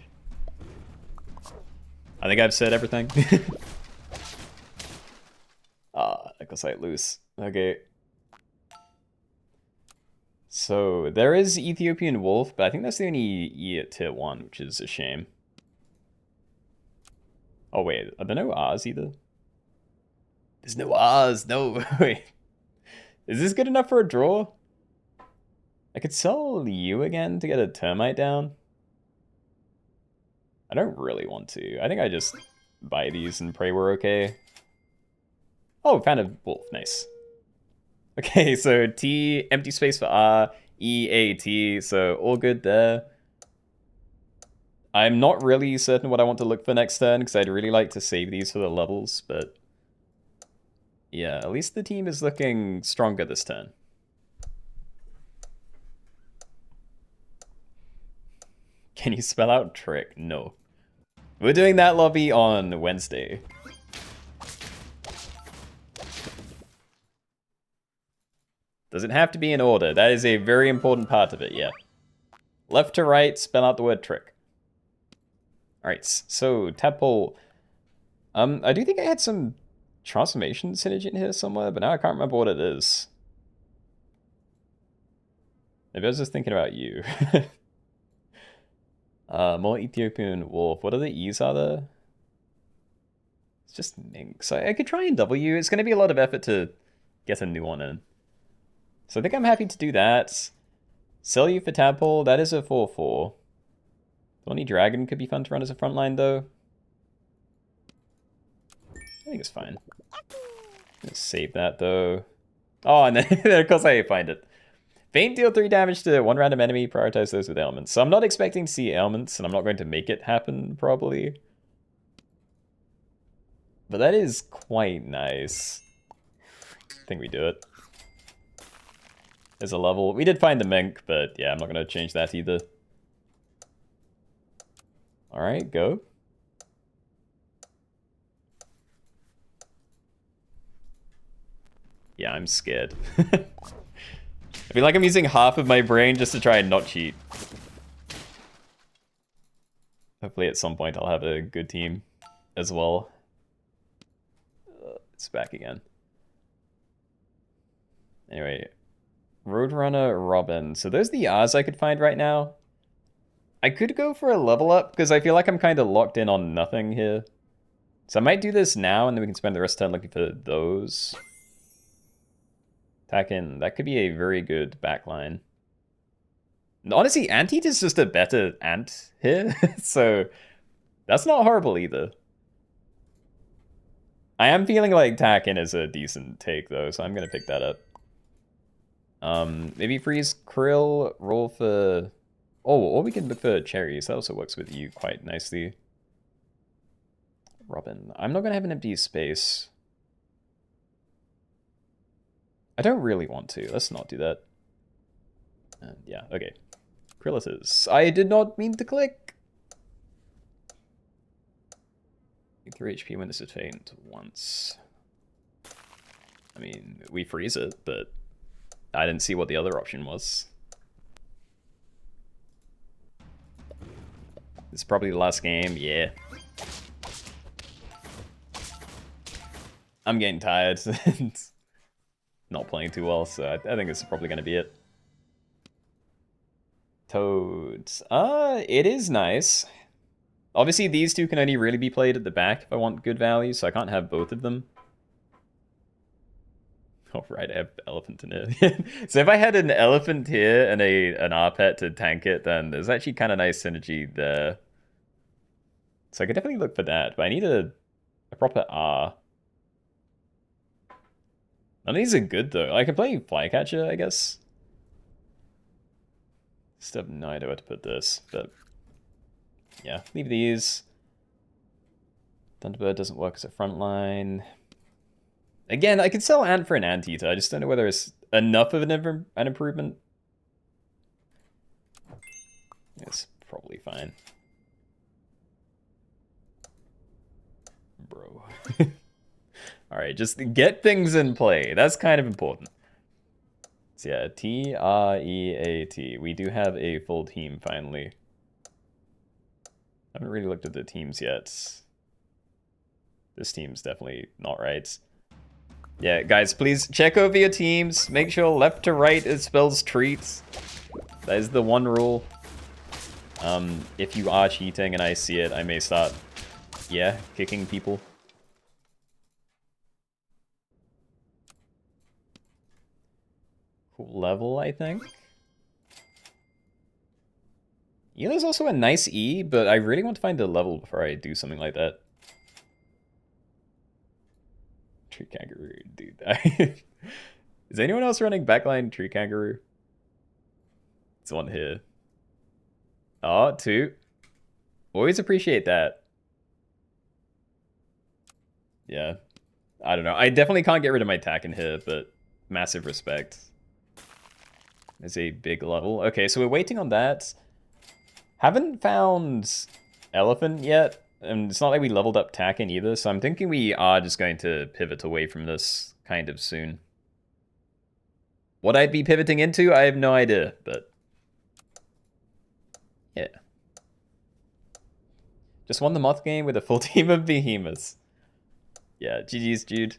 I think I've said everything. Echo site loose. Okay. So there is Ethiopian wolf, but I think that's the only E at tier 1, which is a shame. Oh wait, are there no R's either? There's no R's, no, wait. Is this good enough for a draw? I could sell you again to get a termite down. I don't really want to. I think I just buy these and pray we're okay. Oh, found a wolf. Nice. Okay, so T, empty space for R, E, A, T. So all good there. I'm not really certain what I want to look for next turn because I'd really like to save these for the levels, but yeah, at least the team is looking stronger this turn. Can you spell out trick? No. We're doing that lobby on Wednesday. Does it have to be in order? That is a very important part of it, yeah. Left to right, spell out the word trick. Alright, so tadpole. I do think I had some transformation synergy in here somewhere, but now I can't remember what it is. Maybe I was just thinking about you. More Ethiopian wolf. What other E's are there? It's just Mink. So I could try and W. It's going to be a lot of effort to get a new one in. So I think I'm happy to do that. Sell you for tadpole. That is a 4/4. Thorny dragon could be fun to run as a frontline though. think it's fine. Let's save that though. Oh, and then of course I find it. Feint deal 3 damage to one random enemy, prioritize those with ailments. So I'm not expecting to see ailments, and I'm not going to make it happen, probably. But that is quite nice. I think we do it. There's a level. We did find the mink, but yeah, I'm not going to change that either. Alright, go. Yeah, I'm scared. I feel like I'm using half of my brain just to try and not cheat. Hopefully at some point I'll have a good team as well. It's back again. Anyway, Roadrunner, Robin. So those are the R's I could find right now. I could go for a level up because I feel like I'm kind of locked in on nothing here. So I might do this now and then we can spend the rest of the time looking for those. Attack in. That could be a very good backline. Honestly, Anteat is just a better ant here, so that's not horrible either. I am feeling like Takin is a decent take though, so I'm gonna pick that up. Maybe freeze Krill, roll for... Oh, or we can look for cherries. That also works with you quite nicely. Robin. I'm not gonna have an empty space. I don't really want to. Let's not do that. Yeah, okay. Krill it is. I did not mean to click. 3 HP when this is faint once. I mean, we freeze it, but I didn't see what the other option was. This is probably the last game, yeah. I'm getting tired. Not playing too well, so I think this is probably going to be it. Toads. It is nice. Obviously, these two can only really be played at the back if I want good value, so I can't have both of them. Oh, right, I have elephant in here. So if I had an elephant here and an R-pet to tank it, then there's actually kind of nice synergy there. So I could definitely look for that, but I need a proper R. None of these are good, though. I can play Flycatcher, I guess. Still have no idea where to put this, but... yeah, leave these. Thunderbird doesn't work as a frontline. Again, I could sell Ant for an Anteater. I just don't know whether it's enough of an improvement. It's probably fine. Bro. Alright, just get things in play. That's kind of important. So yeah, T-R-E-A-T. We do have a full team, finally. I haven't really looked at the teams yet. This team's definitely not right. Yeah, guys, please check over your teams. Make sure left to right it spells treats. That is the one rule. If you are cheating and I see it, I may start, yeah, kicking people. Cool level, I think. Elo's also a nice E, but I really want to find a level before I do something like that. Tree Kangaroo, dude. Is anyone else running backline Tree Kangaroo? It's one here. Oh, 2. Always appreciate that. Yeah. I don't know. I definitely can't get rid of my tack in here, but massive respect. There's a big level. Okay, so we're waiting on that. Haven't found elephant yet. And it's not like we leveled up Tacken either, so I'm thinking we are just going to pivot away from this kind of soon. What I'd be pivoting into, I have no idea, but... yeah. Just won the Moth game with a full team of behemoths. Yeah, GG's, dude.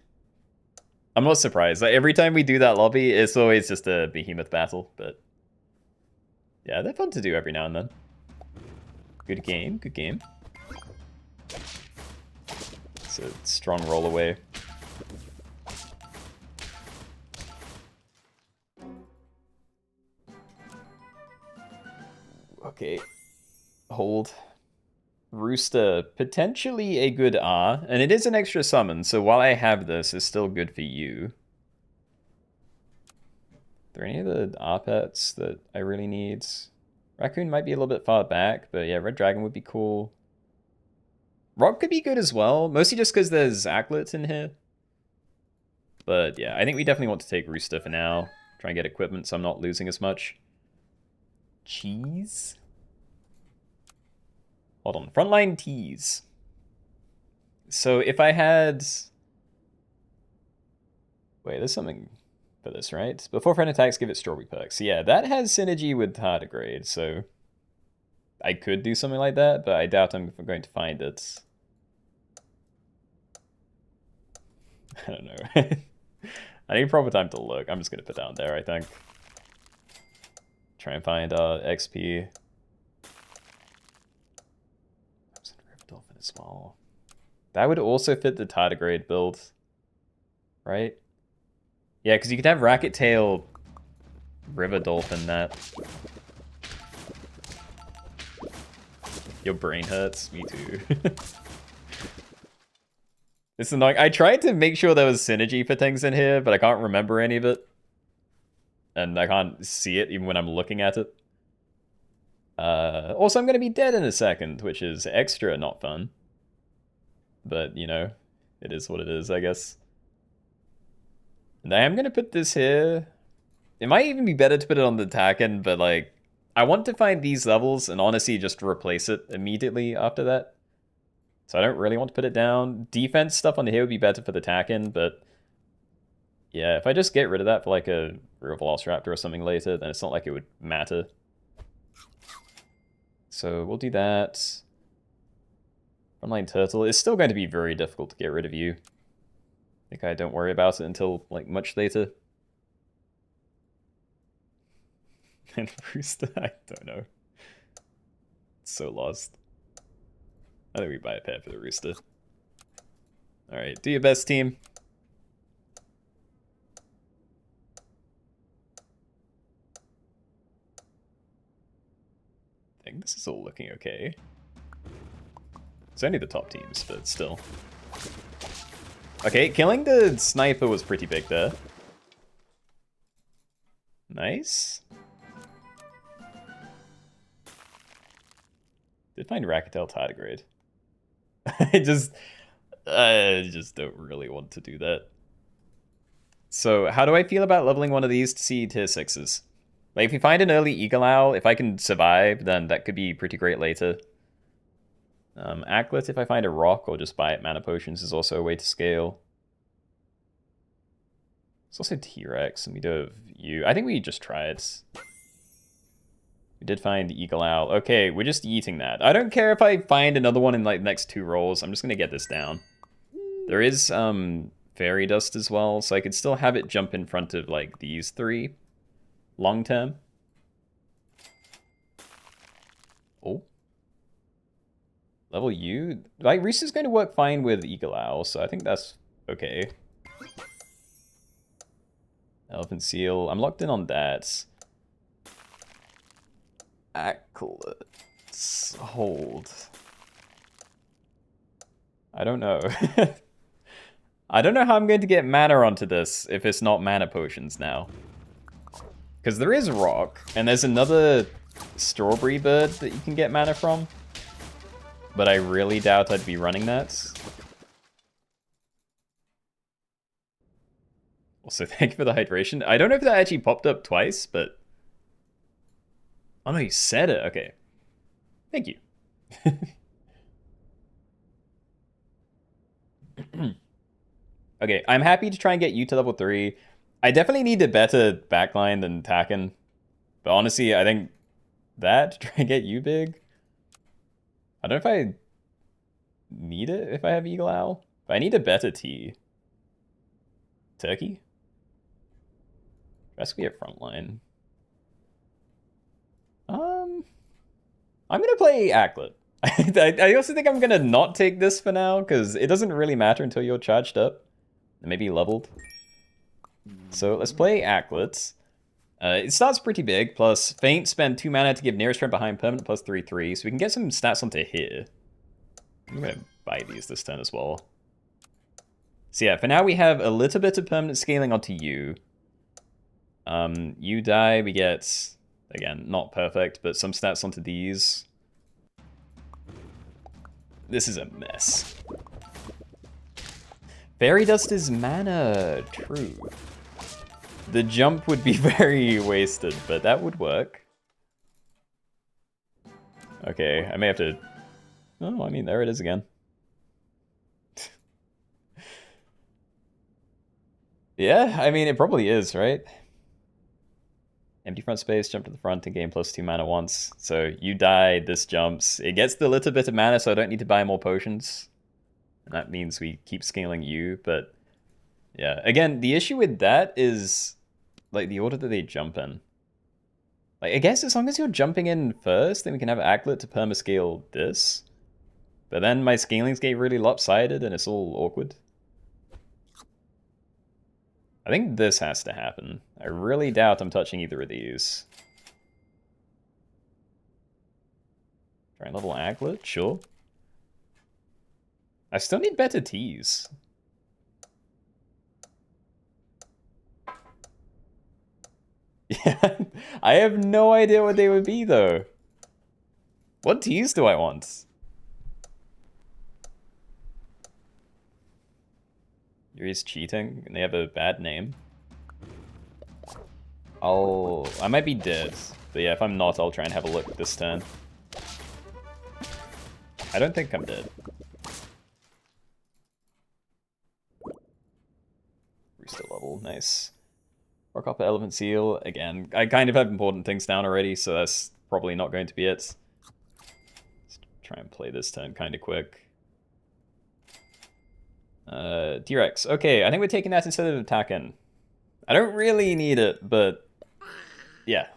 I'm not surprised. Like, every time we do that lobby, it's always just a behemoth battle, but... yeah, they're fun to do every now and then. Good game, good game. It's a strong roll away. Okay. Hold. Rooster, potentially a good R, and it is an extra summon, so while I have this, it's still good for you. Are there any of the R pets that I really need? Raccoon might be a little bit far back, but yeah, Red Dragon would be cool. Rock could be good as well, mostly just because there's Acklets in here. But yeah, I think we definitely want to take Rooster for now. Try and get equipment so I'm not losing as much. Cheese? Hold on, frontline teas. So if I had... Wait, there's something for this, right? Before friend attacks, give it strawberry perks. Yeah, that has synergy with tardigrade, so... I could do something like that, but I doubt I'm going to find it. I don't know. I need proper time to look. I'm just going to put down there, I think. Try and find XP. Dolphin as well. That would also fit the tardigrade build, right? Yeah, because you could have Racket Tail, River Dolphin that. Your brain hurts. Me too. This is annoying. I tried to make sure there was synergy for things in here, but I can't remember any of it. And I can't see it even when I'm looking at it. Also, I'm going to be dead in a second, which is extra not fun. But, you know, it is what it is, I guess. And I am going to put this here. It might even be better to put it on the Taken, but, like, I want to find these levels and honestly just replace it immediately after that. So I don't really want to put it down. Defense stuff on here would be better for the Taken, but... Yeah, if I just get rid of that for, like, a real Velociraptor or something later, then it's not like it would matter. So we'll do that. Frontline Turtle is still going to be very difficult to get rid of you. I think I don't worry about it until, like, much later. And Rooster, I don't know. It's so lost. I think we buy a pair for the Rooster. Alright, do your best, team. I think this is all looking okay. It's only the top teams, but still. Okay, killing the sniper was pretty big there. Nice. Did find Racketel tardigrade. I just don't really want to do that. So how do I feel about leveling one of these to see tier 6s? Like, if you find an early Eagle Owl, if I can survive, then that could be pretty great later. Acklet, if I find a rock or just buy it mana potions, is also a way to scale. There's also T-Rex, and we do have you. I think we just try it. We did find Eagle Owl. Okay, we're just eating that. I don't care if I find another one in, like, the next 2 rolls. I'm just going to get this down. There is Fairy Dust as well, so I could still have it jump in front of, like, these 3 long term. Oh. Level U? Like, Reese is going to work fine with Eagle Owl, so I think that's okay. Elephant Seal. I'm locked in on that. Acklets. Hold. I don't know. I don't know how I'm going to get mana onto this if it's not mana potions now. Because there is rock, and there's another strawberry bird that you can get mana from. But I really doubt I'd be running that. Also, thank you for the hydration. I don't know if that actually popped up twice, but... Oh no, you said it. Okay. Thank you. Okay, I'm happy to try and get you to level 3. I definitely need a better backline than Taken. But honestly, I think that to try and get you big... I don't know if I need it if I have Eagle Owl. But I need a better T. Turkey? That's gonna be a frontline. I'm gonna play Acklet. I also think I'm gonna not take this for now, because it doesn't really matter until you're charged up. And maybe leveled. So let's play Acklet. It starts pretty big, plus Feint, spend 2 mana to give nearest friend behind permanent plus 3/3, so we can get some stats onto here. I'm gonna buy these this turn as well. So yeah, for now we have a little bit of permanent scaling onto you. You die, we get, again, not perfect, but some stats onto these. This is a mess. Fairy Dust is mana, true. The jump would be very wasted, but that would work. Okay, I may have to... Oh, I mean, there it is again. Yeah, I mean, it probably is, right? Empty front space, jump to the front, and gain +2 mana once. So you die, this jumps. It gets the little bit of mana, so I don't need to buy more potions. And that means we keep scaling you, but... Yeah, again, the issue with that is, like, the order that they jump in. Like, I guess as long as you're jumping in first, then we can have Aglet to permascale this. But then my scalings get really lopsided and it's all awkward. I think this has to happen. I really doubt I'm touching either of these. Try and level Aglet? Sure. I still need better teas. Yeah, I have no idea what they would be, though. What teas do I want? Yuri's cheating, and they have a bad name. I might be dead, but yeah, if I'm not, I'll try and have a look this turn. I don't think I'm dead. Rooster level, nice. Rock up Elephant Seal, again, I kind of have important things down already, so that's probably not going to be it. Let's try and play this turn kind of quick. T-Rex, okay, I think we're taking that instead of attacking. I don't really need it, but yeah.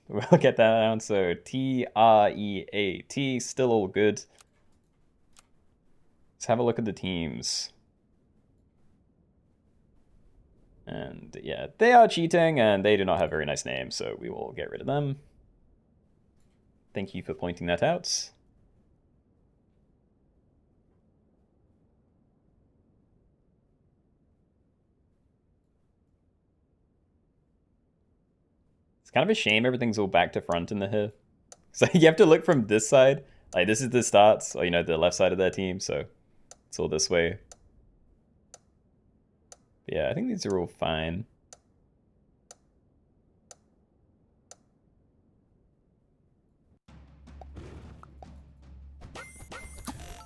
We'll get that down, so T-R-E-A-T, still all good. Let's have a look at the teams. And yeah, they are cheating, and they do not have very nice names, so we will get rid of them. Thank you for pointing that out. It's kind of a shame everything's all back to front in the here. So you have to look from this side. Like, this is the starts, or, you know, the left side of their team, so it's all this way. But yeah, I think these are all fine.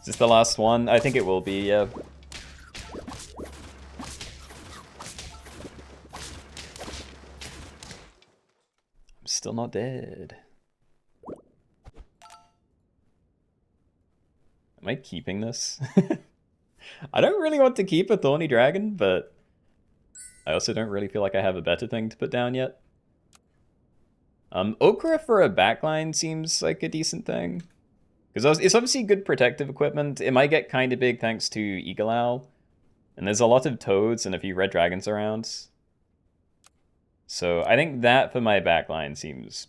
Is this the last one? I think it will be, yeah. I'm still not dead. Am I keeping this? I don't really want to keep a Thorny Dragon, but I also don't really feel like I have a better thing to put down yet. Okra for a backline seems like a decent thing. Because it's obviously good protective equipment. It might get kind of big thanks to Eagle Owl. And there's a lot of toads and a few red dragons around. So I think that for my backline seems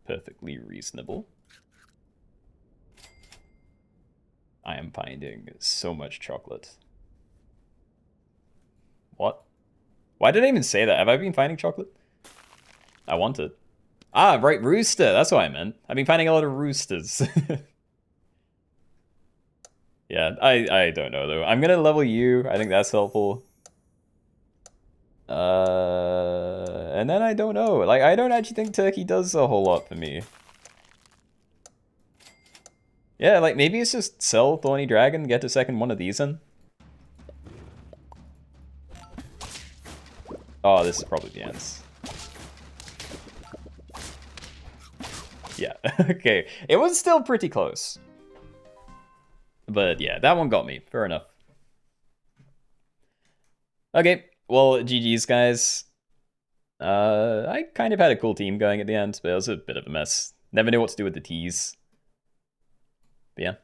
perfectly reasonable. I am finding so much chocolate. What? Why did I even say that? Have I been finding chocolate? I want it. Ah, right, rooster. That's what I meant. I've been finding a lot of roosters. Yeah, I don't know, though. I'm going to level you. I think that's helpful. And then I don't know. Like, I don't actually think Turkey does a whole lot for me. Yeah, like, maybe it's just sell Thorny Dragon, get a second one of these in. Oh, this is probably the ends. Yeah, okay. It was still pretty close. But yeah, that one got me. Fair enough. Okay, well, GG's, guys. I kind of had a cool team going at the end, but it was a bit of a mess. Never knew what to do with the T's. But yeah.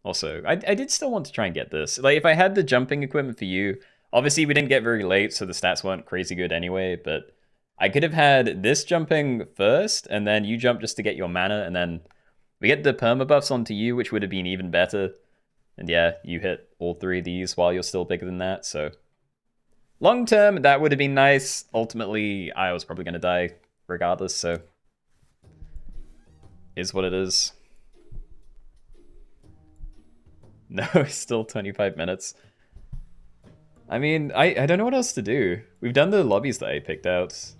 Also, I did still want to try and get this. Like, if I had the jumping equipment for you, obviously we didn't get very late, so the stats weren't crazy good anyway, but I could have had this jumping first, and then you jump just to get your mana, and then We get the permabuffs onto you, which would have been even better. And yeah, you hit all 3 of these while you're still bigger than that, so... Long term, that would have been nice. Ultimately, I was probably going to die regardless, so... Is what it is. No, still 25 minutes. I mean, I don't know what else to do. We've done the lobbies that I picked out.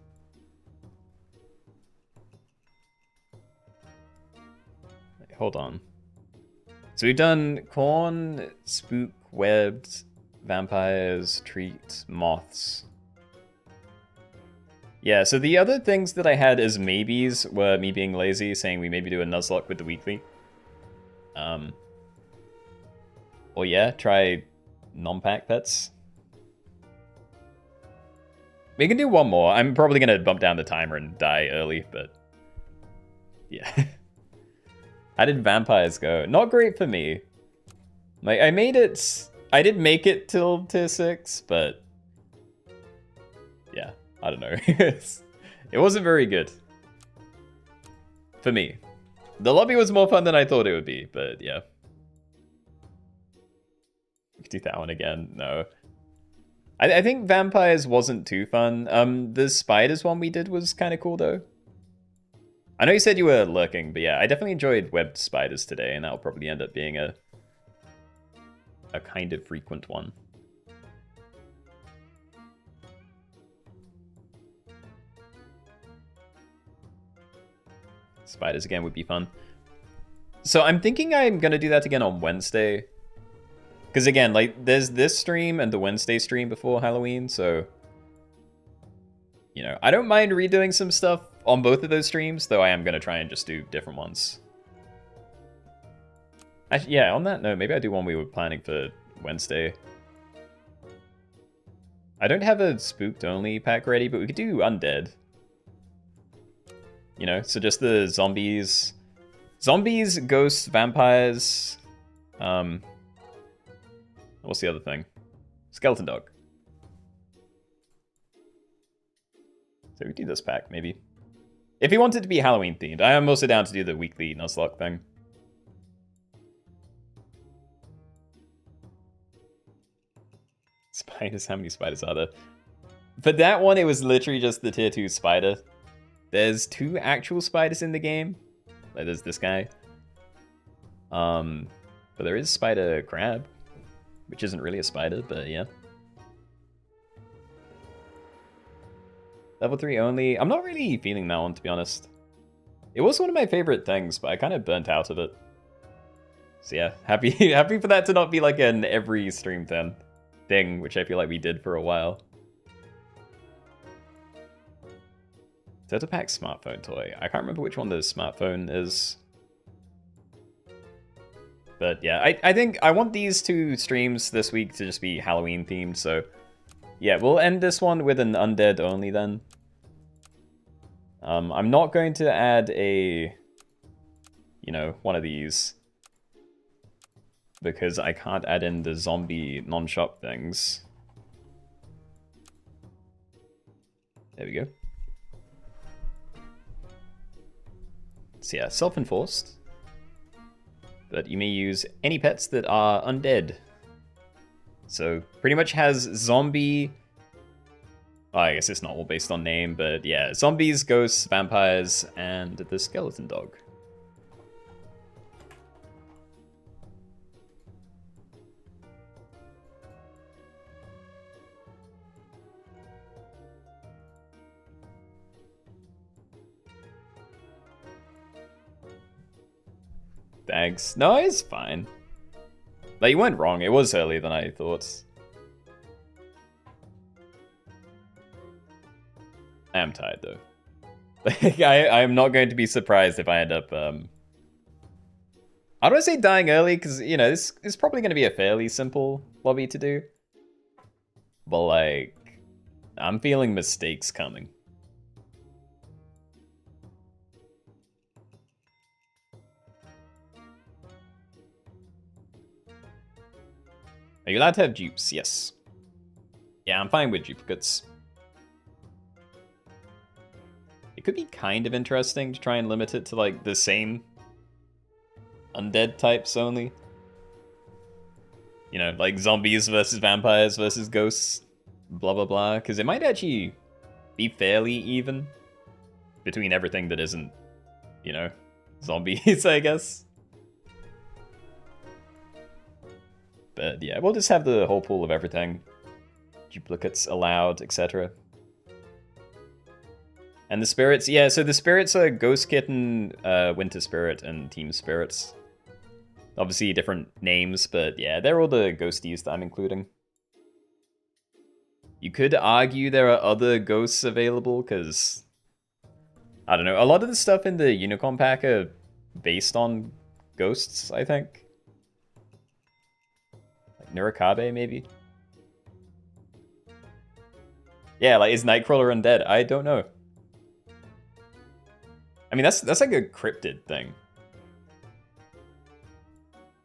Wait, hold on. So we've done corn, spook, webbed, vampires, treat, moths. Yeah, so the other things that I had as maybes were me being lazy, saying we maybe do a Nuzlocke with the weekly. Or yeah, try non-pack pets. We can do one more. I'm probably going to bump down the timer and die early, but... Yeah. How did vampires go? Not great for me. Like, I made it... I did make it till tier 6, but... Yeah, I don't know. It wasn't very good. For me. The lobby was more fun than I thought it would be, but yeah. We could do that one again. No. I think vampires wasn't too fun. The spiders one we did was kind of cool, though. I know you said you were lurking, but yeah, I definitely enjoyed webbed spiders today, and that'll probably end up being a kind of frequent one. Spiders again would be fun. So I'm thinking I'm going to do that again on Wednesday. Because again, like, there's this stream and the Wednesday stream before Halloween, so... You know, I don't mind redoing some stuff on both of those streams, though I am going to try and just do different ones. Actually, yeah, on that note, maybe I do one we were planning for Wednesday. I don't have a spooked only pack ready, but we could do undead. You know, so just the zombies. Zombies, ghosts, vampires. What's the other thing? Skeleton dog. So we do this pack, maybe. If you want it to be Halloween themed, I am also down to do the weekly Nuzlocke thing. Spiders, how many spiders are there? For that one, it was literally just the tier 2 spider. There's 2 actual spiders in the game. Like, there's this guy. But there is spider crab, which isn't really a spider, but yeah. Level 3 only. I'm not really feeling that one, to be honest. It was one of my favorite things, but I kind of burnt out of it. So yeah, happy for that to not be like an every stream thing, which I feel like we did for a while. Total Pack smartphone toy. I can't remember which one the smartphone is. But yeah, I think I want these 2 streams this week to just be Halloween themed, so... Yeah, we'll end this one with an Undead Only then. I'm not going to add a... You know, one of these. Because I can't add in the zombie non-shop things. There we go. So yeah, self-enforced. But you may use any pets that are undead. So pretty much has zombie... Oh, I guess it's not all based on name, but yeah. Zombies, ghosts, vampires, and the skeleton dog. Thanks. No, it's fine. Like, you weren't wrong. It was earlier than I thought. I am tired, though. Like, I am not going to be surprised if I end up, I don't want to say dying early, because, you know, this is probably going to be a fairly simple lobby to do. But, like, I'm feeling mistakes coming. Are you allowed to have dupes? Yes. Yeah, I'm fine with duplicates. It could be kind of interesting to try and limit it to, like, the same undead types only. You know, like zombies versus vampires versus ghosts, blah blah blah. Because it might actually be fairly even between everything that isn't, you know, zombies, I guess. But yeah, we'll just have the whole pool of everything. Duplicates allowed, etc. And the spirits, yeah, so the spirits are Ghost Kitten, Winter Spirit, and Team Spirits. Obviously different names, but yeah, they're all the ghosties that I'm including. You could argue there are other ghosts available, because, I don't know, a lot of the stuff in the Unicorn Pack are based on ghosts, I think. Like Nurikabe, maybe? Yeah, like, is Nightcrawler undead? I don't know. I mean, that's like a cryptid thing.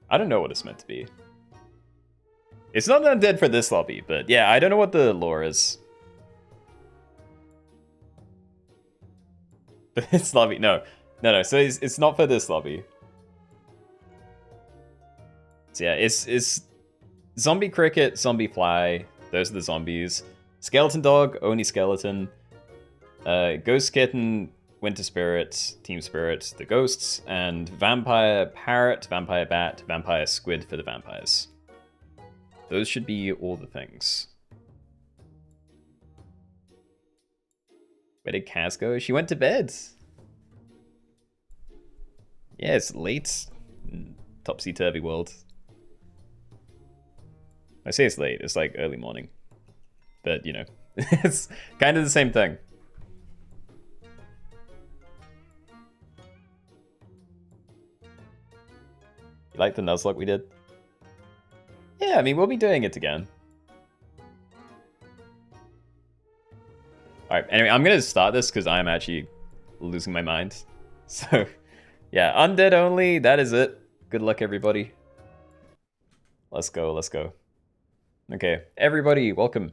I don't know what it's meant to be. It's not undead for this lobby, but yeah, I don't know what the lore is. This lobby, no. So it's not for this lobby. So yeah, it's zombie cricket, zombie fly. Those are the zombies. Skeleton dog, only skeleton. Ghost kitten, winter spirit, team spirit, the ghosts, and vampire parrot, vampire bat, vampire squid for the vampires. Those should be all the things. Where did Kaz go? She went to bed. Yeah, it's late. Topsy-turvy world. I say it's late, it's like early morning. But, you know, it's kind of the same thing. You like the Nuzlocke we did? Yeah, I mean, we'll be doing it again. Alright, anyway, I'm gonna start this because I'm actually losing my mind. So, yeah, Undead Only, that is it. Good luck, everybody. Let's go, let's go. Okay, everybody, welcome.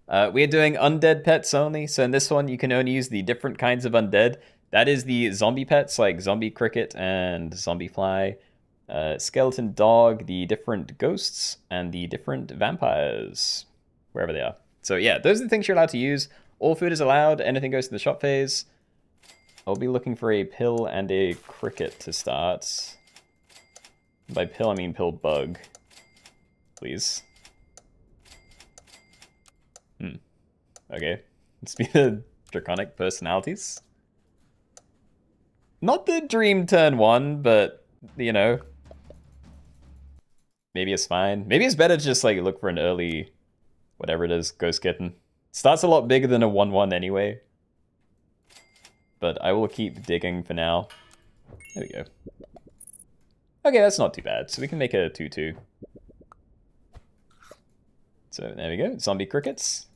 We're doing Undead Pets only, so in this one you can only use the different kinds of undead. That is the zombie pets, like Zombie Cricket and Zombie Fly. Skeleton Dog, the different ghosts, and the different vampires, wherever they are. So yeah, those are the things you're allowed to use. All food is allowed, anything goes to the shop phase. I'll be looking for a pill and a cricket to start. By pill, I mean pill bug. Please. Okay. Let's be the draconic personalities. Not the dream turn one, but, you know. Maybe it's fine. Maybe it's better to just, like, look for an early, whatever it is, Ghost Kitten. Starts a lot bigger than a 1-1 anyway. But I will keep digging for now. There we go. Okay, that's not too bad. So we can make a 2-2. So there we go. Zombie crickets.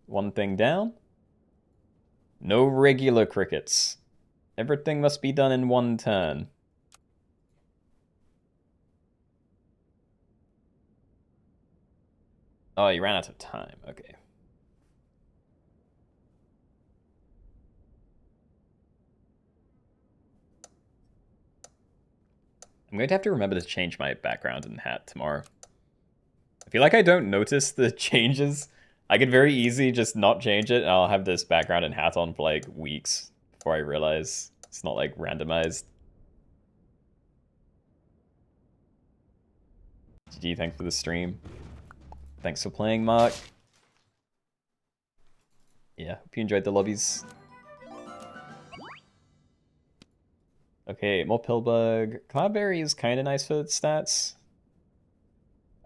One thing down. No regular crickets. Everything must be done in one turn. Oh, you ran out of time. Okay. I'm going to have to remember to change my background and hat tomorrow. I feel like I don't notice the changes. I could very easily just not change it, and I'll have this background and hat on for like weeks before I realize it's not like randomized. GG, thanks for the stream. Thanks for playing, Mark. Yeah, hope you enjoyed the lobbies. Okay, more Pillbug. Cloudberry is kind of nice for its stats.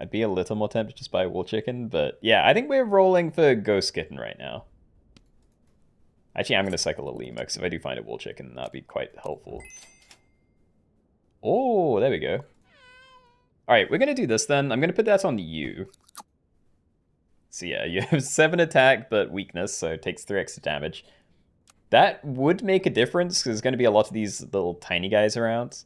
I'd be a little more tempted just by Wool Chicken, but yeah, I think we're rolling for Ghost Kitten right now. Actually, I'm going to cycle a Lemur, because if I do find a Wool Chicken, that'd be quite helpful. Oh, there we go. Alright, we're going to do this then. I'm going to put that on you. So yeah, you have 7 attack, but weakness, so it takes 3 extra damage. That would make a difference, because there's going to be a lot of these little tiny guys around.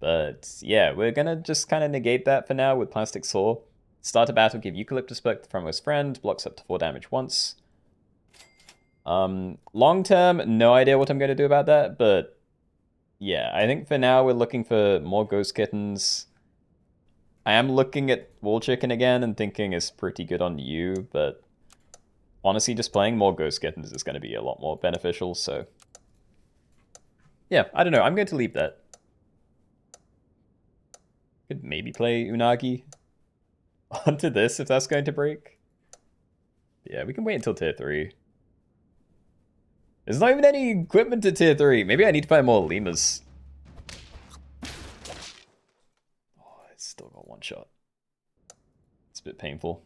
But yeah, we're going to just kind of negate that for now with Plastic Saw. Start a battle, give Eucalyptus Perk to the Frontmost Friend, blocks up to 4 damage once. Long term, no idea what I'm going to do about that, but yeah, I think for now we're looking for more ghost kittens. I am looking at wall chicken again and thinking it's pretty good on you, but honestly, just playing more ghost kittens is going to be a lot more beneficial, so yeah, I don't know. I'm going to leave that. Could maybe play Unagi onto this if that's going to break. Yeah, we can wait until tier 3. There's not even any equipment to tier 3. Maybe I need to buy more lemurs. Oh, it's still got one shot. It's a bit painful.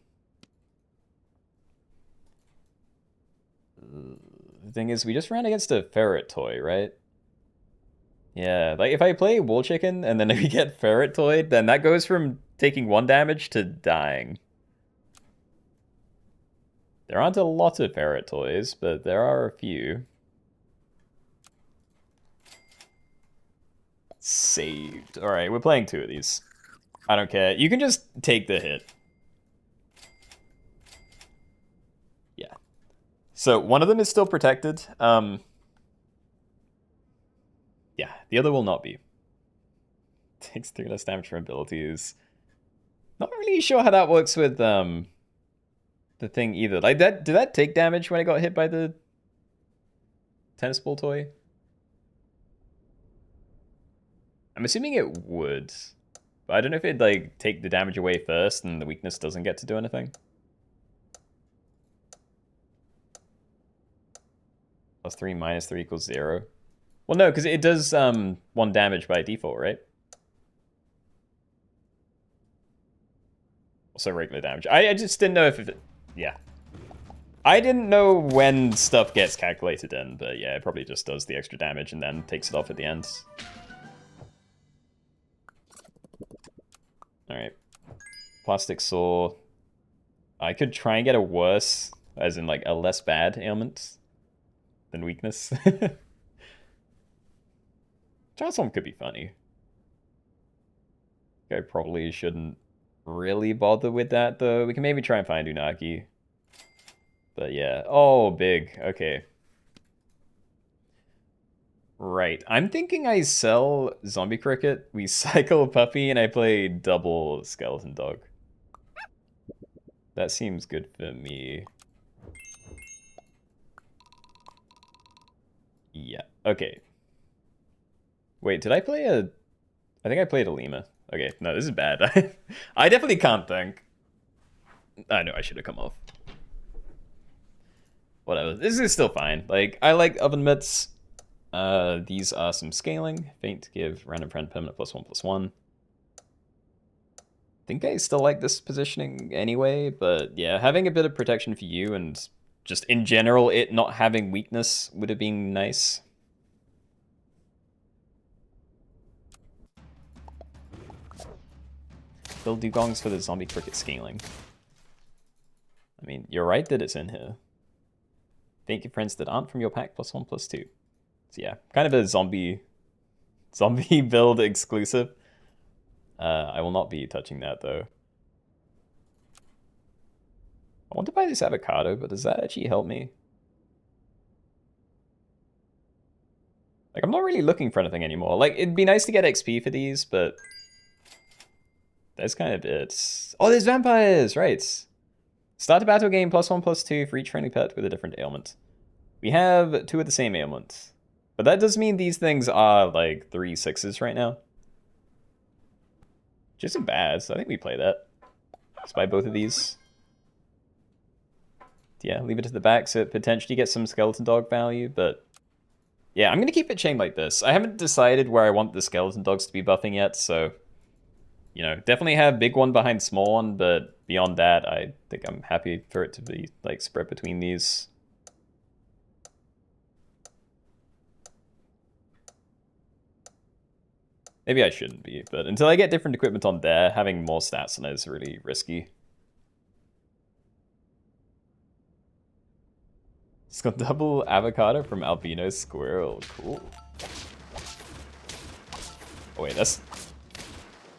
The thing is, we just ran against a ferret toy, right? Yeah, like if I play wall chicken and then we get ferret toyed, then that goes from taking 1 damage to dying. There aren't a lot of ferret toys, but there are a few. Saved. Alright, we're playing 2 of these. I don't care. You can just take the hit. Yeah. So one of them is still protected. Yeah, the other will not be. Takes 3 less damage from abilities. Not really sure how that works with the thing either. Like that, did that take damage when it got hit by the tennis ball toy? I'm assuming it would. But I don't know if it'd like take the damage away first and the weakness doesn't get to do anything. +3 -3 equals 0. Well, no, because it does 1 damage by default, right? Also regular damage. I just didn't know if it... Yeah. I didn't know when stuff gets calculated in, but yeah, it probably just does the extra damage and then takes it off at the end. Alright. Plastic saw. I could try and get a worse, as in like a less bad ailment than weakness. Transform could be funny. I probably shouldn't really bother with that, though. We can maybe try and find Unagi. But yeah. Oh, big. Okay. Right. I'm thinking I sell Zombie Cricket, we cycle Puppy, and I play double Skeleton Dog. That seems good for me. Yeah. Okay. Wait, did I play a... I think I played a Lima. Okay, no, this is bad. I definitely can't think. I know I should have come off. Whatever. This is still fine. Like, I like oven mitts. These are some scaling. Feint to give random friend permanent +1/+1. I think I still like this positioning anyway, but yeah, having a bit of protection for you and just in general it not having weakness would have been nice. Build dugongs for the zombie cricket scaling. I mean, you're right that it's in here. Thank you, friends that aren't from your pack +1/+2. So yeah, kind of a zombie build exclusive. I will not be touching that though. I want to buy this avocado, but does that actually help me? Like, I'm not really looking for anything anymore. Like, it'd be nice to get XP for these, but that's kind of it. Oh, there's vampires, right. Start a battle game +1/+2 for each friendly pet with a different ailment. We have 2 of the same ailment. But that does mean these things are like 3 6s right now. Which isn't bad, so I think we play that. Just buy both of these. Yeah, leave it to the back so it potentially gets some skeleton dog value, but yeah, I'm gonna keep it chained like this. I haven't decided where I want the skeleton dogs to be buffing yet, so you know, definitely have big one behind small one, but beyond that, I think I'm happy for it to be like spread between these. Maybe I shouldn't be, but until I get different equipment on there, having more stats on it is really risky. It's got double avocado from albino squirrel. Cool. Oh wait, that's...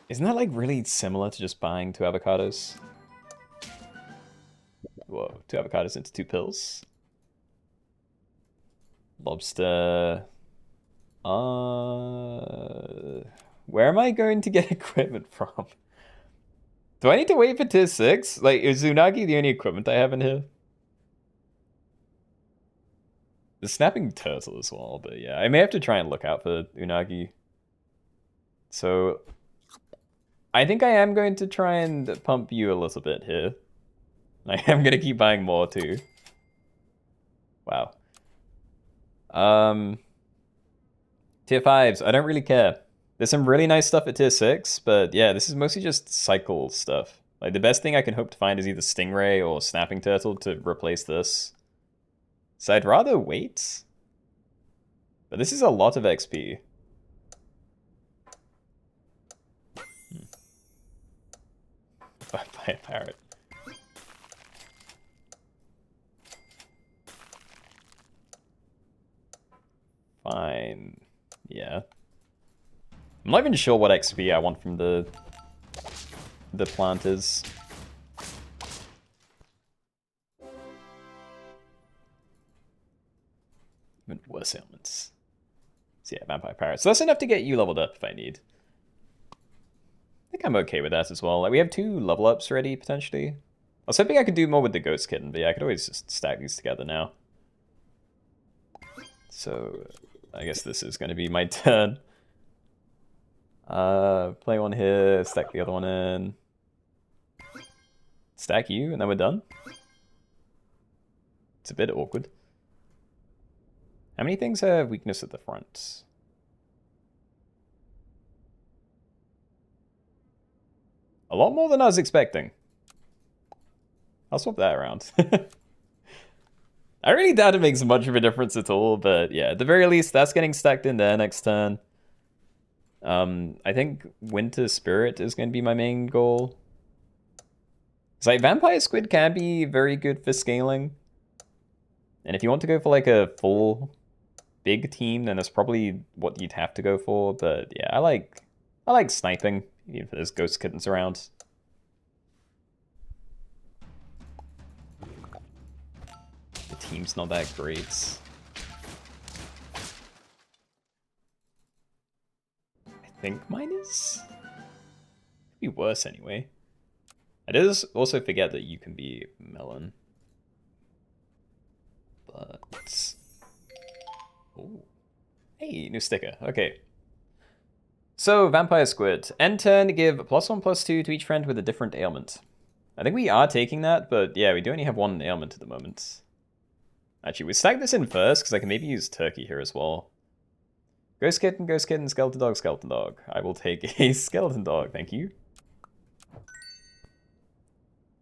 Isn't that like really similar to just buying 2 avocados? Whoa, 2 avocados into 2 pills. Lobster. Where am I going to get equipment from? Do I need to wait for tier 6? Like, is Unagi the only equipment I have in here? The snapping turtle as well, but yeah, I may have to try and look out for Unagi. So, I think I am going to try and pump you a little bit here. I am going to keep buying more too. Wow. Tier 5s, I don't really care. There's some really nice stuff at tier 6, but yeah, this is mostly just cycle stuff. Like, the best thing I can hope to find is either Stingray or Snapping Turtle to replace this. So I'd rather wait. But this is a lot of XP. Buy a parrot. Fine. Yeah. I'm not even sure what XP I want from the planters. Even worse ailments. So yeah, vampire parrot. So that's enough to get you leveled up if I need. I think I'm okay with that as well. Like, we have 2 level ups ready, potentially. I was hoping I could do more with the ghost kitten, but yeah, I could always just stack these together now. So, I guess this is going to be my turn. Play one here, stack the other one in. Stack you, and then we're done. It's a bit awkward. How many things have weakness at the front? A lot more than I was expecting. I'll swap that around. I really doubt it makes much of a difference at all, but yeah, at the very least, that's getting stacked in there next turn. I think Winter Spirit is going to be my main goal. It's like Vampire Squid can be very good for scaling. And if you want to go for like a full big team, then that's probably what you'd have to go for. But yeah, I like sniping, even if there's ghost kittens around. The team's not that great. I think mine is? Could be worse anyway. I did also forget that you can be melon. But... Ooh. Hey, new sticker. Okay. So, Vampire Squid. End turn, give +1/+2 to each friend with a different ailment. I think we are taking that, but yeah, we do only have 1 ailment at the moment. Actually, we stack this in first, because I can maybe use Turkey here as well. Ghost Kitten, Skeleton Dog, Skeleton Dog. I will take a Skeleton Dog, thank you.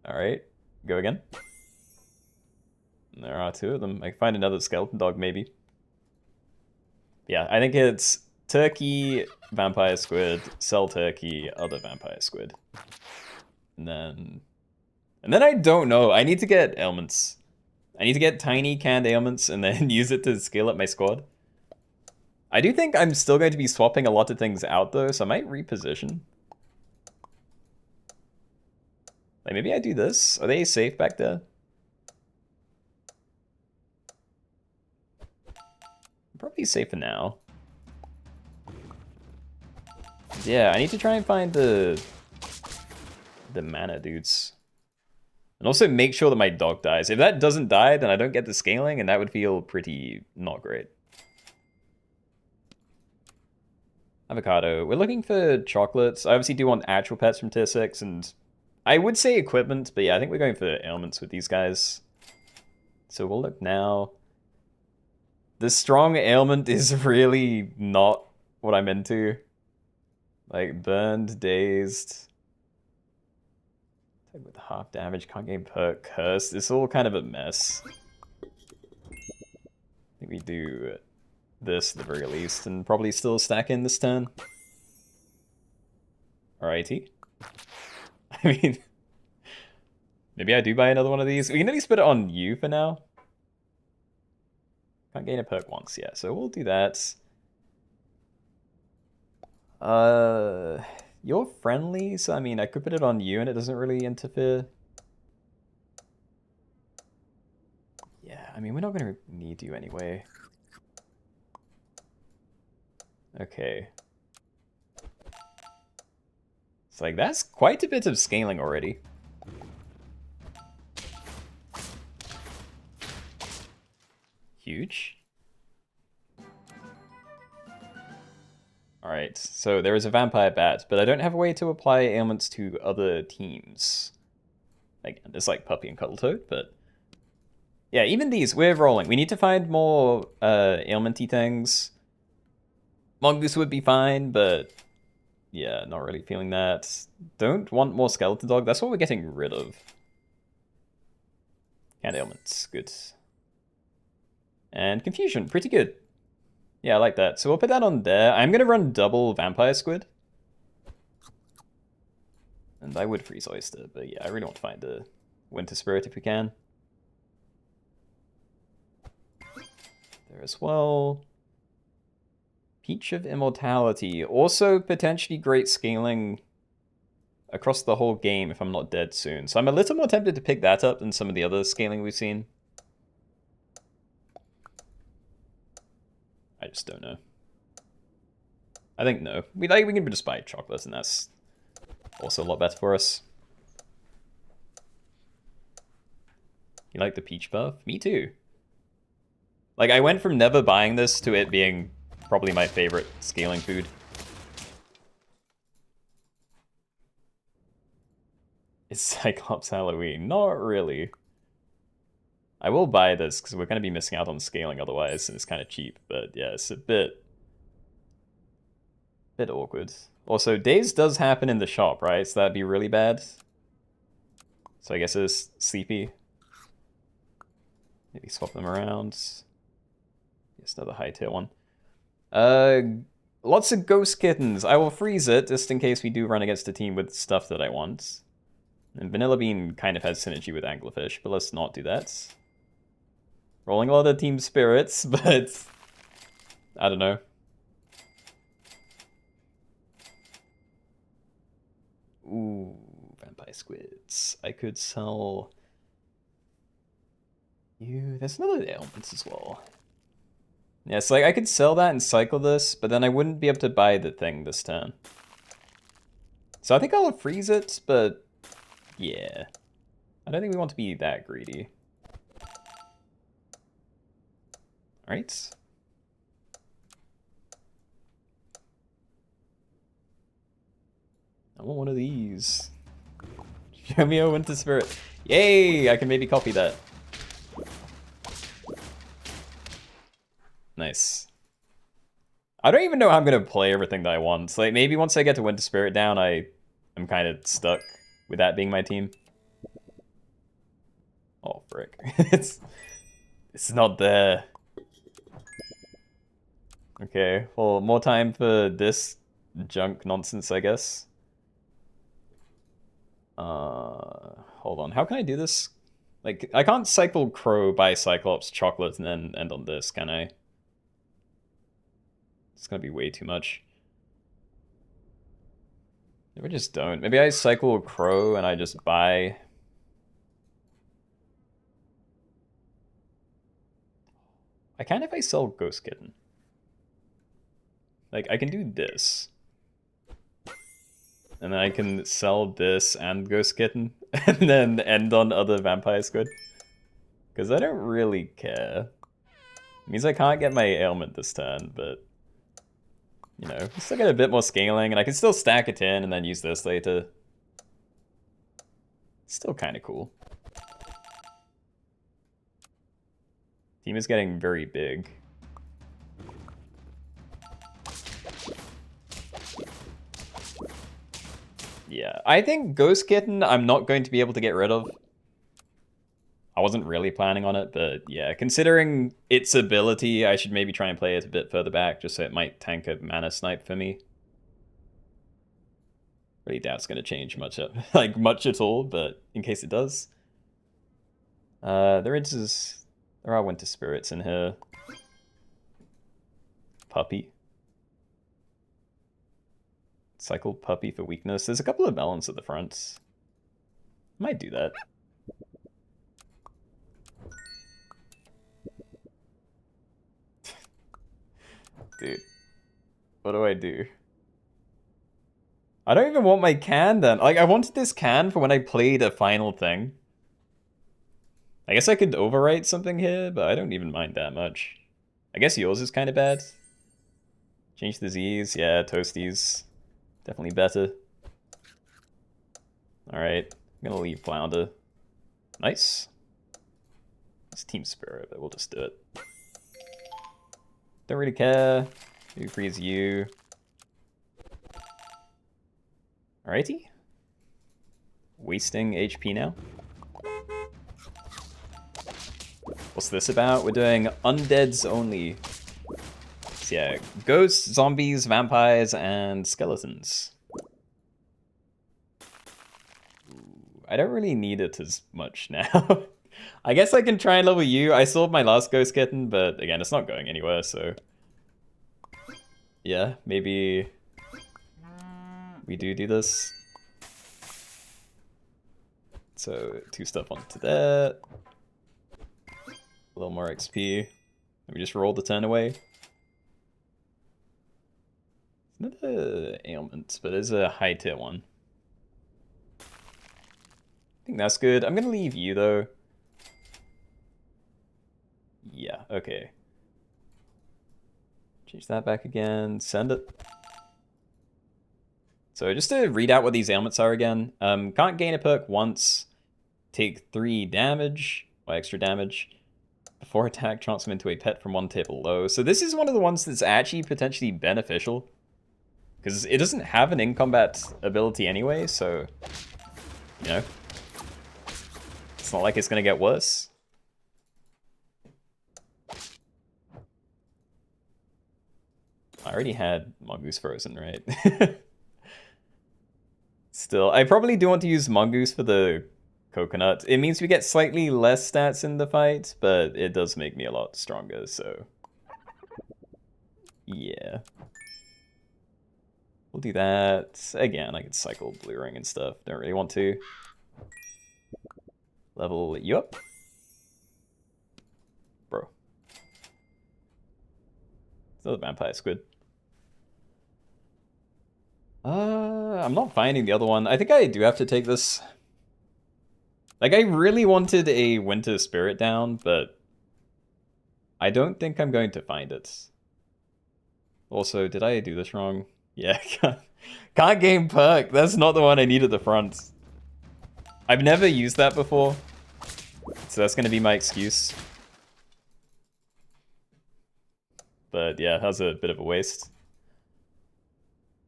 Alright, go again. There are 2 of them. I can find another Skeleton Dog, maybe. Yeah, I think it's Turkey, Vampire Squid, Sell Turkey, other Vampire Squid. And then I don't know. I need to get ailments. I need to get tiny canned ailments and then use it to scale up my squad. I do think I'm still going to be swapping a lot of things out though, so I might reposition. Like maybe I do this. Are they safe back there? Probably safe for now. Yeah, I need to try and find the mana dudes. And also make sure that my dog dies. If that doesn't die, then I don't get the scaling, and that would feel pretty not great. Avocado. We're looking for chocolates. I obviously do want actual pets from tier 6, and I would say equipment, but yeah, I think we're going for ailments with these guys. So we'll look now. The strong ailment is really not what I'm into. Like, burned, dazed. With half damage, can't gain perk, cursed. It's all kind of a mess. I think we do this at the very least, and probably still stack in this turn. Alrighty. I mean, maybe I do buy another one of these. We can at least put it on you for now. Can't gain a perk once, yeah, so we'll do that. You're friendly, so I mean, I could put it on you and it doesn't really interfere. Yeah, I mean, we're not going to need you anyway. Okay. It's like, that's quite a bit of scaling already. Huge. Alright, so there is a vampire bat, but I don't have a way to apply ailments to other teams. Again, it's like Puppy and Cuddletoad, but... Yeah, even these, we're rolling. We need to find more ailmenty things. Mongoose would be fine, but... Yeah, not really feeling that. Don't want more Skeleton Dog, that's what we're getting rid of. And ailments, good. And Confusion, pretty good. Yeah, I like that. So we'll put that on there. I'm going to run double Vampire Squid. And I would freeze Oyster, but yeah, I really want to find a Winter Spirit if we can. There as well. Peach of Immortality. Also potentially great scaling across the whole game if I'm not dead soon. So I'm a little more tempted to pick that up than some of the other scaling we've seen. I just don't know. I think no. We can just buy chocolate, and that's also a lot better for us. You like the peach buff? Me too. Like, I went from never buying this to it being probably my favorite scaling food. It's Cyclops Halloween. Not really. I will buy this because we're going to be missing out on scaling otherwise, and it's kind of cheap. But yeah, it's a bit awkward. Also, Days does happen in the shop, right? So that'd be really bad. So I guess it's Sleepy. Maybe swap them around. Yes, another high tier one. Lots of Ghost Kittens. I will freeze it just in case we do run against a team with stuff that I want. And Vanilla Bean kind of has synergy with Anglerfish, but let's not do that. Rolling a lot of Team Spirits, but I don't know. Ooh, Vampire Squids. I could sell you. There's another ailments as well. Yeah, so like I could sell that and cycle this, but then I wouldn't be able to buy the thing this turn. So I think I'll freeze it, but yeah. I don't think we want to be that greedy. Alright. I want one of these. Show me a Winter Spirit. Yay! I can maybe copy that. Nice. I don't even know how I'm gonna play everything that I want. Like maybe once I get to Winter Spirit down, I'm kind of stuck with that being my team. Oh frick! it's not there. Okay, well more time for this junk nonsense, I guess. Hold on. How can I do this? Like I can't cycle Crow by Cyclops Chocolate and then end on this, can I? It's gonna be way too much. Maybe I just don't. Maybe I cycle Crow and I just buy... I can if I sell Ghost Kitten. Like, I can do this. And then I can sell this and Ghost Kitten. And then end on other Vampire Squid. Because I don't really care. It means I can't get my ailment this turn, but... You know, still get a bit more scaling, and I can still stack it in and then use this later. Still kind of cool. Team is getting very big. Yeah, I think Ghost Kitten I'm not going to be able to get rid of. I wasn't really planning on it, but yeah, considering its ability, I should maybe try and play it a bit further back, just so it might tank a mana snipe for me. Really doubt it's going to change much, like much at all, but in case it does. There are Winter Spirits in here. Puppy. Cycle Puppy for weakness. There's a couple of melons at the front. Might do that. Dude. What do I do? I don't even want my can then. Like, I wanted this can for when I played a final thing. I guess I could overwrite something here, but I don't even mind that much. I guess yours is kind of bad. Change the Z's. Yeah, Toasties. Definitely better. Alright, I'm gonna leave Flounder. Nice. It's Team Spirit, but we'll just do it. Don't really care. Who frees you? Alrighty. Wasting HP now. What's this about? We're doing Undeads Only. So yeah, ghosts, zombies, vampires, and skeletons. I don't really need it as much now. I guess I can try and level you. I sold my last ghost kitten, but again, it's not going anywhere, so... yeah, maybe... we do this. So, 2 stuff onto that. A little more XP. We just roll the turn away. It's not an ailment, but it's a high tier one. I think that's good. I'm gonna leave you though. Yeah, okay. Change that back again. Send it. So just to read out what these ailments are again. Can't gain a perk once. Take 3 damage, or extra damage. Before attack, transform into a pet from one tier below. So this is one of the ones that's actually potentially beneficial. Because it doesn't have an in-combat ability anyway, so... you know. It's not like it's going to get worse. I already had Mongoose frozen, right? Still, I probably do want to use Mongoose for the coconut. It means we get slightly less stats in the fight, but it does make me a lot stronger, so... yeah. We'll do that. Again, I could cycle Blue Ring and stuff. Don't really want to. Level you up. Bro. Another vampire squid. I'm not finding the other one. I think I do have to take this. Like, I really wanted a Winter Spirit down, but I don't think I'm going to find it. Also, did I do this wrong? Yeah, can't game perk. That's not the one I need at the front. I've never used that before, so that's going to be my excuse. But yeah, that was a bit of a waste.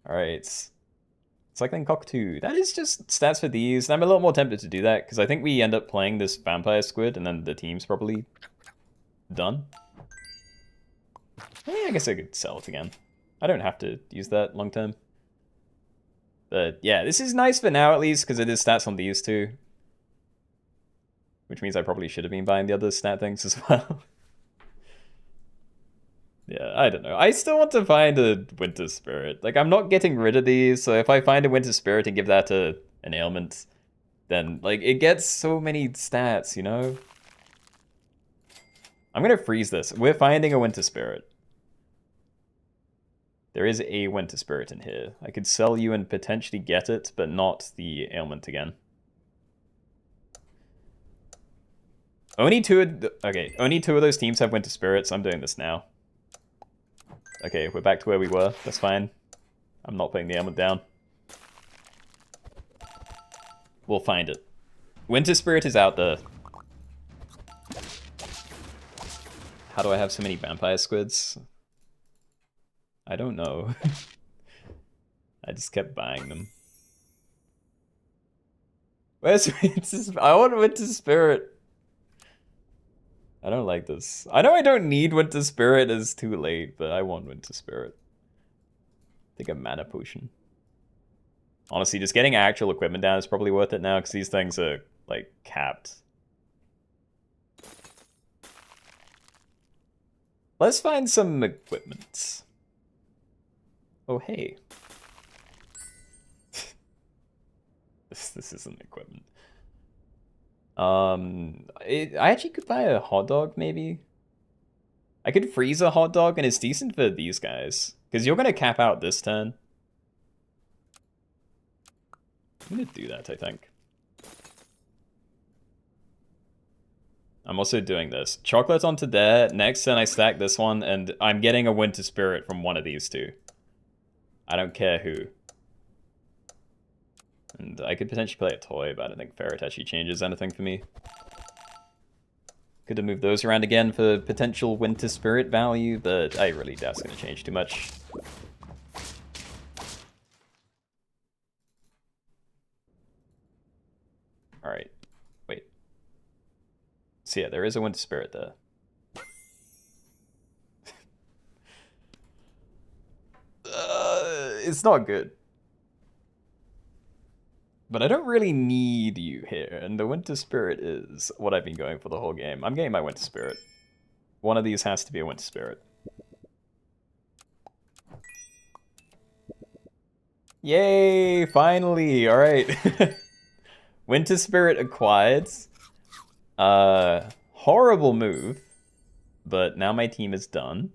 Alright. Cycling Cockatoo. That is just stats for these. I'm a little more tempted to do that, because I think we end up playing this Vampire Squid, and then the team's probably done. I guess I could sell it again. I don't have to use that long term. But yeah, this is nice for now at least, because it is stats on these two. Which means I probably should have been buying the other stat things as well. Yeah, I don't know. I still want to find a Winter Spirit. Like, I'm not getting rid of these, so if I find a Winter Spirit and give that to an ailment, then, like, it gets so many stats, you know? I'm gonna freeze this. We're finding a Winter Spirit. There is a Winter Spirit in here. I could sell you and potentially get it, but not the ailment again. Only two of those teams have Winter Spirits. I'm doing this now. Okay, we're back to where we were. That's fine. I'm not putting the ailment down. We'll find it. Winter Spirit is out there. How do I have so many vampire squids? I don't know. I just kept buying them. Where's Winter? I want Winter Spirit. I don't like this. I know I don't need Winter Spirit, it's too late, but I want Winter Spirit. I think a mana potion. Honestly, just getting actual equipment down is probably worth it now, because these things are, like, capped. Let's find some equipment. Oh, hey. This isn't equipment. I actually could buy a hot dog, maybe. I could freeze a hot dog, and it's decent for these guys. Because you're going to cap out this turn. I'm going to do that, I think. I'm also doing this. Chocolate onto there. Next turn I stack this one, and I'm getting a Winter Spirit from one of these two. I don't care who. And I could potentially play a toy, but I don't think Ferret actually changes anything for me. Could have moved those around again for potential Winter Spirit value, but I really doubt it's going to change too much. Alright. Wait. So yeah, there is a Winter Spirit there. It's not good. But I don't really need you here, and the Winter Spirit is what I've been going for the whole game. I'm getting my Winter Spirit. One of these has to be a Winter Spirit. Yay! Finally! Alright. Winter Spirit acquired. Horrible move. But now my team is done.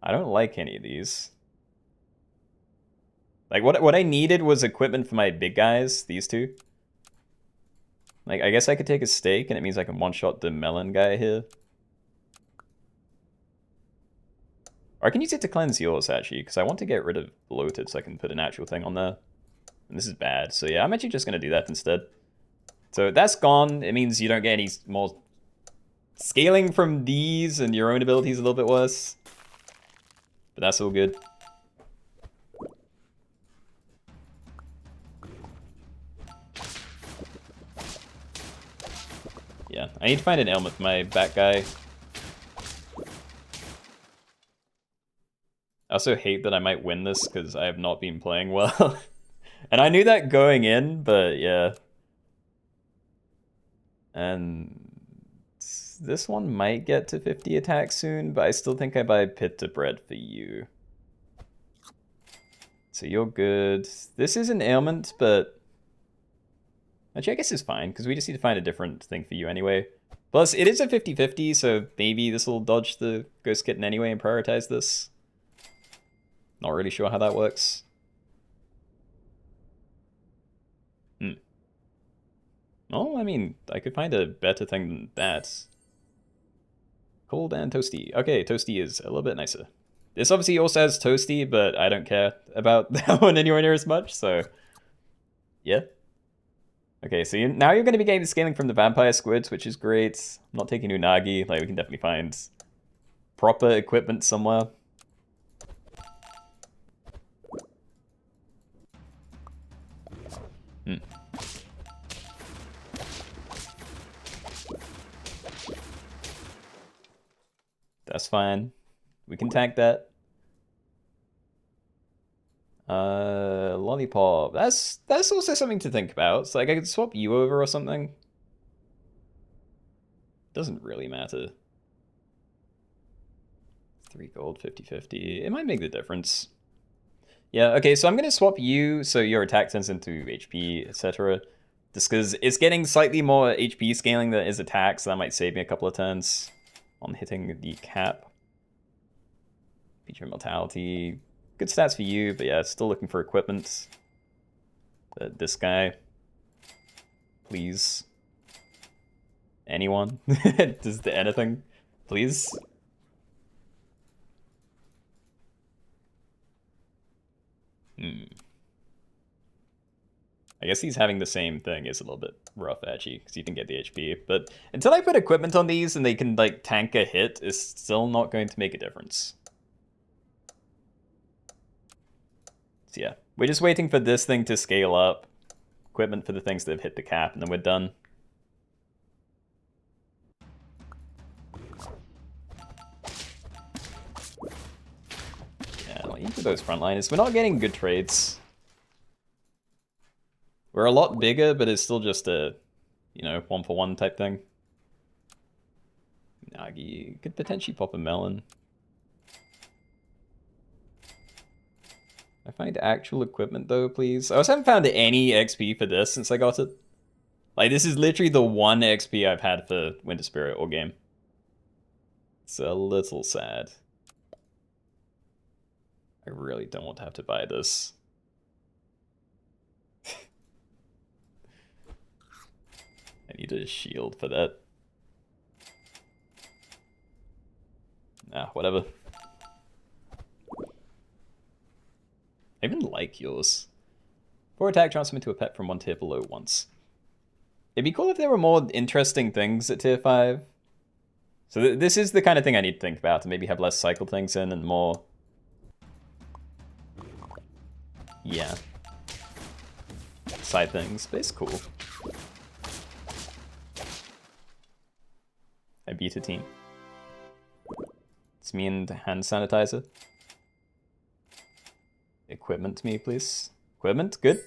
I don't like any of these. Like, what I needed was equipment for my big guys, these two. Like, I guess I could take a stake, and it means I can one-shot the melon guy here. Or I can use it to cleanse yours, actually, because I want to get rid of bloated so I can put an actual thing on there. And this is bad, so yeah, I'm actually just going to do that instead. So that's gone. It means you don't get any more scaling from these, and your own ability is a little bit worse. But that's all good. Yeah, I need to find an ailment for my back guy. I also hate that I might win this because I have not been playing well. And I knew that going in, but yeah. And this one might get to 50 attack soon, but I still think I buy Pit to Bread for you. So you're good. This is an ailment, but... Actually, I guess it's fine, because we just need to find a different thing for you anyway. Plus, it is a 50-50, so maybe this will dodge the Ghost Kitten anyway and prioritize this. Not really sure how that works. Oh, I mean, I could find a better thing than that. Cold and Toasty. Okay, Toasty is a little bit nicer. This obviously also has Toasty, but I don't care about that one anywhere near as much, so... Yeah. Okay, so now you're going to be getting the scaling from the Vampire Squids, which is great. I'm not taking Unagi, like we can definitely find proper equipment somewhere. That's fine. We can tank that. Lollipop. That's also something to think about. So like I could swap you over or something. Doesn't really matter. 3 gold, 50-50. It might make the difference. Yeah, okay, so I'm gonna swap you so your attack turns into HP, etc. Just because it's getting slightly more HP scaling than is attack, so that might save me a couple of turns on hitting the cap. Feature mortality. Good stats for you, but yeah, still looking for equipment. This guy. Please. Anyone? Does anything? Please? I guess he's having the same thing is a little bit rough, actually, because you can get the HP. But until I put equipment on these and they can, like, tank a hit, it's still not going to make a difference. So yeah, we're just waiting for this thing to scale up. Equipment for the things that have hit the cap, and then we're done. Yeah, like, into those frontliners. We're not getting good trades. We're a lot bigger, but it's still just a, you know, 1-for-1 type thing. Nagi could potentially pop a melon. I find actual equipment though, please. I also haven't found any XP for this since I got it. Like, this is literally the one XP I've had for Winter Spirit all game. It's a little sad. I really don't want to have to buy this. I need a shield for that. Nah, whatever. I even like yours. 4 attack transfer into a pet from 1 tier below once. It'd be cool if there were more interesting things at tier 5. So this is the kind of thing I need to think about, to maybe have less cycle things in and more... Yeah. Side things, but it's cool. I beat a team. It's me and hand sanitizer. Equipment me, please. Equipment, good.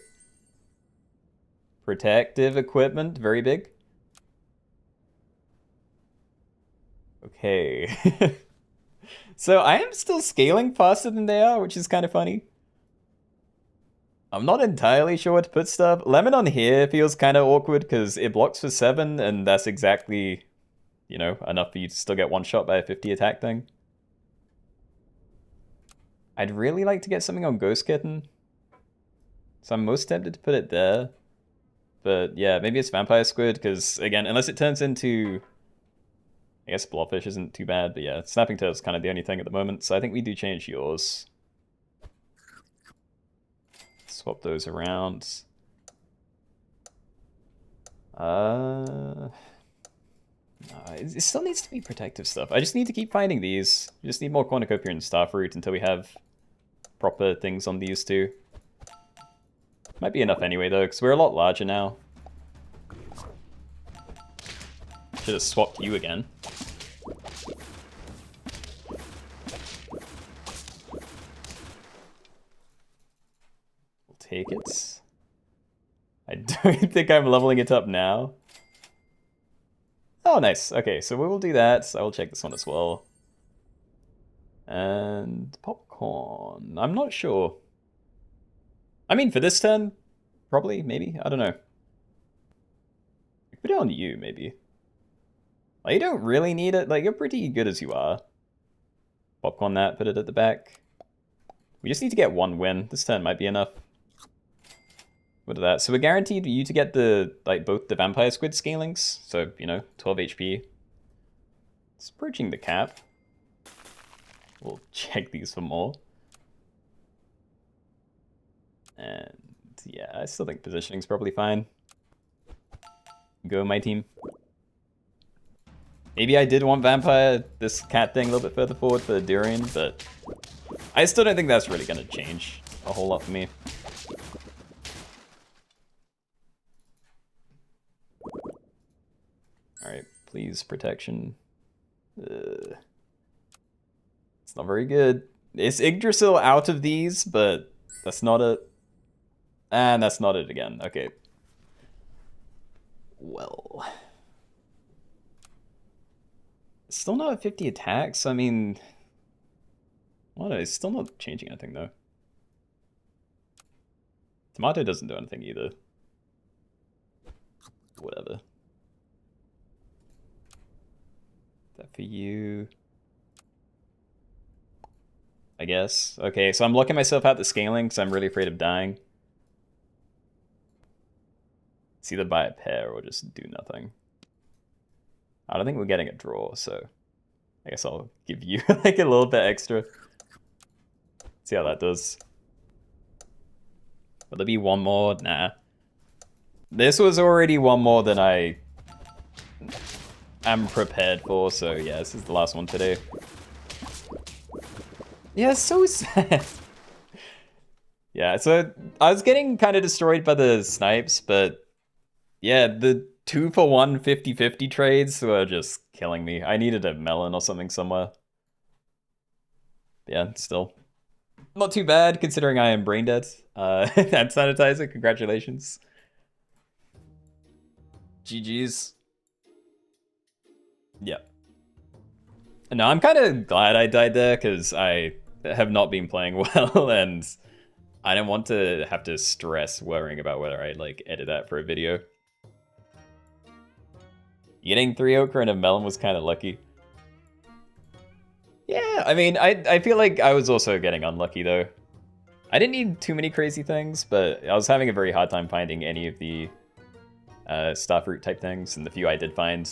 Protective equipment, very big. Okay. So I am still scaling faster than they are, which is kind of funny. I'm not entirely sure where to put stuff. Lemon on here feels kind of awkward because it blocks for 7, and that's exactly, you know, enough for you to still get one shot by a 50 attack thing. I'd really like to get something on Ghost Kitten. So I'm most tempted to put it there. But yeah, maybe it's Vampire Squid, because again, unless it turns into... I guess Blobfish isn't too bad, but yeah, Snapping Tail is kind of the only thing at the moment, so I think we do change yours. Swap those around. No, it still needs to be protective stuff. I just need to keep finding these. We just need more Cornucopia and Starfruit until we have proper things on these two. Might be enough anyway though, because we're a lot larger now. Should have swapped you again. We'll take it. I don't think I'm leveling it up now. Oh, nice. Okay, so we will do that. I will check this one as well. And popcorn. I'm not sure. I mean, for this turn, probably, maybe. I don't know. Put it on you, maybe. Like, you don't really need it. Like, you're pretty good as you are. Popcorn that, put it at the back. We just need to get one win. This turn might be enough. What are that? So we're guaranteed you to get the, like, both the Vampire Squid scalings. So, you know, 12 HP. It's approaching the cap. We'll check these for more. And yeah, I still think positioning's probably fine. Go, my team. Maybe I did want Vampire, this cat thing, a little bit further forward for Durian, but I still don't think that's really going to change a whole lot for me. Alright, please, protection. It's not very good. It's Yggdrasil out of these, but that's not it. And that's not it again. Okay. Well. Still not at 50 attacks. I mean... I don't know, it's still not changing anything, though. Tomato doesn't do anything either. Whatever. That for you... I guess. Okay, so I'm locking myself out the scaling because I'm really afraid of dying. It's either buy a pair or just do nothing. I don't think we're getting a draw, so I guess I'll give you like a little bit extra. See how that does. Will there be one more? Nah. This was already one more than I am prepared for, so yeah, this is the last one today. Yeah, so sad. Yeah, so I was getting kind of destroyed by the snipes, but yeah, the 2-for-1 50-50 trades were just killing me. I needed a melon or something somewhere. Yeah, still. Not too bad, considering I am brain dead. Hand sanitizer, congratulations. GG's. Yeah. No, I'm kind of glad I died there, because I have not been playing well, and I don't want to have to stress worrying about whether I, like, edit that for a video. Getting 3 ochre and a melon was kind of lucky. Yeah, I mean, I feel like I was also getting unlucky, though. I didn't need too many crazy things, but I was having a very hard time finding any of the starfruit type things, and the few I did find,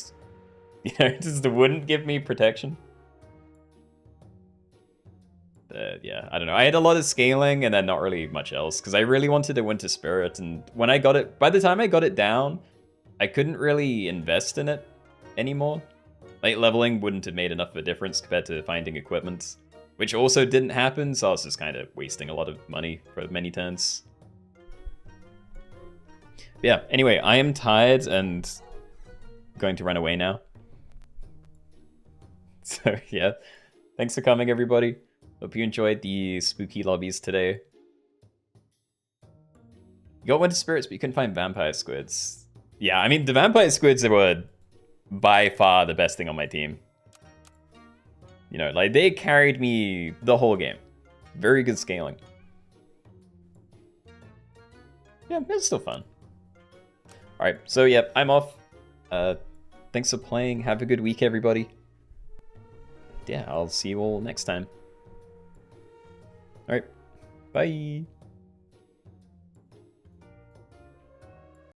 you know, just wouldn't give me protection. Yeah, I don't know. I had a lot of scaling and then not really much else, because I really wanted a Winter Spirit, and when I got it, by the time I got it down, I couldn't really invest in it anymore. Like, leveling wouldn't have made enough of a difference compared to finding equipment, which also didn't happen, so I was just kind of wasting a lot of money for many turns. But yeah, anyway, I am tired and going to run away now. So yeah, thanks for coming, everybody. Hope you enjoyed the spooky lobbies today. You got Winter Spirits, but you couldn't find Vampire Squids. Yeah, I mean, the Vampire Squids were by far the best thing on my team. You know, like, they carried me the whole game. Very good scaling. Yeah, it's still fun. Alright, so yeah, I'm off. Thanks for playing. Have a good week, everybody. Yeah, I'll see you all next time. Alright, bye.